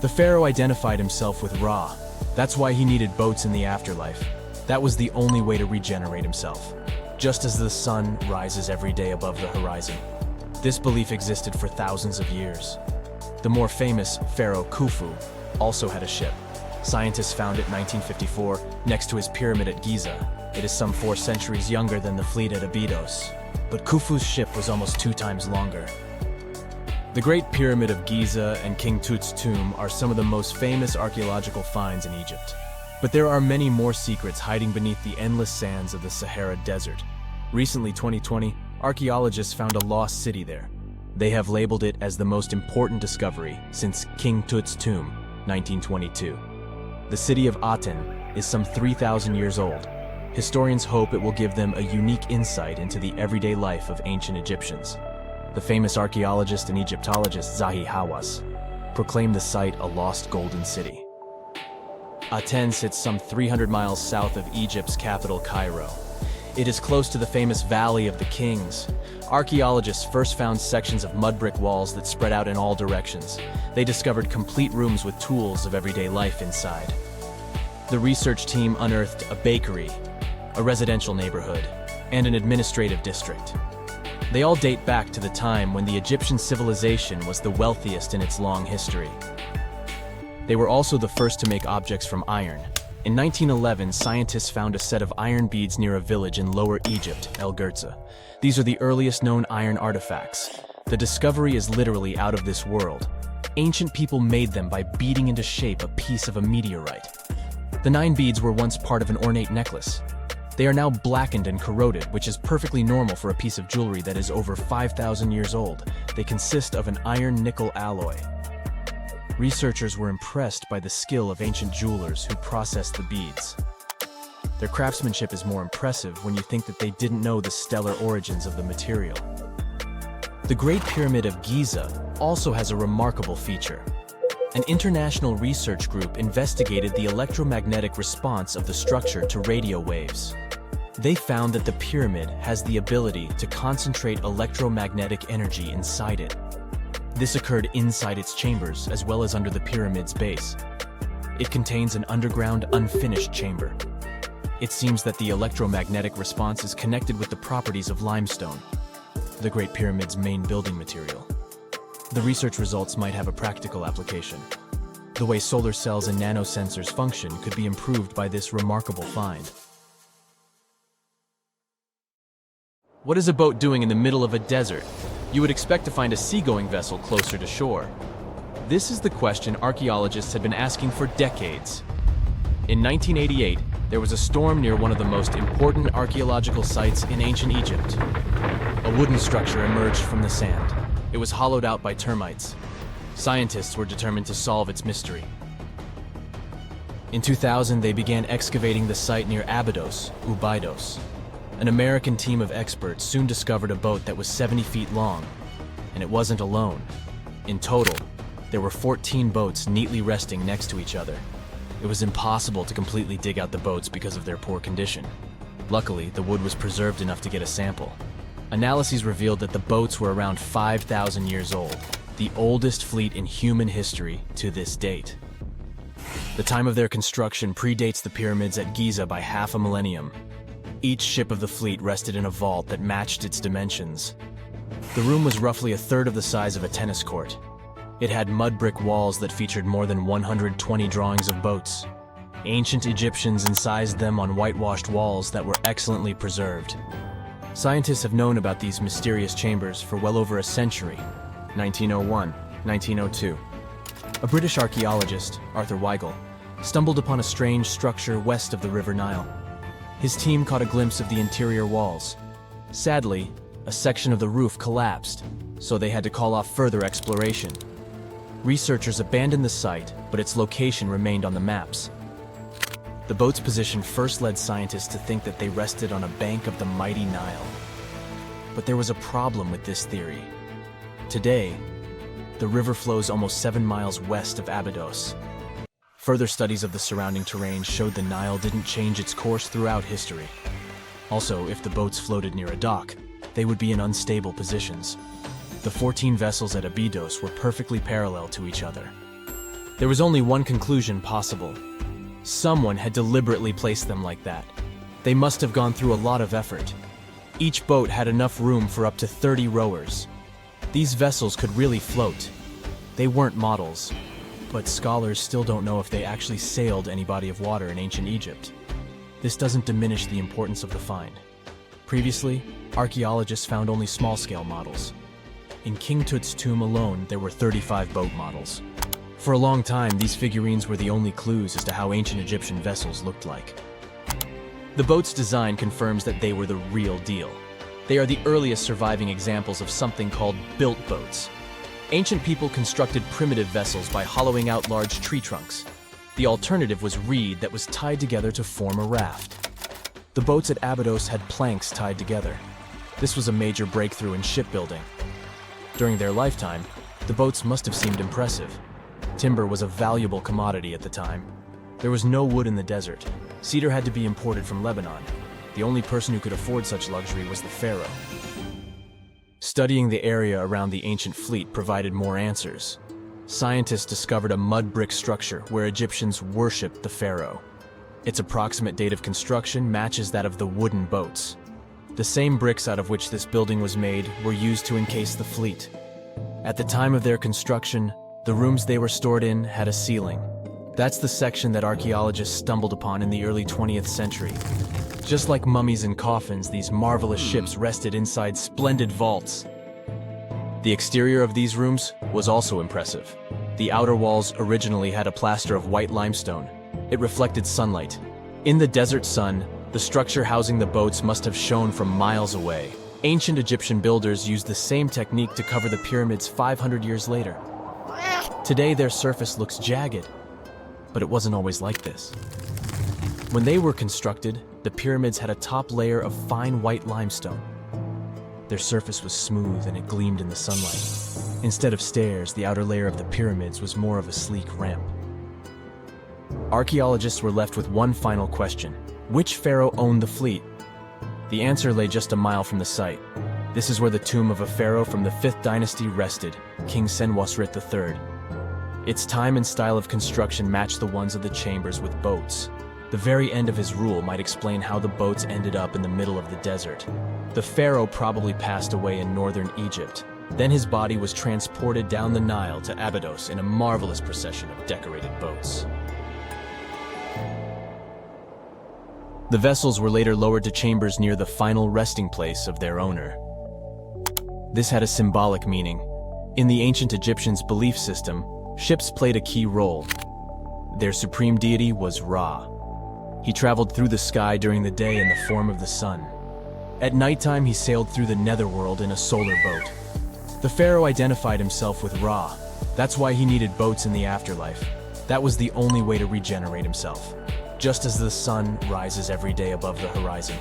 The pharaoh identified himself with Ra. That's why he needed boats in the afterlife. That was the only way to regenerate himself. Just as the sun rises every day above the horizon. This belief existed for thousands of years. The more famous pharaoh Khufu also had a ship. Scientists found it in 1954 next to his pyramid at Giza. It is some 4 centuries younger than the fleet at Abydos, but Khufu's ship was almost 2 times longer. The Great Pyramid of Giza and King Tut's tomb are some of the most famous archaeological finds in Egypt. But there are many more secrets hiding beneath the endless sands of the Sahara Desert. Recently, 2020, archaeologists found a lost city there. They have labeled it as the most important discovery since King Tut's tomb, 1922. The city of Aten is some 3,000 years old. Historians hope it will give them a unique insight into the everyday life of ancient Egyptians. The famous archaeologist and Egyptologist Zahi Hawass proclaimed the site a lost golden city. Aten sits some 300 miles south of Egypt's capital, Cairo. It is close to the famous Valley of the Kings. Archaeologists first found sections of mud brick walls that spread out in all directions. They discovered complete rooms with tools of everyday life inside. The research team unearthed a bakery, a residential neighborhood, and an administrative district. They all date back to the time when the Egyptian civilization was the wealthiest in its long history. They were also the first to make objects from iron. In 1911, scientists found a set of iron beads near a village in Lower Egypt, El Girza. These are the earliest known iron artifacts. The discovery is literally out of this world. Ancient people made them by beating into shape a piece of a meteorite. The 9 beads were once part of an ornate necklace. They are now blackened and corroded, which is perfectly normal for a piece of jewelry that is over 5,000 years old. They consist of an iron-nickel alloy. Researchers were impressed by the skill of ancient jewelers who processed the beads. Their craftsmanship is more impressive when you think that they didn't know the stellar origins of the material. The Great Pyramid of Giza also has a remarkable feature. An international research group investigated the electromagnetic response of the structure to radio waves. They found that the pyramid has the ability to concentrate electromagnetic energy inside it. This occurred inside its chambers as well as under the pyramid's base. It contains an underground, unfinished chamber. It seems that the electromagnetic response is connected with the properties of limestone, the Great Pyramid's main building material. The research results might have a practical application. The way solar cells and nanosensors function could be improved by this remarkable find. What is a boat doing in the middle of a desert? You would expect to find a seagoing vessel closer to shore. This is the question archaeologists have been asking for decades. In 1988, there was a storm near one of the most important archaeological sites in ancient Egypt. A wooden structure emerged from the sand. It was hollowed out by termites. Scientists were determined to solve its mystery. In 2000, they began excavating the site near Abydos, Abydos. An American team of experts soon discovered a boat that was 70 feet long, and it wasn't alone. In total, there were 14 boats neatly resting next to each other. It was impossible to completely dig out the boats because of their poor condition. Luckily, the wood was preserved enough to get a sample. Analyses revealed that the boats were around 5,000 years old, the oldest fleet in human history to this date. The time of their construction predates the pyramids at Giza by half a millennium. Each ship of the fleet rested in a vault that matched its dimensions. The room was roughly a third of the size of a tennis court. It had mud brick walls that featured more than 120 drawings of boats. Ancient Egyptians incised them on whitewashed walls that were excellently preserved. Scientists have known about these mysterious chambers for well over a century. 1901, 1902. A British archaeologist, Arthur Weigel, stumbled upon a strange structure west of the River Nile. His team caught a glimpse of the interior walls. Sadly, a section of the roof collapsed, so they had to call off further exploration. Researchers abandoned the site, but its location remained on the maps. The boat's position first led scientists to think that they rested on a bank of the mighty Nile. But there was a problem with this theory. Today, the river flows almost 7 miles west of Abydos. Further studies of the surrounding terrain showed the Nile didn't change its course throughout history. Also, if the boats floated near a dock, they would be in unstable positions. The 14 vessels at Abydos were perfectly parallel to each other. There was only one conclusion possible. Someone had deliberately placed them like that. They must have gone through a lot of effort. Each boat had enough room for up to 30 rowers. These vessels could really float. They weren't models, but scholars still don't know if they actually sailed any body of water in ancient Egypt. This doesn't diminish the importance of the find. Previously, archaeologists found only small-scale models. In King Tut's tomb alone, there were 35 boat models. For a long time, these figurines were the only clues as to how ancient Egyptian vessels looked like. The boat's design confirms that they were the real deal. They are the earliest surviving examples of something called built boats. Ancient people constructed primitive vessels by hollowing out large tree trunks. The alternative was reed that was tied together to form a raft. The boats at Abydos had planks tied together. This was a major breakthrough in shipbuilding. During their lifetime, the boats must have seemed impressive. Timber was a valuable commodity at the time. There was no wood in the desert. Cedar had to be imported from Lebanon. The only person who could afford such luxury was the pharaoh. Studying the area around the ancient fleet provided more answers. Scientists discovered a mud brick structure where Egyptians worshipped the pharaoh. Its approximate date of construction matches that of the wooden boats. The same bricks out of which this building was made were used to encase the fleet. At the time of their construction, the rooms they were stored in had a ceiling. That's the section that archaeologists stumbled upon in the early 20th century. Just like mummies and coffins, these marvelous ships rested inside splendid vaults. The exterior of these rooms was also impressive. The outer walls originally had a plaster of white limestone. It reflected sunlight. In the desert sun, the structure housing the boats must have shone from miles away. Ancient Egyptian builders used the same technique to cover the pyramids 500 years later. Today, their surface looks jagged, but it wasn't always like this. When they were constructed, the pyramids had a top layer of fine white limestone. Their surface was smooth and it gleamed in the sunlight. Instead of stairs, the outer layer of the pyramids was more of a sleek ramp. Archaeologists were left with one final question. Which pharaoh owned the fleet? The answer lay just a mile from the site. This is where the tomb of a pharaoh from the 5th dynasty rested, King Senwosret III. Its time and style of construction matched the ones of the chambers with boats. The very end of his rule might explain how the boats ended up in the middle of the desert. The pharaoh probably passed away in northern Egypt. Then his body was transported down the Nile to Abydos in a marvelous procession of decorated boats. The vessels were later lowered to chambers near the final resting place of their owner. This had a symbolic meaning. In the ancient Egyptians' belief system, ships played a key role. Their supreme deity was Ra. He traveled through the sky during the day in the form of the sun. At nighttime, he sailed through the netherworld in a solar boat. The pharaoh identified himself with Ra. That's why he needed boats in the afterlife. That was the only way to regenerate himself. Just as the sun rises every day above the horizon.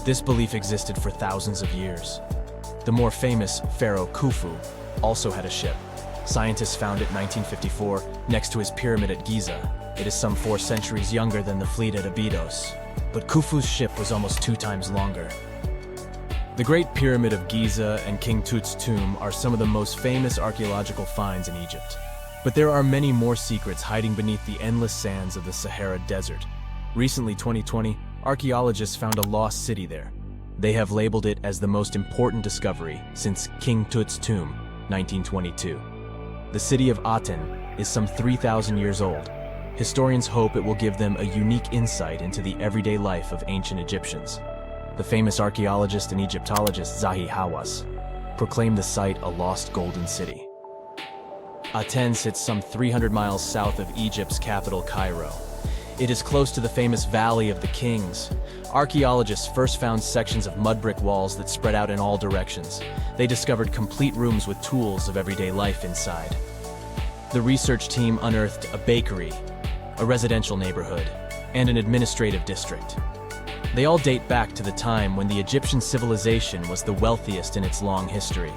This belief existed for thousands of years. The more famous Pharaoh Khufu also had a ship. Scientists found it in 1954 next to his pyramid at Giza. It is some 4 centuries younger than the fleet at Abydos, but Khufu's ship was almost 2 times longer. The Great Pyramid of Giza and King Tut's tomb are some of the most famous archaeological finds in Egypt. But there are many more secrets hiding beneath the endless sands of the Sahara Desert. Recently, 2020, archaeologists found a lost city there. They have labeled it as the most important discovery since King Tut's tomb, 1922. The city of Aten is some 3,000 years old. Historians hope it will give them a unique insight into the everyday life of ancient Egyptians. The famous archaeologist and Egyptologist Zahi Hawass proclaimed the site a lost golden city. Aten sits some 300 miles south of Egypt's capital, Cairo. It is close to the famous Valley of the Kings. Archaeologists first found sections of mud brick walls that spread out in all directions. They discovered complete rooms with tools of everyday life inside. The research team unearthed a bakery, a residential neighborhood, and an administrative district. They all date back to the time when the Egyptian civilization was the wealthiest in its long history.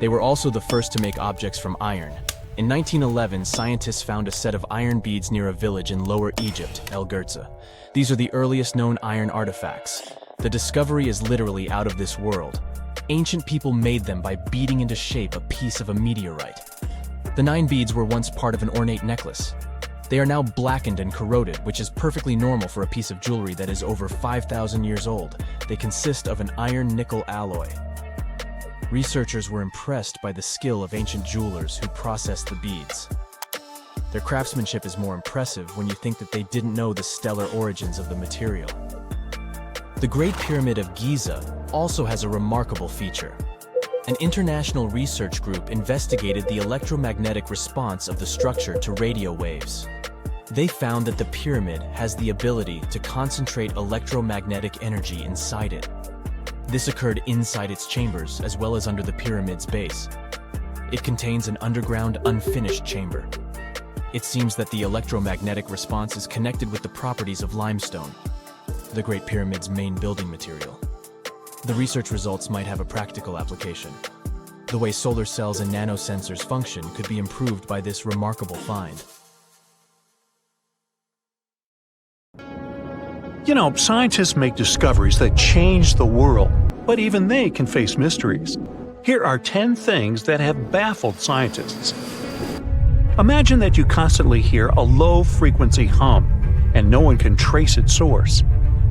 They were also the first to make objects from iron. In 1911, scientists found a set of iron beads near a village in Lower Egypt, El Gerza. These are the earliest known iron artifacts. The discovery is literally out of this world. Ancient people made them by beating into shape a piece of a meteorite. The 9 beads were once part of an ornate necklace. They are now blackened and corroded, which is perfectly normal for a piece of jewelry that is over 5,000 years old. They consist of an iron-nickel alloy. Researchers were impressed by the skill of ancient jewelers who processed the beads. Their craftsmanship is more impressive when you think that they didn't know the stellar origins of the material. The Great Pyramid of Giza also has a remarkable feature. An international research group investigated the electromagnetic response of the structure to radio waves. They found that the pyramid has the ability to concentrate electromagnetic energy inside it. This occurred inside its chambers as well as under the pyramid's base. It contains an underground unfinished chamber. It seems that the electromagnetic response is connected with the properties of limestone, the Great Pyramid's main building material. The research results might have a practical application. The way solar cells and nanosensors function could be improved by this remarkable find. You know, scientists make discoveries that change the world, but even they can face mysteries. Here are 10 things that have baffled scientists. Imagine that you constantly hear a low-frequency hum, and no one can trace its source.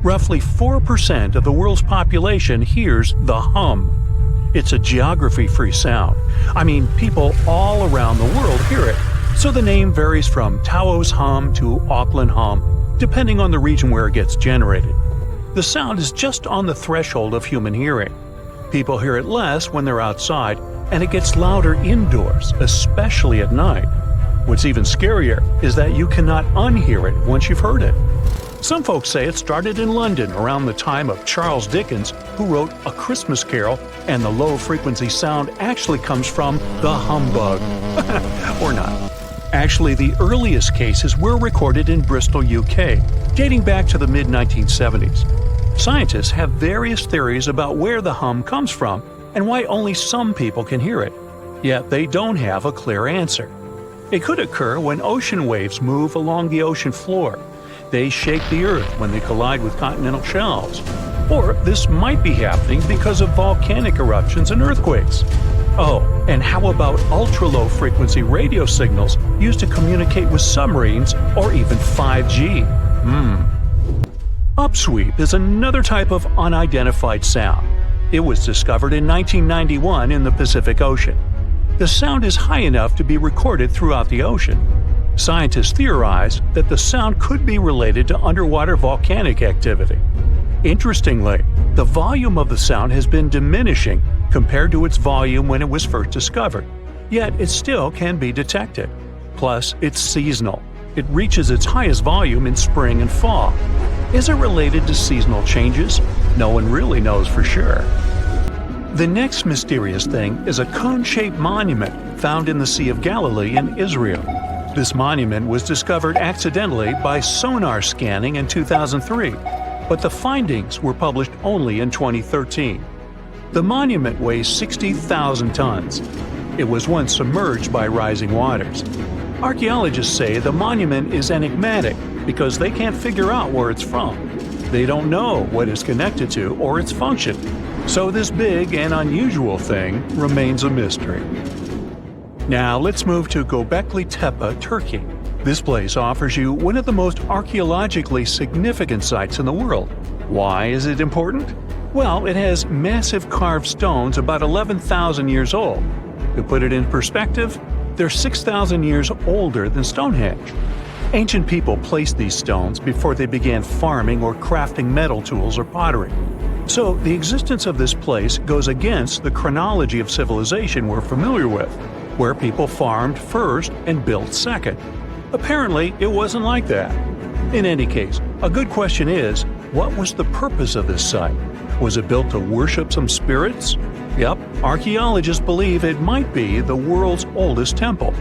Roughly 4% of the world's population hears the hum. It's a geography-free sound. I mean, people all around the world hear it, so the name varies from Tao's hum to Auckland hum, depending on the region where it gets generated. The sound is just on the threshold of human hearing. People hear it less when they're outside, and it gets louder indoors, especially at night. What's even scarier is that you cannot unhear it once you've heard it. Some folks say it started in London around the time of Charles Dickens, who wrote A Christmas Carol, and the low-frequency sound actually comes from the humbug. Or not. Actually, the earliest cases were recorded in Bristol, UK, dating back to the mid-1970s. Scientists have various theories about where the hum comes from and why only some people can hear it, yet they don't have a clear answer. It could occur when ocean waves move along the ocean floor. They shake the Earth when they collide with continental shelves. Or this might be happening because of volcanic eruptions and earthquakes. Oh, and how about ultra-low frequency radio signals used to communicate with submarines or even 5G? Upsweep is another type of unidentified sound. It was discovered in 1991 in the Pacific Ocean. The sound is high enough to be recorded throughout the ocean. Scientists theorize that the sound could be related to underwater volcanic activity. Interestingly, the volume of the sound has been diminishing compared to its volume when it was first discovered, yet it still can be detected. Plus, it's seasonal. It reaches its highest volume in spring and fall. Is it related to seasonal changes? No one really knows for sure. The next mysterious thing is a cone-shaped monument found in the Sea of Galilee in Israel. This monument was discovered accidentally by sonar scanning in 2003, but the findings were published only in 2013. The monument weighs 60,000 tons. It was once submerged by rising waters. Archaeologists say the monument is enigmatic because they can't figure out where it's from. They don't know what it's connected to or its function. So this big and unusual thing remains a mystery. Now let's move to Göbekli Tepe, Turkey. This place offers you one of the most archaeologically significant sites in the world. Why is it important? Well, it has massive carved stones about 11,000 years old. To put it in perspective, they're 6,000 years older than Stonehenge. Ancient people placed these stones before they began farming or crafting metal tools or pottery. So the existence of this place goes against the chronology of civilization we're familiar with, where people farmed first and built second. Apparently, it wasn't like that. In any case, a good question is, what was the purpose of this site? Was it built to worship some spirits? Yep, archaeologists believe it might be the world's oldest temple.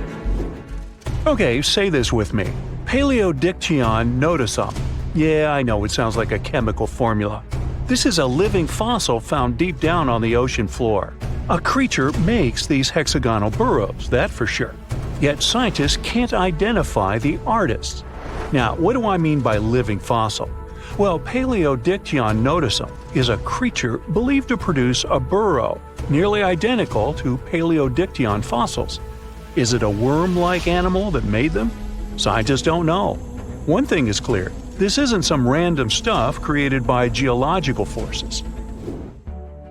Okay, say this with me. Paleodictyon notusum. Yeah, I know it sounds like a chemical formula. This is a living fossil found deep down on the ocean floor. A creature makes these hexagonal burrows, that for sure. Yet scientists can't identify the artist. Now, what do I mean by living fossil? Well, Paleodictyon notusum is a creature believed to produce a burrow nearly identical to Paleodictyon fossils. Is it a worm-like animal that made them? Scientists don't know. One thing is clear, this isn't some random stuff created by geological forces.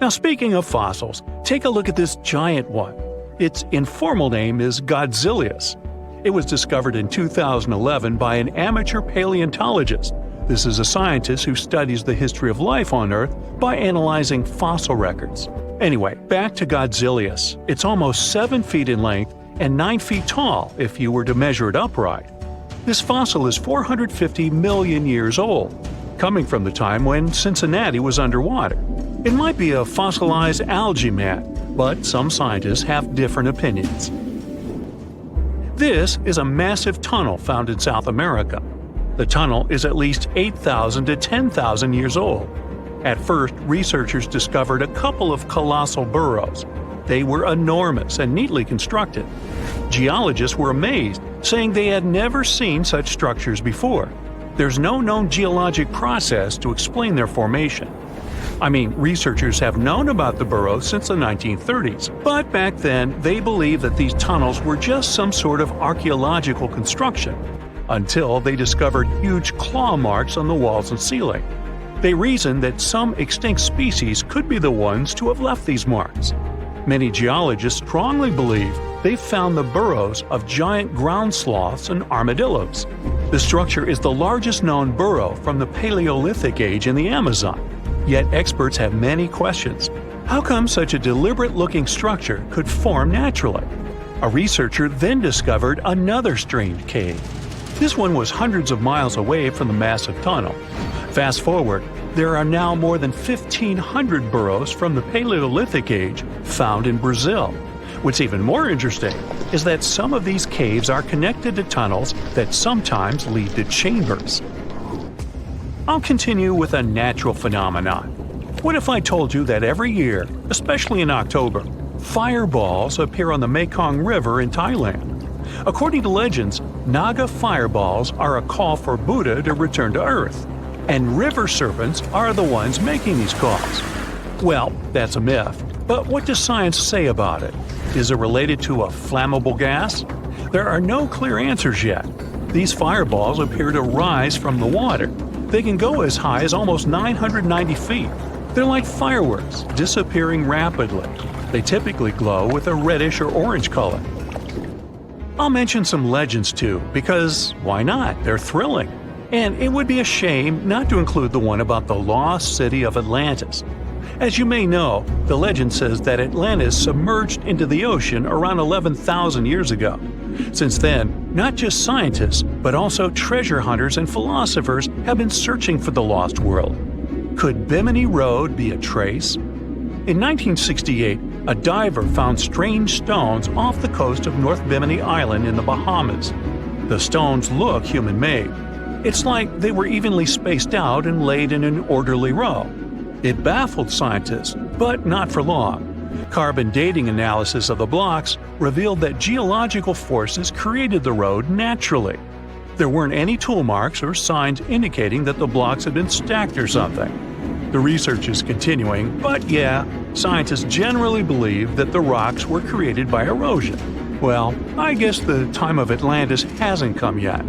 Now, speaking of fossils, Take a look at this giant one. Its informal name is Godzillius. It was discovered in 2011 by an amateur paleontologist. This is a scientist who studies the history of life on Earth by analyzing fossil records. Anyway, back to Godzillius. It's almost 7 feet in length and 9 feet tall if you were to measure it upright. This fossil is 450 million years old, coming from the time when Cincinnati was underwater. It might be a fossilized algae mat, but some scientists have different opinions. This is a massive tunnel found in South America. The tunnel is at least 8,000 to 10,000 years old. At first, researchers discovered a couple of colossal burrows. They were enormous and neatly constructed. Geologists were amazed, saying they had never seen such structures before. There's no known geologic process to explain their formation. I mean, researchers have known about the burrows since the 1930s, but back then they believed that these tunnels were just some sort of archaeological construction, until they discovered huge claw marks on the walls and ceiling. They reasoned that some extinct species could be the ones to have left these marks. Many geologists strongly believe they found the burrows of giant ground sloths and armadillos. The structure is the largest known burrow from the Paleolithic age in the Amazon. Yet experts have many questions. How come such a deliberate-looking structure could form naturally? A researcher then discovered another strange cave. This one was hundreds of miles away from the massive tunnel. Fast forward, there are now more than 1,500 burrows from the Paleolithic age found in Brazil. What's even more interesting is that some of these caves are connected to tunnels that sometimes lead to chambers. I'll continue with a natural phenomenon. What if I told you that every year, especially in October, fireballs appear on the Mekong River in Thailand? According to legends, Naga fireballs are a call for Buddha to return to Earth, and river serpents are the ones making these calls. Well, that's a myth, but what does science say about it? Is it related to a flammable gas? There are no clear answers yet. These fireballs appear to rise from the water. They can go as high as almost 990 feet. They're like fireworks, disappearing rapidly. They typically glow with a reddish or orange color. I'll mention some legends too, because why not? They're thrilling. And it would be a shame not to include the one about the lost city of Atlantis. As you may know, the legend says that Atlantis submerged into the ocean around 11,000 years ago. Since then, not just scientists, but also treasure hunters and philosophers have been searching for the lost world. Could Bimini Road be a trace? In 1968, a diver found strange stones off the coast of North Bimini Island in the Bahamas. The stones look human-made. It's like they were evenly spaced out and laid in an orderly row. It baffled scientists, but not for long. Carbon dating analysis of the blocks revealed that geological forces created the road naturally. There weren't any tool marks or signs indicating that the blocks had been stacked or something. The research is continuing, but yeah, scientists generally believe that the rocks were created by erosion. Well, I guess the time of Atlantis hasn't come yet.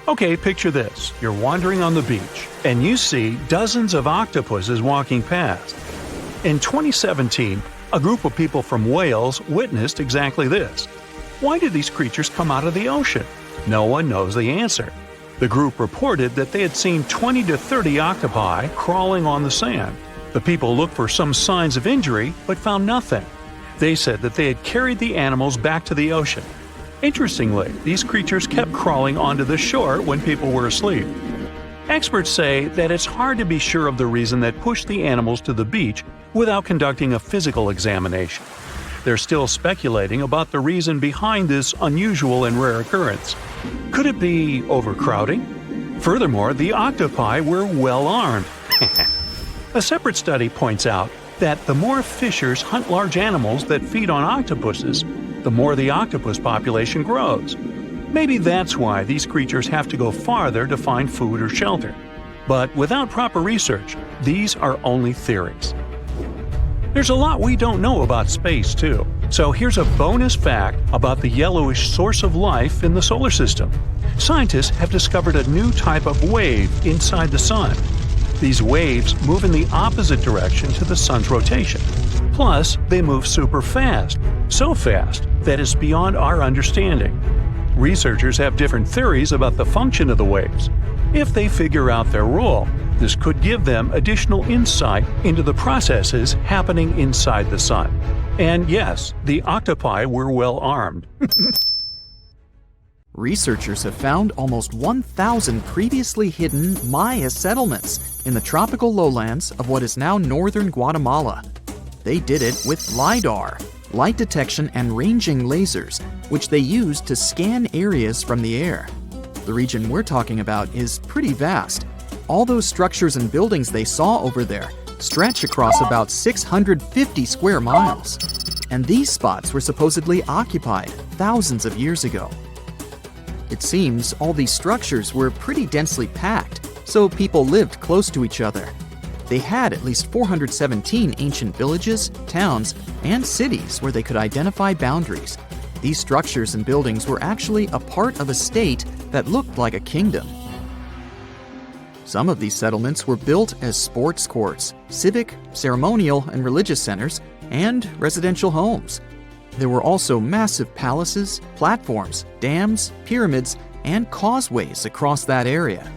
Okay, picture this. You're wandering on the beach, and you see dozens of octopuses walking past. In 2017, a group of people from Wales witnessed exactly this. Why did these creatures come out of the ocean? No one knows the answer. The group reported that they had seen 20 to 30 octopi crawling on the sand. The people looked for some signs of injury, but found nothing. They said that they had carried the animals back to the ocean. Interestingly, these creatures kept crawling onto the shore when people were asleep. Experts say that it's hard to be sure of the reason that pushed the animals to the beach without conducting a physical examination. They're still speculating about the reason behind this unusual and rare occurrence. Could it be overcrowding? Furthermore, the octopi were well armed. A separate study points out that the more fishers hunt large animals that feed on octopuses, the more the octopus population grows. Maybe that's why these creatures have to go farther to find food or shelter. But without proper research, these are only theories. There's a lot we don't know about space, too. So here's a bonus fact about the yellowish source of life in the solar system. Scientists have discovered a new type of wave inside the sun. These waves move in the opposite direction to the sun's rotation. Plus, they move super fast, so fast that it's beyond our understanding. Researchers have different theories about the function of the waves. If they figure out their role, this could give them additional insight into the processes happening inside the sun. And yes, the octopi were well armed. Researchers have found almost 1,000 previously hidden Maya settlements in the tropical lowlands of what is now northern Guatemala. They did it with LiDAR, light detection and ranging lasers, which they used to scan areas from the air. The region we're talking about is pretty vast. All those structures and buildings they saw over there stretch across about 650 square miles. And these spots were supposedly occupied thousands of years ago. It seems all these structures were pretty densely packed, so people lived close to each other. They had at least 417 ancient villages, towns, and cities where they could identify boundaries. These structures and buildings were actually a part of a state that looked like a kingdom. Some of these settlements were built as sports courts, civic, ceremonial, and religious centers, and residential homes. There were also massive palaces, platforms, dams, pyramids, and causeways across that area.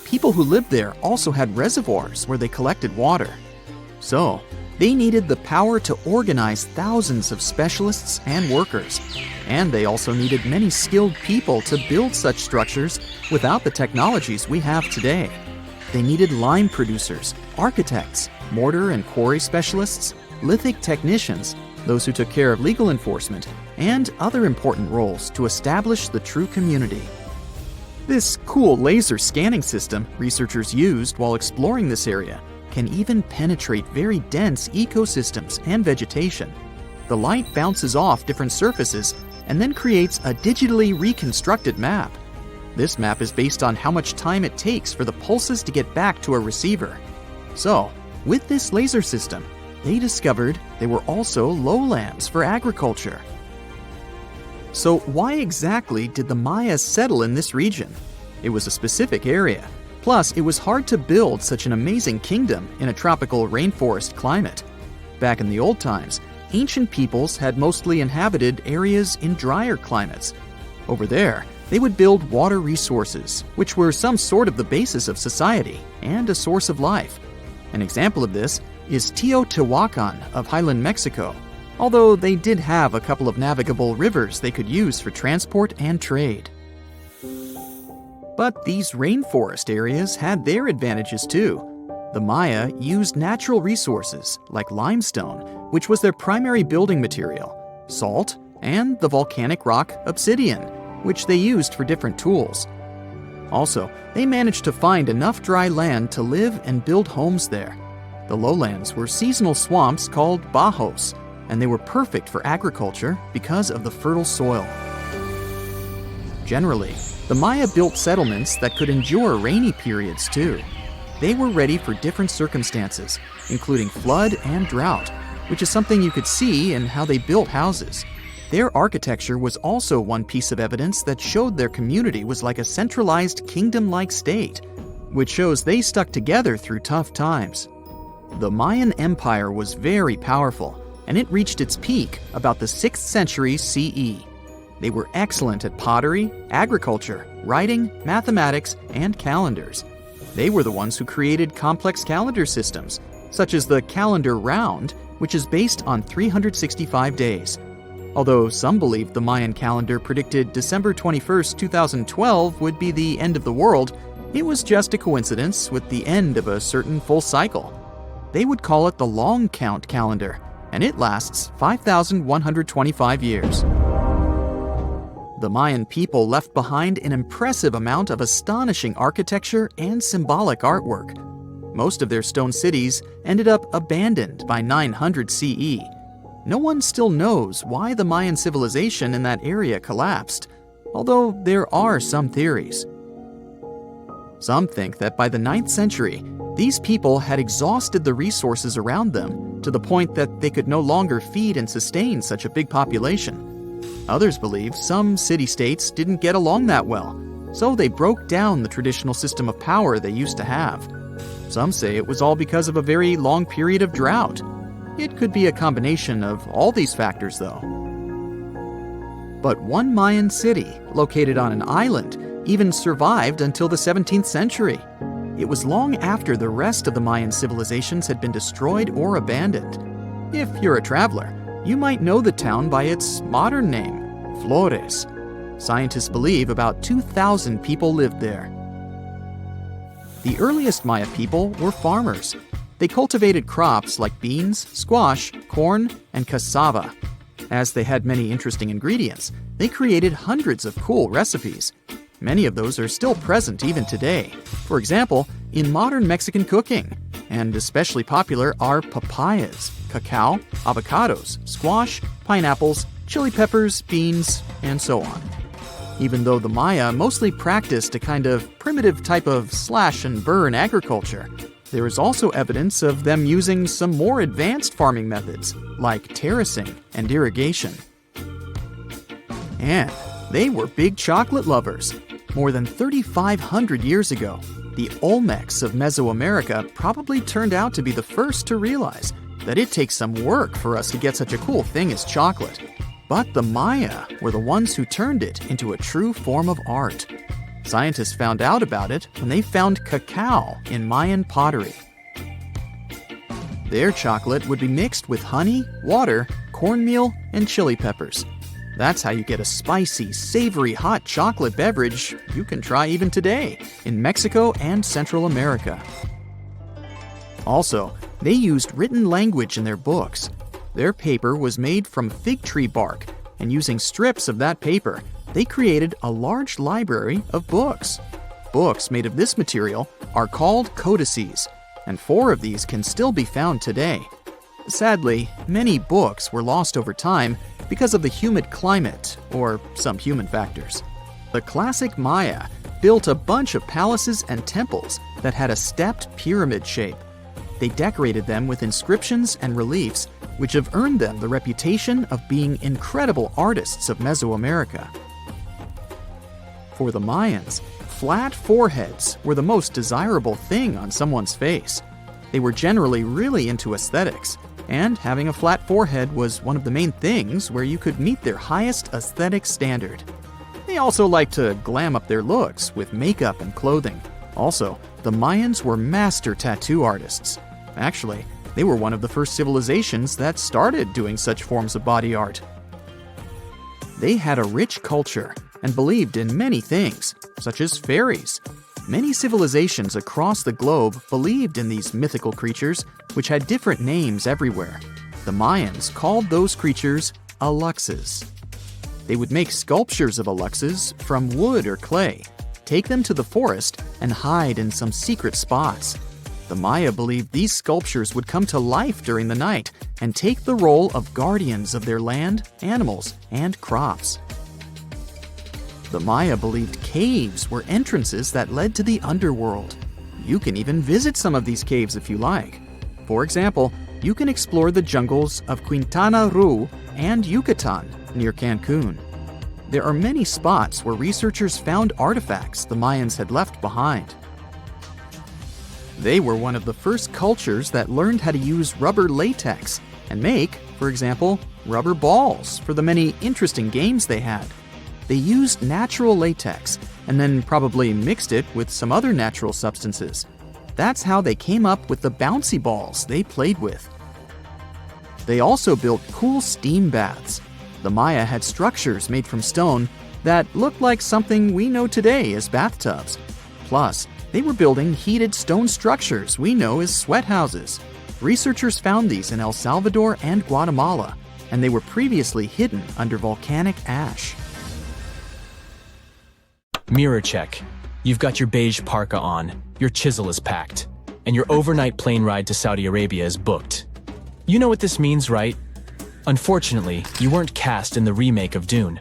People who lived there also had reservoirs where they collected water. So, they needed the power to organize thousands of specialists and workers. And they also needed many skilled people to build such structures without the technologies we have today. They needed lime producers, architects, mortar and quarry specialists, lithic technicians, those who took care of legal enforcement, and other important roles to establish the true community. This cool laser scanning system researchers used while exploring this area can even penetrate very dense ecosystems and vegetation. The light bounces off different surfaces and then creates a digitally reconstructed map. This map is based on how much time it takes for the pulses to get back to a receiver. So, with this laser system, they discovered there were also lowlands for agriculture. So why exactly did the Maya settle in this region? It was a specific area. Plus, it was hard to build such an amazing kingdom in a tropical rainforest climate. Back in the old times, ancient peoples had mostly inhabited areas in drier climates. Over there, they would build water resources, which were some sort of the basis of society and a source of life. An example of this is Teotihuacan of Highland Mexico, although they did have a couple of navigable rivers they could use for transport and trade. But these rainforest areas had their advantages too. The Maya used natural resources like limestone, which was their primary building material, salt, and the volcanic rock obsidian, which they used for different tools. Also, they managed to find enough dry land to live and build homes there. The lowlands were seasonal swamps called bajos, and they were perfect for agriculture because of the fertile soil. Generally, the Maya built settlements that could endure rainy periods too. They were ready for different circumstances, including flood and drought, which is something you could see in how they built houses. Their architecture was also one piece of evidence that showed their community was like a centralized kingdom-like state, which shows they stuck together through tough times. The Mayan Empire was very powerful, and it reached its peak about the 6th century CE. They were excellent at pottery, agriculture, writing, mathematics, and calendars. They were the ones who created complex calendar systems, such as the calendar round, which is based on 365 days. Although some believed the Mayan calendar predicted December 21st, 2012 would be the end of the world, it was just a coincidence with the end of a certain full cycle. They would call it the long count calendar, and it lasts 5,125 years. The Mayan people left behind an impressive amount of astonishing architecture and symbolic artwork. Most of their stone cities ended up abandoned by 900 CE. No one still knows why the Mayan civilization in that area collapsed, although there are some theories. Some think that by the 9th century, these people had exhausted the resources around them to the point that they could no longer feed and sustain such a big population. Others believe some city-states didn't get along that well, so they broke down the traditional system of power they used to have. Some say it was all because of a very long period of drought. It could be a combination of all these factors, though. But one Mayan city, located on an island, even survived until the 17th century. It was long after the rest of the Mayan civilizations had been destroyed or abandoned. If you're a traveler, you might know the town by its modern name, Flores. Scientists believe about 2,000 people lived there. The earliest Maya people were farmers. They cultivated crops like beans, squash, corn, and cassava. As they had many interesting ingredients, they created hundreds of cool recipes. Many of those are still present even today. For example, in modern Mexican cooking. And especially popular are papayas, cacao, avocados, squash, pineapples, chili peppers, beans, and so on. Even though the Maya mostly practiced a kind of primitive type of slash-and-burn agriculture, there is also evidence of them using some more advanced farming methods, like terracing and irrigation. And they were big chocolate lovers. More than 3,500 years ago, the Olmecs of Mesoamerica probably turned out to be the first to realize that it takes some work for us to get such a cool thing as chocolate. But the Maya were the ones who turned it into a true form of art. Scientists found out about it when they found cacao in Mayan pottery. Their chocolate would be mixed with honey, water, cornmeal, and chili peppers. That's how you get a spicy, savory, hot chocolate beverage you can try even today in Mexico and Central America. Also, they used written language in their books. Their paper was made from fig tree bark, and using strips of that paper, they created a large library of books. Books made of this material are called codices, and 4 of these can still be found today. Sadly, many books were lost over time because of the humid climate or some human factors. The classic Maya built a bunch of palaces and temples that had a stepped pyramid shape. They decorated them with inscriptions and reliefs, which have earned them the reputation of being incredible artists of Mesoamerica. For the Mayans, flat foreheads were the most desirable thing on someone's face. They were generally really into aesthetics, and having a flat forehead was one of the main things where you could meet their highest aesthetic standard. They also liked to glam up their looks with makeup and clothing. Also, the Mayans were master tattoo artists. Actually, they were one of the first civilizations that started doing such forms of body art. They had a rich culture and believed in many things, such as fairies. Many civilizations across the globe believed in these mythical creatures, which had different names everywhere. The Mayans called those creatures aluxes. They would make sculptures of aluxes from wood or clay, take them to the forest, and hide in some secret spots. The Maya believed these sculptures would come to life during the night and take the role of guardians of their land, animals, and crops. The Maya believed caves were entrances that led to the underworld. You can even visit some of these caves if you like. For example, you can explore the jungles of Quintana Roo and Yucatan near Cancun. There are many spots where researchers found artifacts the Mayans had left behind. They were one of the first cultures that learned how to use rubber latex and make, for example, rubber balls for the many interesting games they had. They used natural latex and then probably mixed it with some other natural substances. That's how they came up with the bouncy balls they played with. They also built cool steam baths. The Maya had structures made from stone that looked like something we know today as bathtubs. Plus, they were building heated stone structures we know as sweat houses. Researchers found these in El Salvador and Guatemala, and they were previously hidden under volcanic ash. Mirror check. You've got your beige parka on, your chisel is packed, and your overnight plane ride to Saudi Arabia is booked. You know what this means, right? Unfortunately, you weren't cast in the remake of Dune.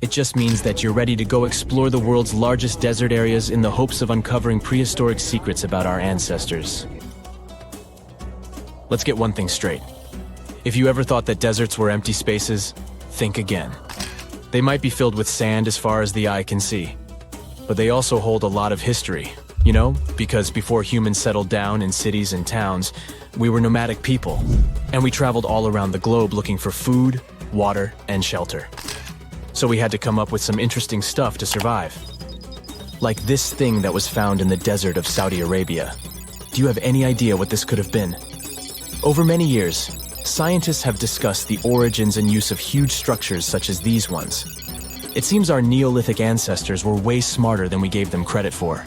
It just means that you're ready to go explore the world's largest desert areas in the hopes of uncovering prehistoric secrets about our ancestors. Let's get one thing straight. If you ever thought that deserts were empty spaces, think again. They might be filled with sand as far as the eye can see, but they also hold a lot of history, You know, because before humans settled down in cities and towns, we were nomadic people, and we traveled all around the globe looking for food, water, and shelter. So we had to come up with some interesting stuff to survive. Like this thing that was found in the desert of Saudi Arabia. Do you have any idea what this could have been? Over many years, scientists have discussed the origins and use of huge structures such as these ones. It seems our Neolithic ancestors were way smarter than we gave them credit for.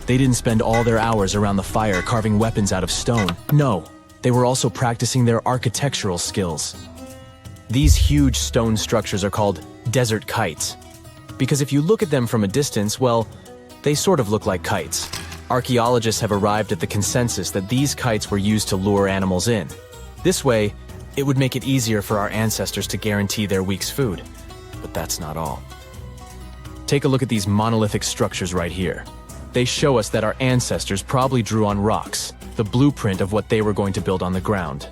They didn't spend all their hours around the fire carving weapons out of stone. No, they were also practicing their architectural skills. These huge stone structures are called desert kites. Because if you look at them from a distance, well, they sort of look like kites. Archaeologists have arrived at the consensus that these kites were used to lure animals in. This way, it would make it easier for our ancestors to guarantee their week's food. But that's not all. Take a look at these monolithic structures right here. They show us that our ancestors probably drew on rocks, the blueprint of what they were going to build on the ground.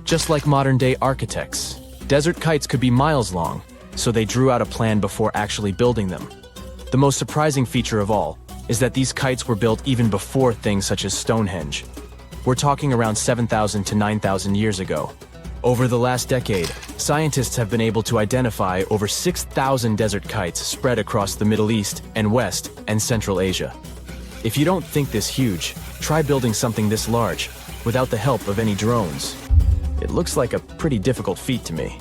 Just like modern-day architects, desert kites could be miles long, so they drew out a plan before actually building them. The most surprising feature of all is that these kites were built even before things such as Stonehenge. We're talking around 7,000 to 9,000 years ago. Over the last decade, scientists have been able to identify over 6,000 desert kites spread across the Middle East and West and Central Asia. If you don't think this huge, try building something this large without the help of any drones. It looks like a pretty difficult feat to me.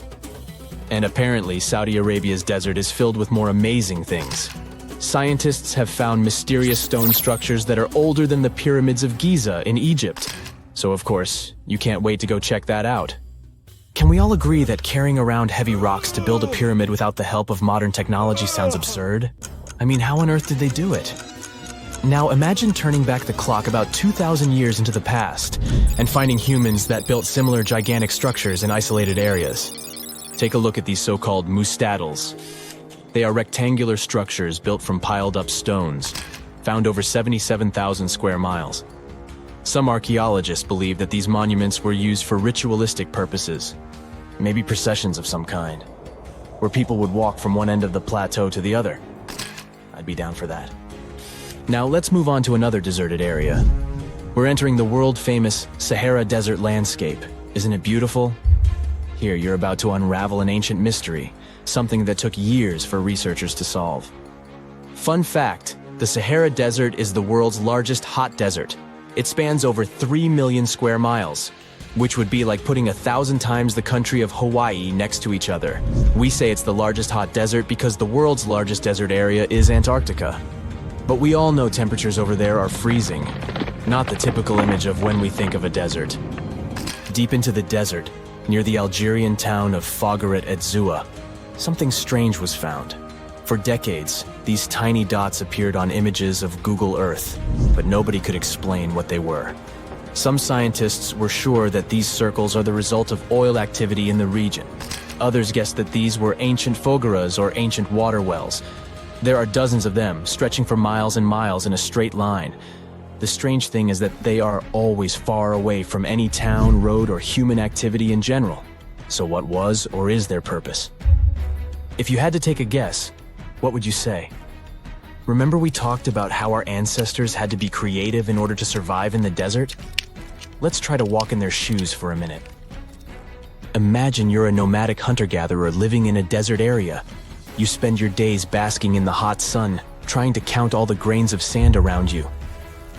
And apparently, Saudi Arabia's desert is filled with more amazing things. Scientists have found mysterious stone structures that are older than the pyramids of Giza in Egypt. So of course, you can't wait to go check that out. Can we all agree that carrying around heavy rocks to build a pyramid without the help of modern technology sounds absurd? I mean, how on earth did they do it? Now imagine turning back the clock about 2,000 years into the past and finding humans that built similar gigantic structures in isolated areas. Take a look at these so-called mustaddles. They are rectangular structures built from piled-up stones, found over 77,000 square miles. Some archaeologists believe that these monuments were used for ritualistic purposes, maybe processions of some kind, where people would walk from one end of the plateau to the other. I'd be down for that. Now let's move on to another deserted area. We're entering the world-famous Sahara desert landscape. Isn't it beautiful? Here, you're about to unravel an ancient mystery, something that took years for researchers to solve. Fun fact, the Sahara Desert is the world's largest hot desert. It spans over 3 million square miles, which would be like putting 1,000 times the country of Hawaii next to each other. We say it's the largest hot desert because the world's largest desert area is Antarctica. But we all know temperatures over there are freezing, not the typical image of when we think of a desert. Deep into the desert, near the Algerian town of Fougeret et Zoua, something strange was found. For decades, these tiny dots appeared on images of Google Earth, but nobody could explain what they were. Some scientists were sure that these circles are the result of oil activity in the region. Others guessed that these were ancient fogeras or ancient water wells. There are dozens of them, stretching for miles and miles in a straight line. The strange thing is that they are always far away from any town, road, or human activity in general. So what was or is their purpose? If you had to take a guess, what would you say? Remember we talked about how our ancestors had to be creative in order to survive in the desert? Let's try to walk in their shoes for a minute. Imagine you're a nomadic hunter-gatherer living in a desert area. You spend your days basking in the hot sun, trying to count all the grains of sand around you.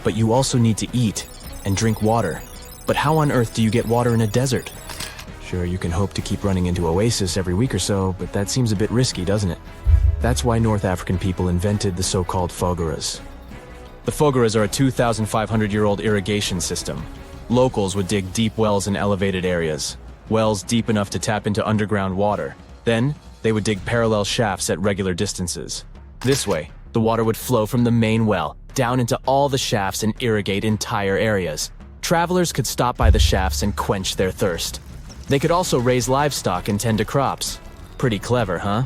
But you also need to eat and drink water. But how on earth do you get water in a desert? Sure, you can hope to keep running into oasis every week or so, but that seems a bit risky, doesn't it? That's why North African people invented the so-called fogeras. The fogeras are a 2,500-year-old irrigation system. Locals would dig deep wells in elevated areas, wells deep enough to tap into underground water. Then, they would dig parallel shafts at regular distances. This way, the water would flow from the main well down into all the shafts and irrigate entire areas. Travelers could stop by the shafts and quench their thirst. They could also raise livestock and tend to crops. Pretty clever, huh?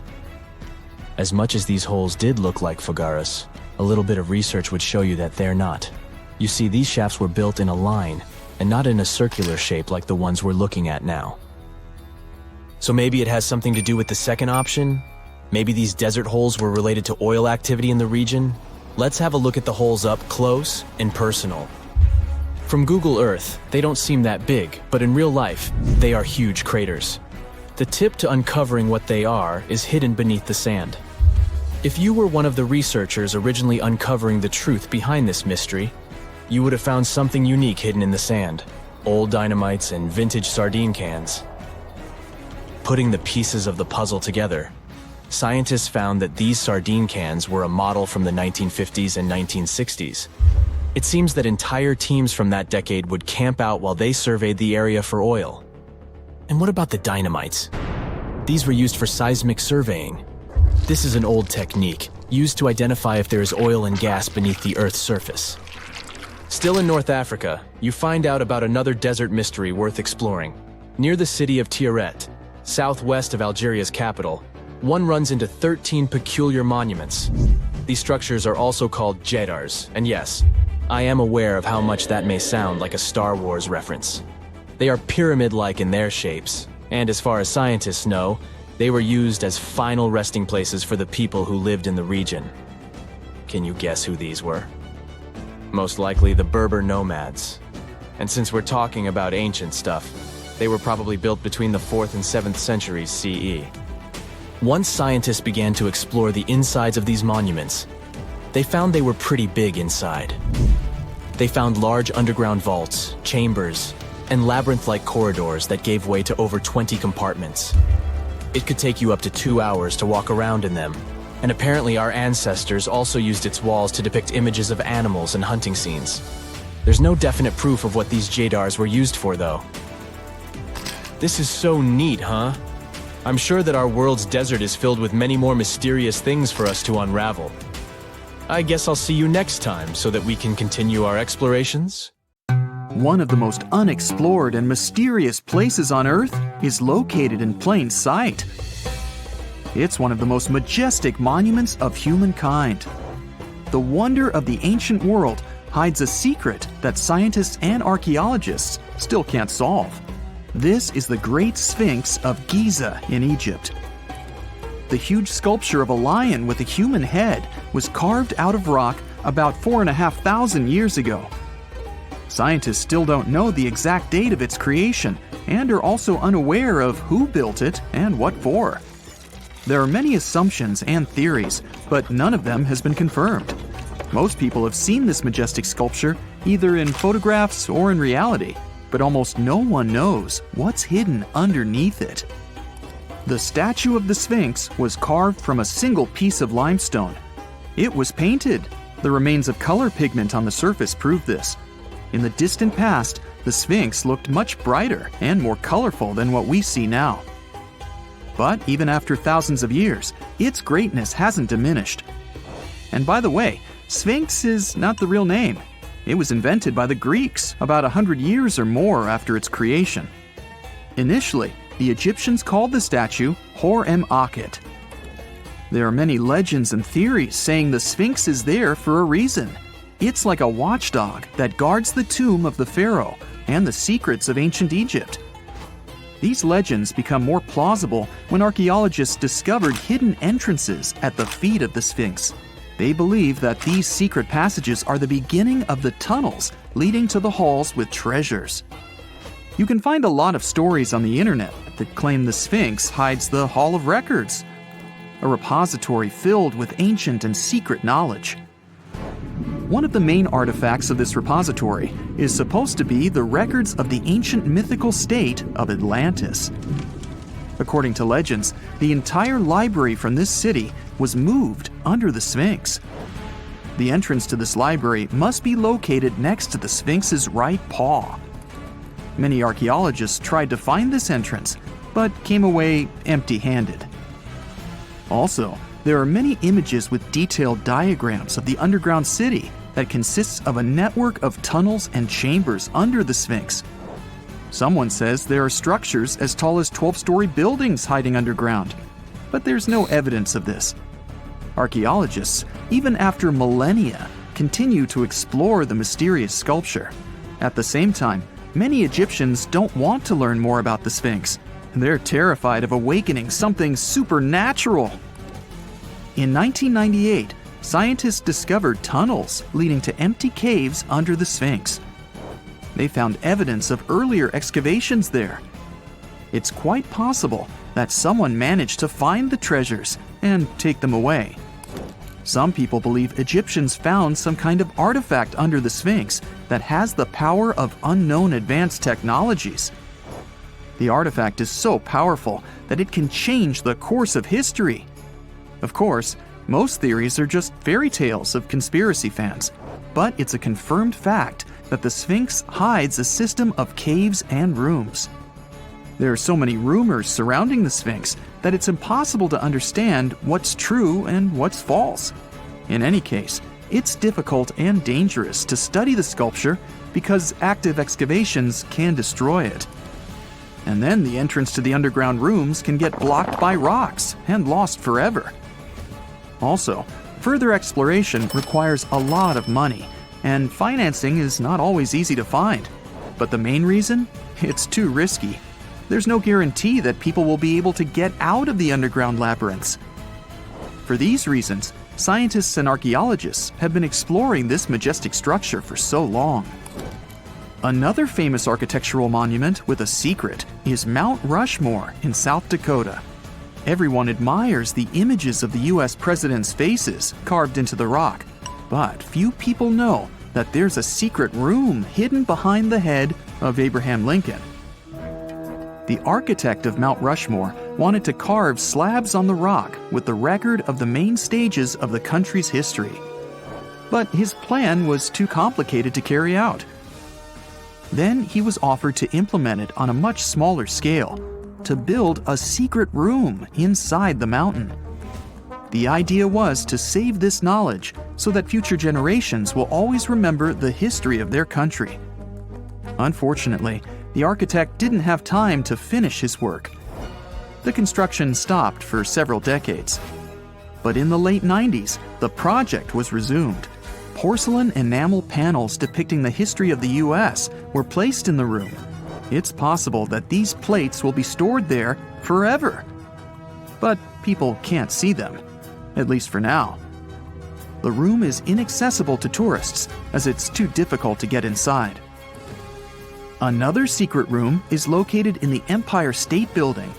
As much as these holes did look like fogaras, a little bit of research would show you that they're not. You see, these shafts were built in a line, and not in a circular shape like the ones we're looking at now. So maybe it has something to do with the second option? Maybe these desert holes were related to oil activity in the region? Let's have a look at the holes up close and personal. From Google Earth, they don't seem that big, but in real life, they are huge craters. The tip to uncovering what they are is hidden beneath the sand. If you were one of the researchers originally uncovering the truth behind this mystery, you would have found something unique hidden in the sand: old dynamites and vintage sardine cans. Putting the pieces of the puzzle together, scientists found that these sardine cans were a model from the 1950s and 1960s. It seems that entire teams from that decade would camp out while they surveyed the area for oil. And what about the dynamites? These were used for seismic surveying. This is an old technique, used to identify if there is oil and gas beneath the Earth's surface. Still in North Africa, you find out about another desert mystery worth exploring. Near the city of Tiaret, southwest of Algeria's capital, one runs into 13 peculiar monuments. These structures are also called jedars, and yes, I am aware of how much that may sound like a Star Wars reference. They are pyramid-like in their shapes, and as far as scientists know, they were used as final resting places for the people who lived in the region. Can you guess who these were? Most likely the Berber nomads. And since we're talking about ancient stuff, they were probably built between the 4th and 7th centuries CE. Once scientists began to explore the insides of these monuments, they found they were pretty big inside. They found large underground vaults, chambers, and labyrinth-like corridors that gave way to over 20 compartments. It could take you up to 2 hours to walk around in them, and apparently our ancestors also used its walls to depict images of animals and hunting scenes. There's no definite proof of what these jedars were used for, though. This is so neat, huh? I'm sure that our world's desert is filled with many more mysterious things for us to unravel. I guess I'll see you next time so that we can continue our explorations. One of the most unexplored and mysterious places on Earth is located in plain sight. It's one of the most majestic monuments of humankind. The wonder of the ancient world hides a secret that scientists and archaeologists still can't solve. This is the Great Sphinx of Giza in Egypt. The huge sculpture of a lion with a human head was carved out of rock about 4,500 years ago. Scientists still don't know the exact date of its creation and are also unaware of who built it and what for. There are many assumptions and theories, but none of them has been confirmed. Most people have seen this majestic sculpture either in photographs or in reality, but almost no one knows what's hidden underneath it. The statue of the Sphinx was carved from a single piece of limestone. It was painted. The remains of color pigment on the surface prove this. In the distant past, the Sphinx looked much brighter and more colorful than what we see now. But even after thousands of years, its greatness hasn't diminished. And by the way, Sphinx is not the real name. It was invented by the Greeks about 100 years or more after its creation. Initially, the Egyptians called the statue Hor-em-Akhet. There are many legends and theories saying the Sphinx is there for a reason. It's like a watchdog that guards the tomb of the pharaoh and the secrets of ancient Egypt. These legends become more plausible when archaeologists discovered hidden entrances at the feet of the Sphinx. They believe that these secret passages are the beginning of the tunnels leading to the halls with treasures. You can find a lot of stories on the internet that claim the Sphinx hides the Hall of Records, a repository filled with ancient and secret knowledge. One of the main artifacts of this repository is supposed to be the records of the ancient mythical state of Atlantis. According to legends, the entire library from this city was moved under the Sphinx. The entrance to this library must be located next to the Sphinx's right paw. Many archaeologists tried to find this entrance, but came away empty-handed. Also, there are many images with detailed diagrams of the underground city that consists of a network of tunnels and chambers under the Sphinx. Someone says there are structures as tall as 12-story buildings hiding underground, but there's no evidence of this. Archaeologists, even after millennia, continue to explore the mysterious sculpture. At the same time, many Egyptians don't want to learn more about the Sphinx. They're terrified of awakening something supernatural. In 1998, scientists discovered tunnels leading to empty caves under the Sphinx. They found evidence of earlier excavations there. It's quite possible that someone managed to find the treasures and take them away. Some people believe Egyptians found some kind of artifact under the Sphinx that has the power of unknown advanced technologies. The artifact is so powerful that it can change the course of history. Of course, most theories are just fairy tales of conspiracy fans, but it's a confirmed fact that the Sphinx hides a system of caves and rooms. There are so many rumors surrounding the Sphinx that it's impossible to understand what's true and what's false. In any case, it's difficult and dangerous to study the sculpture because active excavations can destroy it. And then the entrance to the underground rooms can get blocked by rocks and lost forever. Also, further exploration requires a lot of money, and financing is not always easy to find. But the main reason? It's too risky. There's no guarantee that people will be able to get out of the underground labyrinths. For these reasons, scientists and archaeologists have been exploring this majestic structure for so long. Another famous architectural monument with a secret is Mount Rushmore in South Dakota. Everyone admires the images of the US presidents' faces carved into the rock, but few people know that there's a secret room hidden behind the head of Abraham Lincoln. The architect of Mount Rushmore wanted to carve slabs on the rock with the record of the main stages of the country's history. But his plan was too complicated to carry out. Then he was offered to implement it on a much smaller scale, to build a secret room inside the mountain. The idea was to save this knowledge so that future generations will always remember the history of their country. Unfortunately, the architect didn't have time to finish his work. The construction stopped for several decades. But in the late 90s, the project was resumed. Porcelain enamel panels depicting the history of the US were placed in the room. It's possible that these plates will be stored there forever. But people can't see them, at least for now. The room is inaccessible to tourists as it's too difficult to get inside. Another secret room is located in the Empire State Building.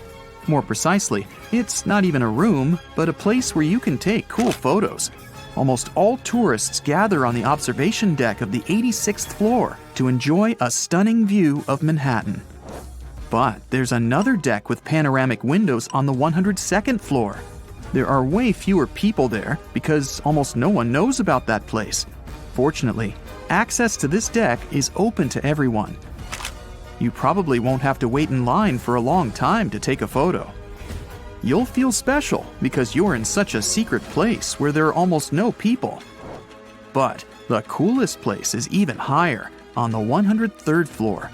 More precisely, it's not even a room, but a place where you can take cool photos. Almost all tourists gather on the observation deck of the 86th floor to enjoy a stunning view of Manhattan. But there's another deck with panoramic windows on the 102nd floor. There are way fewer people there because almost no one knows about that place. Fortunately, access to this deck is open to everyone. You probably won't have to wait in line for a long time to take a photo. You'll feel special because you're in such a secret place where there are almost no people. But the coolest place is even higher, on the 103rd floor.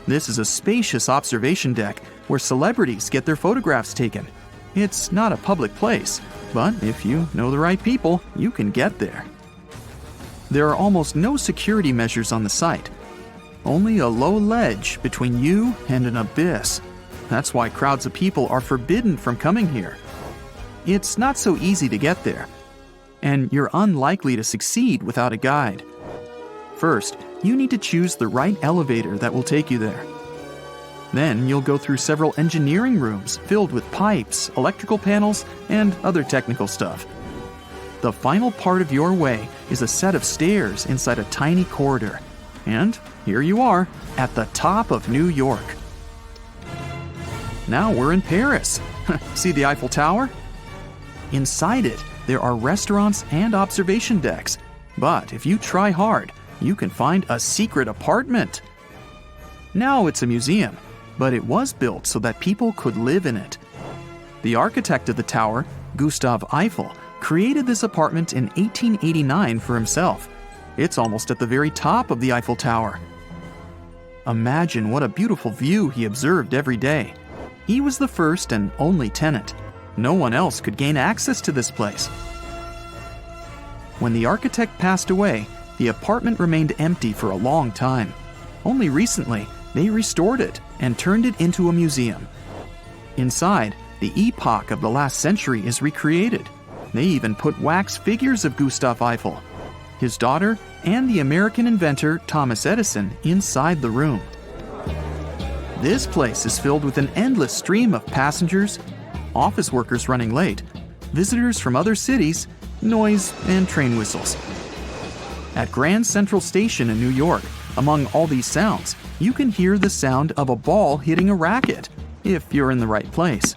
This is a spacious observation deck where celebrities get their photographs taken. It's not a public place, but if you know the right people, you can get there. There are almost no security measures on the site. Only a low ledge between you and an abyss. That's why crowds of people are forbidden from coming here. It's not so easy to get there, and you're unlikely to succeed without a guide. First, you need to choose the right elevator that will take you there. Then you'll go through several engineering rooms filled with pipes, electrical panels, and other technical stuff. The final part of your way is a set of stairs inside a tiny corridor. And here you are, at the top of New York. Now we're in Paris. See the Eiffel Tower? Inside it, there are restaurants and observation decks. But if you try hard, you can find a secret apartment. Now it's a museum, but it was built so that people could live in it. The architect of the tower, Gustav Eiffel, created this apartment in 1889 for himself. It's almost at the very top of the Eiffel Tower. Imagine what a beautiful view he observed every day. He was the first and only tenant. No one else could gain access to this place. When the architect passed away, the apartment remained empty for a long time. Only recently, they restored it and turned it into a museum. Inside, the epoch of the last century is recreated. They even put wax figures of Gustav Eiffel, his daughter, and the American inventor Thomas Edison inside the room. This place is filled with an endless stream of passengers, office workers running late, visitors from other cities, noise, and train whistles. At Grand Central Station in New York, among all these sounds, you can hear the sound of a ball hitting a racket, if you're in the right place.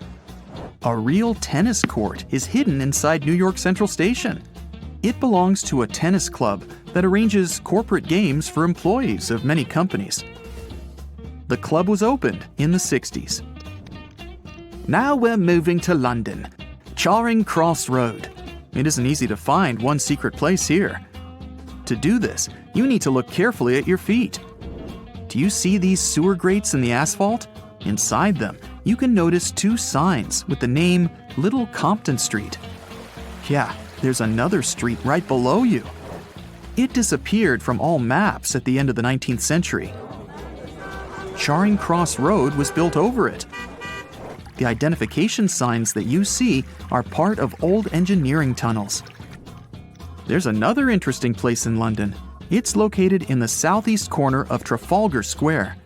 A real tennis court is hidden inside New York Central Station. It belongs to a tennis club that arranges corporate games for employees of many companies. The club was opened in the 60s. Now we're moving to London, Charing Cross Road. It isn't easy to find one secret place here. To do this, you need to look carefully at your feet. Do you see these sewer grates in the asphalt? Inside them, you can notice two signs with the name Little Compton Street. Yeah, there's another street right below you. It disappeared from all maps at the end of the 19th century. Charing Cross Road was built over it. The identification signs that you see are part of old engineering tunnels. There's another interesting place in London. It's located in the southeast corner of Trafalgar Square.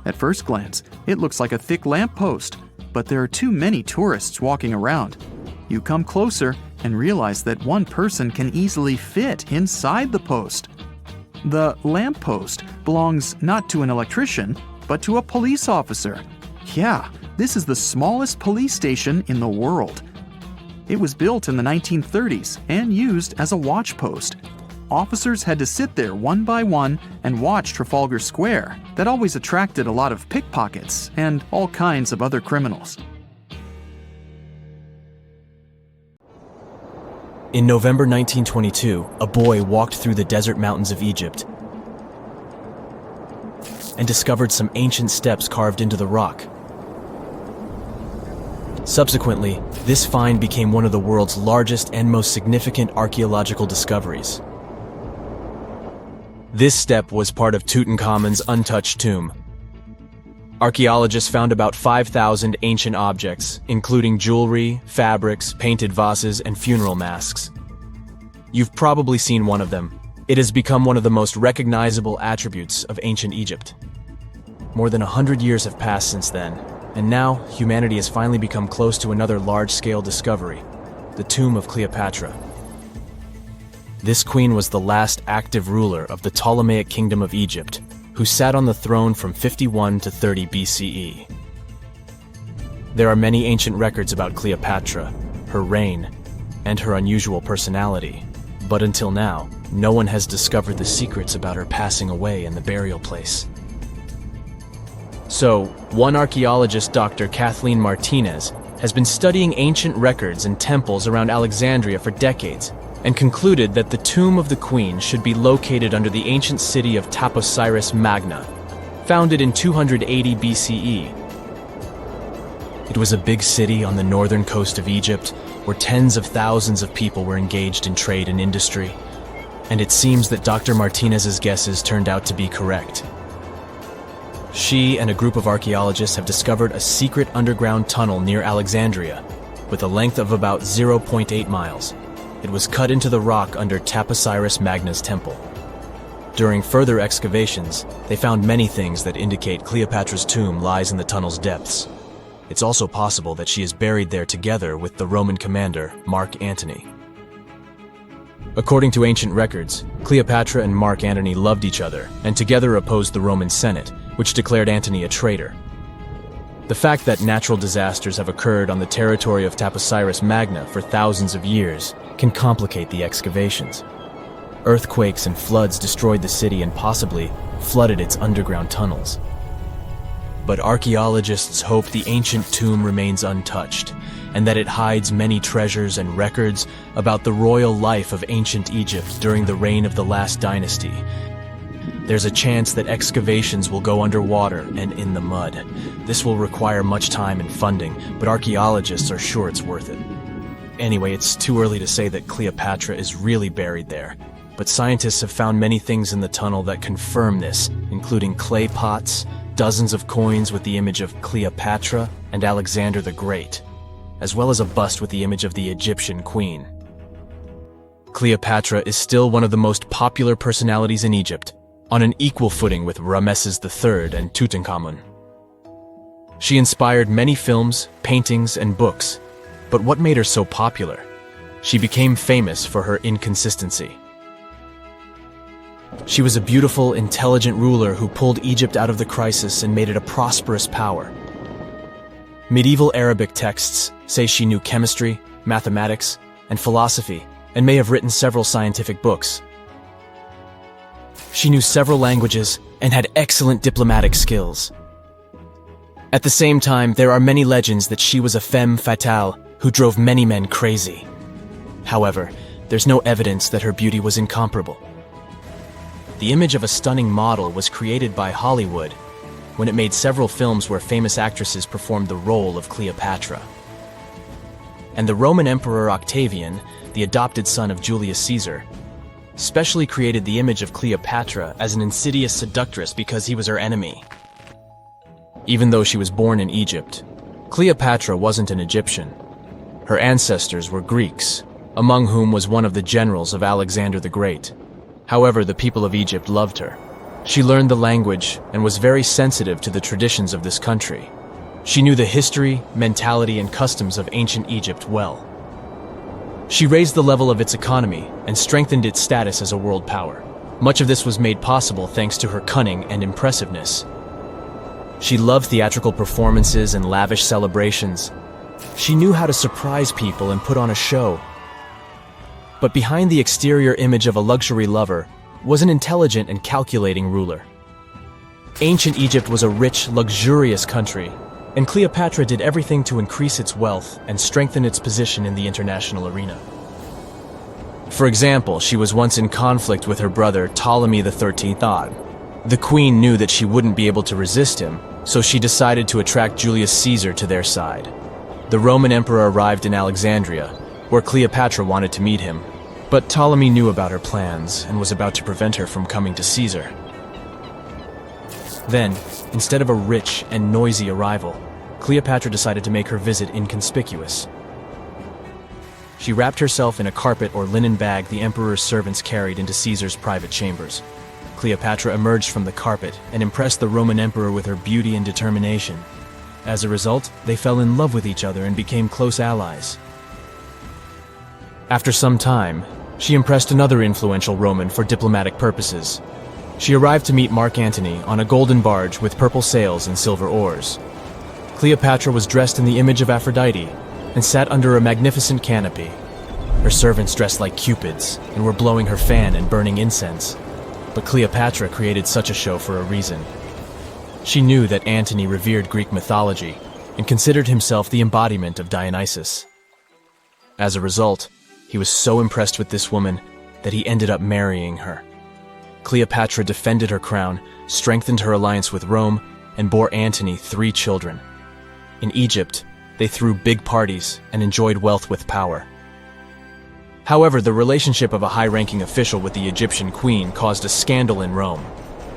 At first glance, it looks like a thick lamppost, but there are too many tourists walking around. You come closer and realize that one person can easily fit inside the post. The lamppost belongs not to an electrician, but to a police officer. Yeah, this is the smallest police station in the world. It was built in the 1930s and used as a watch post. Officers had to sit there one by one and watch Trafalgar Square. That always attracted a lot of pickpockets and all kinds of other criminals. In November 1922, a boy walked through the desert mountains of Egypt and discovered some ancient steps carved into the rock. Subsequently, this find became one of the world's largest and most significant archaeological discoveries. This step was part of Tutankhamun's untouched tomb. Archaeologists found about 5,000 ancient objects, including jewelry, fabrics, painted vases, and funeral masks. You've probably seen one of them. It has become one of the most recognizable attributes of ancient Egypt. More than 100 years have passed since then, and now humanity has finally become close to another large-scale discovery, the tomb of Cleopatra. This queen was the last active ruler of the Ptolemaic Kingdom of Egypt, who sat on the throne from 51 to 30 BCE. There are many ancient records about Cleopatra, her reign, and her unusual personality, but until now, no one has discovered the secrets about her passing away in the burial place. So, one archaeologist, Dr. Kathleen Martinez, has been studying ancient records and temples around Alexandria for decades, and concluded that the tomb of the queen should be located under the ancient city of Taposiris Magna, founded in 280 BCE. It was a big city on the northern coast of Egypt, where tens of thousands of people were engaged in trade and industry, and it seems that Dr. Martinez's guesses turned out to be correct. She and a group of archaeologists have discovered a secret underground tunnel near Alexandria, with a length of about 0.8 miles. It was cut into the rock under Taposiris Magna's temple. During further excavations, they found many things that indicate Cleopatra's tomb lies in the tunnel's depths. It's also possible that she is buried there together with the Roman commander, Mark Antony. According to ancient records, Cleopatra and Mark Antony loved each other and together opposed the Roman Senate, which declared Antony a traitor. The fact that natural disasters have occurred on the territory of Taposiris Magna for thousands of years can complicate the excavations. Earthquakes and floods destroyed the city and possibly flooded its underground tunnels. But archaeologists hope the ancient tomb remains untouched, and that it hides many treasures and records about the royal life of ancient Egypt during the reign of the last dynasty. There's a chance that excavations will go underwater and in the mud. This will require much time and funding, but archaeologists are sure it's worth it. Anyway, it's too early to say that Cleopatra is really buried there, but scientists have found many things in the tunnel that confirm this, including clay pots, dozens of coins with the image of Cleopatra and Alexander the Great, as well as a bust with the image of the Egyptian queen. Cleopatra is still one of the most popular personalities in Egypt, on an equal footing with Ramesses III and Tutankhamun. She inspired many films, paintings, and books, but what made her so popular? She became famous for her inconsistency. She was a beautiful, intelligent ruler who pulled Egypt out of the crisis and made it a prosperous power. Medieval Arabic texts say she knew chemistry, mathematics, and philosophy, and may have written several scientific books. She knew several languages and had excellent diplomatic skills. At the same time, there are many legends that she was a femme fatale who drove many men crazy. However, there's no evidence that her beauty was incomparable. The image of a stunning model was created by Hollywood when it made several films where famous actresses performed the role of Cleopatra. And the Roman Emperor Octavian, the adopted son of Julius Caesar, specially created the image of Cleopatra as an insidious seductress because he was her enemy. Even though she was born in Egypt, Cleopatra wasn't an Egyptian. Her ancestors were Greeks, among whom was one of the generals of Alexander the Great. However, the people of Egypt loved her. She learned the language and was very sensitive to the traditions of this country. She knew the history, mentality, and customs of ancient Egypt well. She raised the level of its economy and strengthened its status as a world power. Much of this was made possible thanks to her cunning and impressiveness. She loved theatrical performances and lavish celebrations. She knew how to surprise people and put on a show. But behind the exterior image of a luxury lover was an intelligent and calculating ruler. Ancient Egypt was a rich, luxurious country, and Cleopatra did everything to increase its wealth and strengthen its position in the international arena. For example, she was once in conflict with her brother Ptolemy XIII Od. The queen knew that she wouldn't be able to resist him, so she decided to attract Julius Caesar to their side. The Roman emperor arrived in Alexandria, where Cleopatra wanted to meet him, but Ptolemy knew about her plans and was about to prevent her from coming to Caesar. Then, instead of a rich and noisy arrival, Cleopatra decided to make her visit inconspicuous. She wrapped herself in a carpet or linen bag the emperor's servants carried into Caesar's private chambers. Cleopatra emerged from the carpet and impressed the Roman emperor with her beauty and determination. As a result, they fell in love with each other and became close allies. After some time, she impressed another influential Roman for diplomatic purposes. She arrived to meet Mark Antony on a golden barge with purple sails and silver oars. Cleopatra was dressed in the image of Aphrodite and sat under a magnificent canopy. Her servants dressed like cupids and were blowing her fan and burning incense. But Cleopatra created such a show for a reason. She knew that Antony revered Greek mythology and considered himself the embodiment of Dionysus. As a result, he was so impressed with this woman that he ended up marrying her. Cleopatra defended her crown, strengthened her alliance with Rome, and bore Antony 3 children. In Egypt, they threw big parties and enjoyed wealth with power. However, the relationship of a high-ranking official with the Egyptian queen caused a scandal in Rome.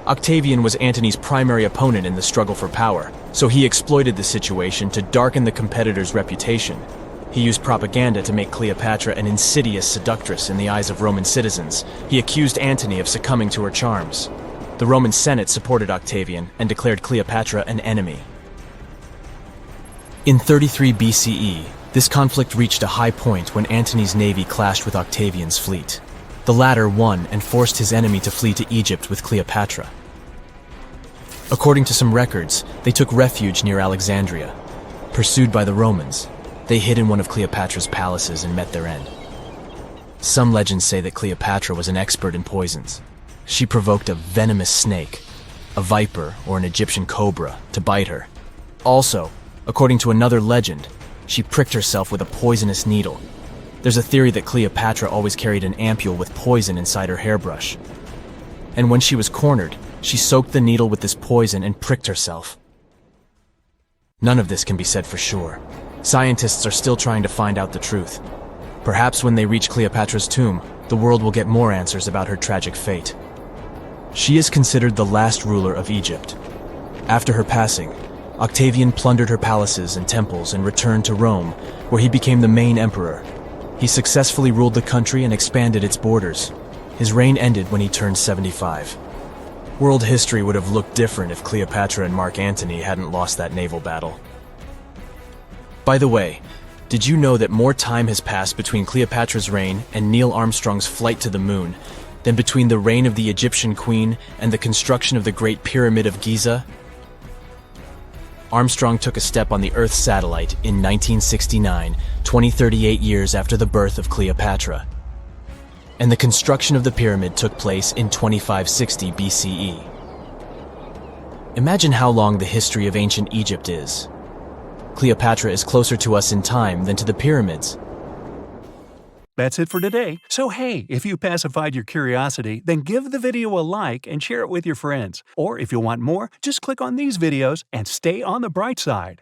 Octavian was Antony's primary opponent in the struggle for power, so he exploited the situation to darken the competitor's reputation. He used propaganda to make Cleopatra an insidious seductress in the eyes of Roman citizens. He accused Antony of succumbing to her charms. The Roman Senate supported Octavian and declared Cleopatra an enemy. In 33 BCE, this conflict reached a high point when Antony's navy clashed with Octavian's fleet. The latter won and forced his enemy to flee to Egypt with Cleopatra. According to some records, they took refuge near Alexandria. Pursued by the Romans, they hid in one of Cleopatra's palaces and met their end. Some legends say that Cleopatra was an expert in poisons. She provoked a venomous snake, a viper or an Egyptian cobra, to bite her. Also, according to another legend, she pricked herself with a poisonous needle. There's a theory that Cleopatra always carried an ampule with poison inside her hairbrush. And when she was cornered, she soaked the needle with this poison and pricked herself. None of this can be said for sure. Scientists are still trying to find out the truth. Perhaps when they reach Cleopatra's tomb, the world will get more answers about her tragic fate. She is considered the last ruler of Egypt. After her passing, Octavian plundered her palaces and temples and returned to Rome, where he became the main emperor. He successfully ruled the country and expanded its borders. His reign ended when he turned 75. World history would have looked different if Cleopatra and Mark Antony hadn't lost that naval battle. By the way, did you know that more time has passed between Cleopatra's reign and Neil Armstrong's flight to the moon than between the reign of the Egyptian queen and the construction of the Great Pyramid of Giza? Armstrong took a step on the Earth satellite in 1969, 38 years after the birth of Cleopatra. And the construction of the pyramid took place in 2560 BCE. Imagine how long the history of ancient Egypt is. Cleopatra is closer to us in time than to the pyramids. That's it for today. So hey, if you pacified your curiosity, then give the video a like and share it with your friends. Or if you want more, just click on these videos and stay on the bright side.